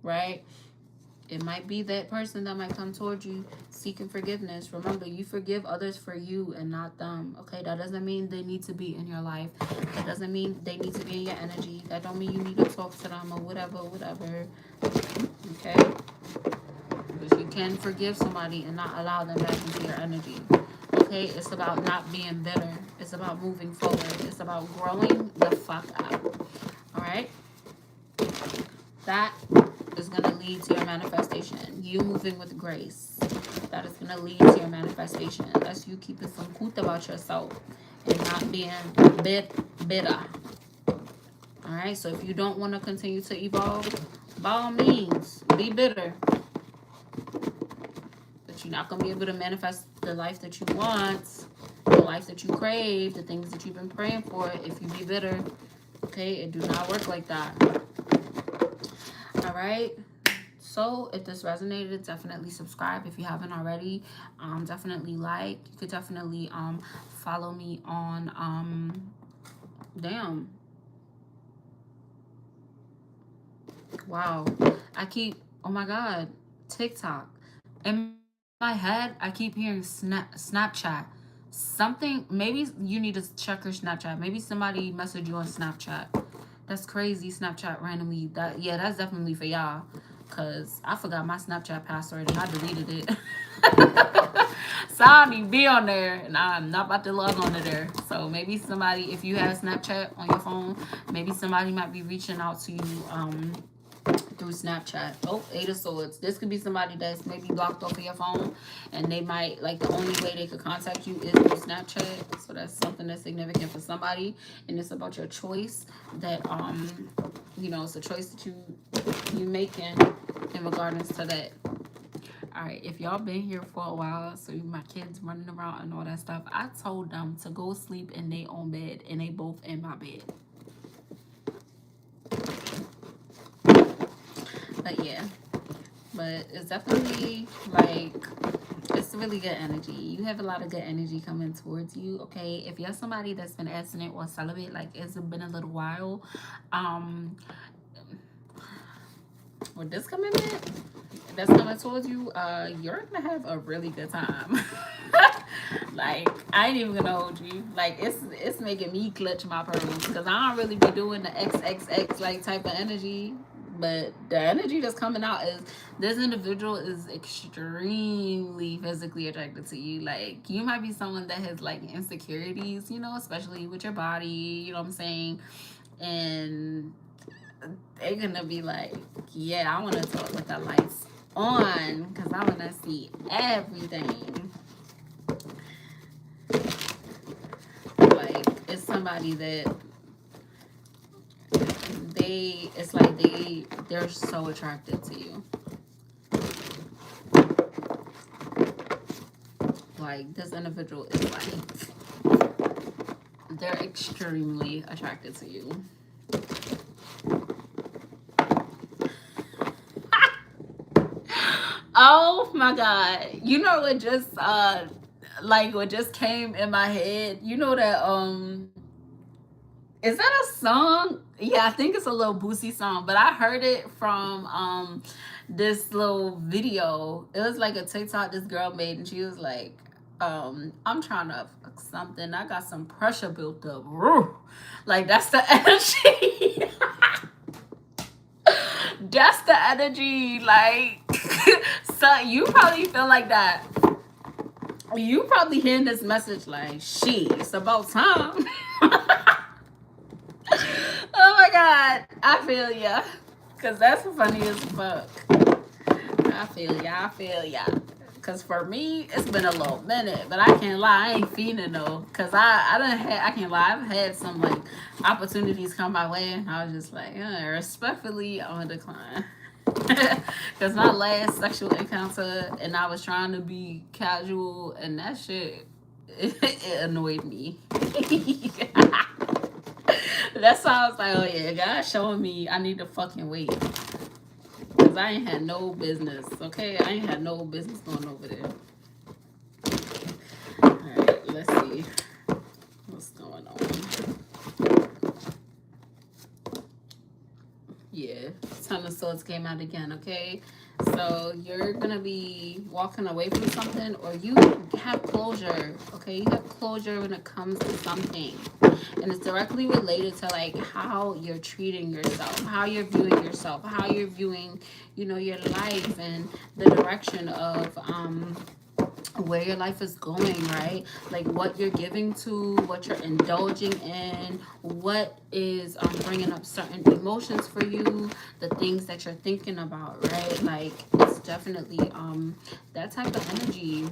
right? It might be that person that might come towards you seeking forgiveness. Remember, you forgive others for you and not them, okay? That doesn't mean they need to be in your life. That doesn't mean they need to be in your energy. That don't mean you need to talk to them or whatever, okay? But you can forgive somebody and not allow them back into your energy, okay? It's about not being bitter. It's about moving forward. It's about growing the fuck up, all right? That is going to lead to your manifestation. You moving with grace. That is going to lead to your manifestation. That's you keeping some coot about yourself and not being bitter. All right? So if you don't want to continue to evolve, by all means, be bitter. But you're not going to be able to manifest the life that you want, the life that you crave, the things that you've been praying for if you be bitter. Okay? It do not work like that. All right? So if this resonated, definitely subscribe if you haven't already. Definitely like. You could definitely follow me on wow. Oh my god, TikTok. In my head, I keep hearing Snapchat. Something, maybe you need to check your Snapchat. Maybe somebody messaged you on Snapchat. That's crazy, Snapchat randomly. That's definitely for y'all. Because I forgot my Snapchat password and I deleted it. So I don't even be on there. And I'm not about to log on to there. So maybe somebody, if you have Snapchat on your phone, maybe somebody might be reaching out to you through Snapchat. Oh, Eight of Swords. This could be somebody that's maybe blocked off of your phone, and they might, like, the only way they could contact you is through Snapchat. So that's something that's significant for somebody, and it's about your choice that it's a choice that you making in regards to that. All right, if y'all been here for a while, so my kids running around and all that stuff, I told them to go sleep in their own bed, and they both in my bed. But yeah, but it's definitely like, it's really good energy. You have a lot of good energy coming towards you, okay? If you're somebody that's been abstinent or celibate, like, it's been a little while, with this coming in, that's coming towards you, you're gonna have a really good time. Like, I ain't even gonna hold you. Like, it's making me clutch my pearls because I don't really be doing the XXX like type of energy. But the energy that's coming out is this individual is extremely physically attracted to you. Like, you might be someone that has like insecurities, especially with your body, you know what I'm saying? And they're gonna be like, yeah, I want to talk with the lights on because I want to see everything. Like, it's somebody that they're so attracted to you. Like, this individual is like, they're extremely attracted to you. Oh my god. You know what just what just came in my head? You know that is that a song? Yeah, I think it's a little Boosie song, but I heard it from this little video. It was like a TikTok this girl made, and she was like, I'm trying to fuck something. I got some pressure built up. Like that's the energy. That's the energy. Like so you probably feel like that. You probably hearing this message like, shit, it's about time. Oh my god, I feel ya. Cause that's funny as fuck. I feel ya, I feel ya. Cause for me, it's been a little minute, but I can't lie, I ain't feeling though. Cause I can't lie, I've had some like opportunities come my way, and I was just like, respectfully on decline. Cause my last sexual encounter, and I was trying to be casual, and that shit, it annoyed me. That's why I was like, oh yeah, God's showing me I need to fucking wait. Cause I ain't had no business, okay? I ain't had no business going over there. Alright, let's see what's going on. Yeah, Ten of Swords came out again, okay? So you're gonna be walking away from something, or you have closure, okay? You have closure when it comes to something. And it's directly related to like how you're treating yourself, how you're viewing yourself, how you're viewing, your life and the direction of where your life is going, right? Like what you're giving to, what you're indulging in, what is bringing up certain emotions for you, the things that you're thinking about, right? Like it's definitely that type of energy.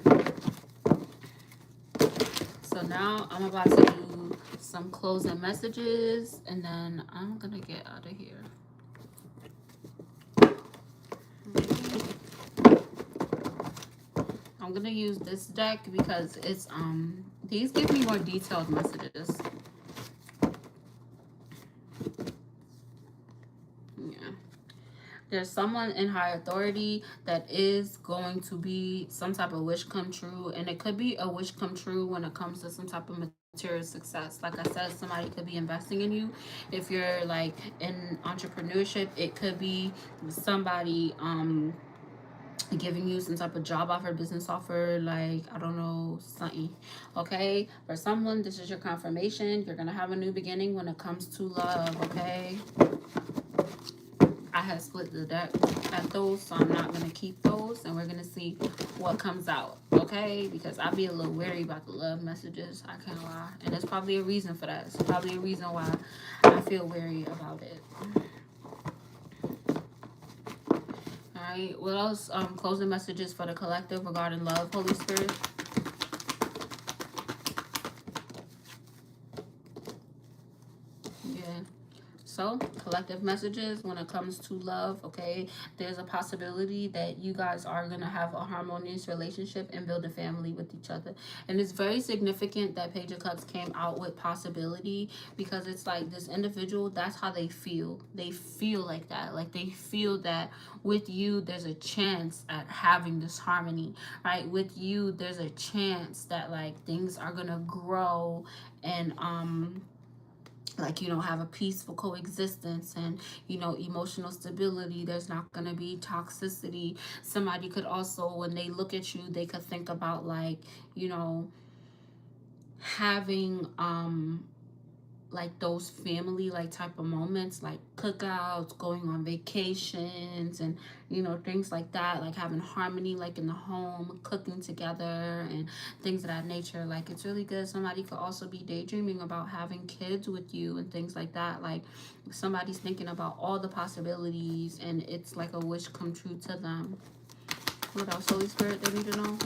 So now I'm about to do some closing messages, and then I'm gonna get out of here. I'm gonna use this deck because it's these give me more detailed messages. Yeah. There's someone in high authority that is going to be some type of wish come true, and it could be a wish come true when it comes to some type of material success. Like I said, somebody could be investing in you. If you're like in entrepreneurship, it could be somebody giving you some type of job offer, business offer, like I don't know, something. Okay, for someone, this is your confirmation. You're gonna have a new beginning when it comes to love. Okay, I have split the deck at those, so I'm not gonna keep those, and we're gonna see what comes out. Okay, because I'll be a little wary about the love messages, I can't lie, and there's probably a reason for that. It's probably a reason why I feel wary about it. Alright, what else? Closing messages for the collective regarding love, Holy Spirit. Yeah. So, collective messages when it comes to love, okay? There's a possibility that you guys are going to have a harmonious relationship and build a family with each other. And it's very significant that Page of Cups came out with possibility, because it's like this individual, that's how they feel. They feel like that. Like they feel that with you, there's a chance at having this harmony, right? With you, there's a chance that like things are going to grow and, like, have a peaceful coexistence and, emotional stability. There's not going to be toxicity. Somebody could also, when they look at you, they could think about like, having like those family like type of moments, like cookouts, going on vacations, and things like that, like having harmony like in the home, cooking together and things of that nature. Like it's really good. Somebody could also be daydreaming about having kids with you and things like that. Like somebody's thinking about all the possibilities, and it's like a wish come true to them. What else, Holy Spirit, they need to know?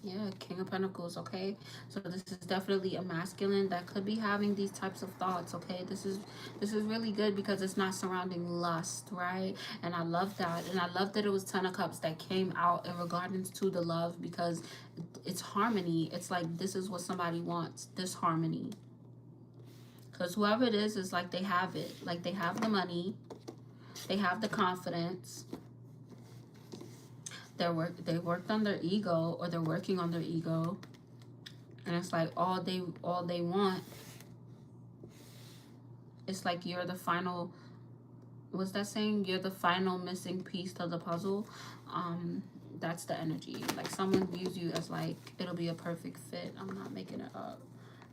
Yeah, King of Pentacles, okay? So this is definitely a masculine that could be having these types of thoughts, okay? This is really good because it's not surrounding lust, right? And I love that. And I love that it was 10 of Cups that came out in regards to the love, because it's harmony. It's like this is what somebody wants, this harmony. Because whoever it is like they have it. Like they have the money. They have the confidence. They worked on their ego, or they're working on their ego, and it's like all they want It's like you're the final, what's that saying? You're the final missing piece to the puzzle. That's the energy. Like someone views you as like it'll be a perfect fit. I'm not making it up.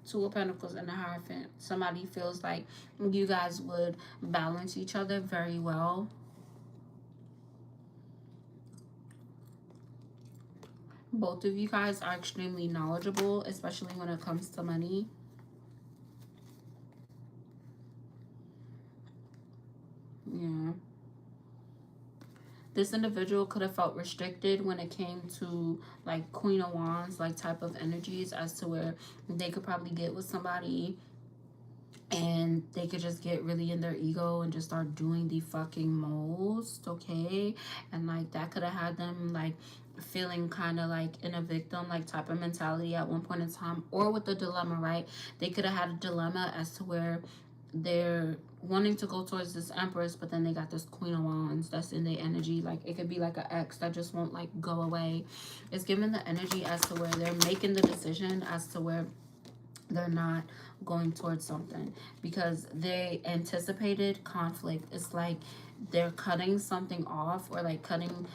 Two of Pentacles and the Hierophant. Somebody feels like you guys would balance each other very well. Both of you guys are extremely knowledgeable, especially when it comes to money. Yeah. This individual could have felt restricted when it came to like Queen of Wands, like type of energies, as to where they could probably get with somebody and they could just get really in their ego and just start doing the fucking most, okay? And like that could have had them like feeling kind of like in a victim like type of mentality at one point in time, or with the dilemma, right? They could have had a dilemma as to where they're wanting to go towards this Empress, but then they got this Queen of Wands that's in their energy. Like it could be like an ex that just won't like go away. It's given the energy as to where they're making the decision as to where they're not going towards something because they anticipated conflict. It's like they're cutting something off, or like cutting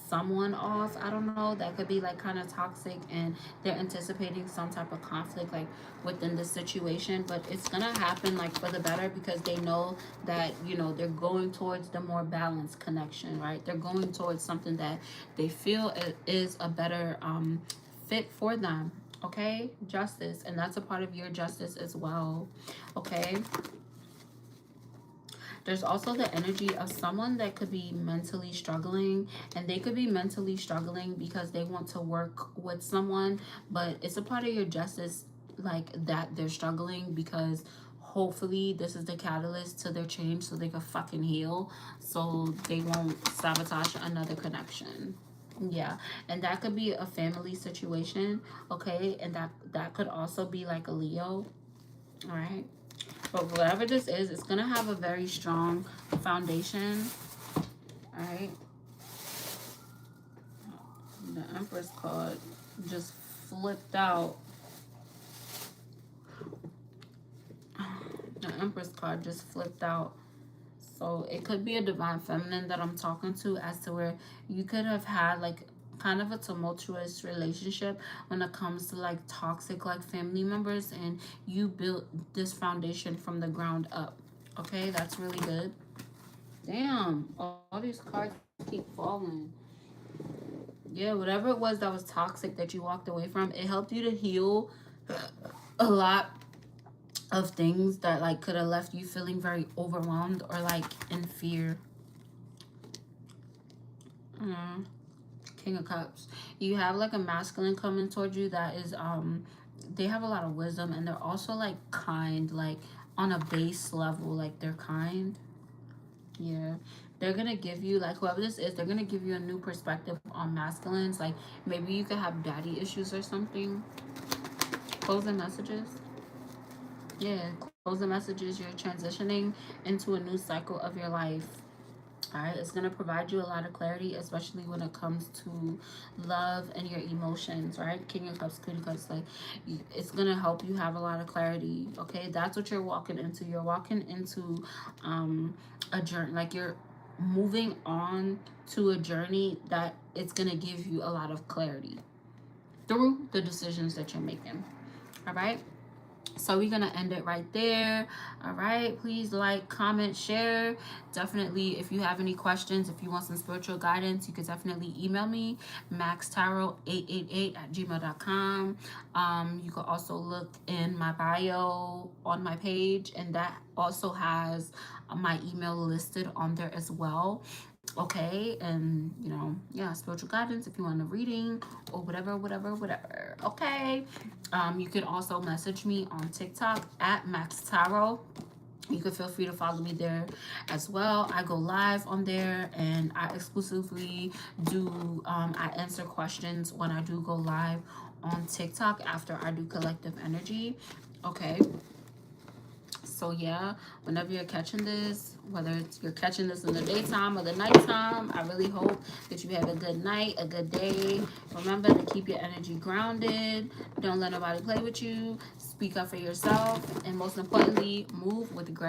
someone off. I don't know, that could be like kind of toxic, and they're anticipating some type of conflict like within the situation, but it's gonna happen like for the better because they know that, you know, they're going towards the more balanced connection, right? They're going towards something that they feel is a better fit for them. Okay, justice, and that's a part of your justice as well. Okay, there's also the energy of someone that could be mentally struggling, and they could be mentally struggling because they want to work with someone, but it's a part of your justice like that they're struggling because hopefully this is the catalyst to their change so they can fucking heal, so they won't sabotage another connection. Yeah, and that could be a family situation, okay? And that could also be like a Leo, all right? But whatever this is, it's gonna have a very strong foundation, all right? The Empress card just flipped out. The Empress card just flipped out. So it could be a divine feminine that I'm talking to, as to where you could have had like kind of a tumultuous relationship when it comes to like toxic like family members, and you built this foundation from the ground up. Okay, that's really good. Damn, all these cards keep falling. Yeah, whatever it was that was toxic that you walked away from, it helped you to heal a lot of things that like could have left you feeling very overwhelmed or like in fear. King of Cups. You have like a masculine coming towards you that is they have a lot of wisdom, and they're also like kind, like on a base level, like they're kind. Yeah, they're gonna give you, like whoever this is, they're gonna give you a new perspective on masculines. Like maybe you could have daddy issues or something. Closing messages. Yeah, closing messages. You're transitioning into a new cycle of your life. All right, it's going to provide you a lot of clarity, especially when it comes to love and your emotions, right? King of Cups, Queen of Cups, like it's going to help you have a lot of clarity, okay? That's what you're walking into. You're walking into a journey, like you're moving on to a journey that it's going to give you a lot of clarity through the decisions that you're making, all right? So we're gonna end it right there. All right, please like, comment, share. Definitely, if you have any questions, if you want some spiritual guidance, you could definitely email me, maxtarot888@gmail.com. You can also look in my bio on my page, and that also has my email listed on there as well. Okay, and you know, yeah, spiritual guidance if you want a reading or whatever. Okay, you can also message me on TikTok at Max Tarot. You can feel free to follow me there as well. I go live on there, and I exclusively do I answer questions when I do go live on TikTok after I do collective energy. Okay, so yeah, whenever you're catching this, whether it's you're catching this in the daytime or the nighttime, I really hope that you have a good night, a good day. Remember to keep your energy grounded. Don't let nobody play with you. Speak up for yourself, and most importantly, move with grace.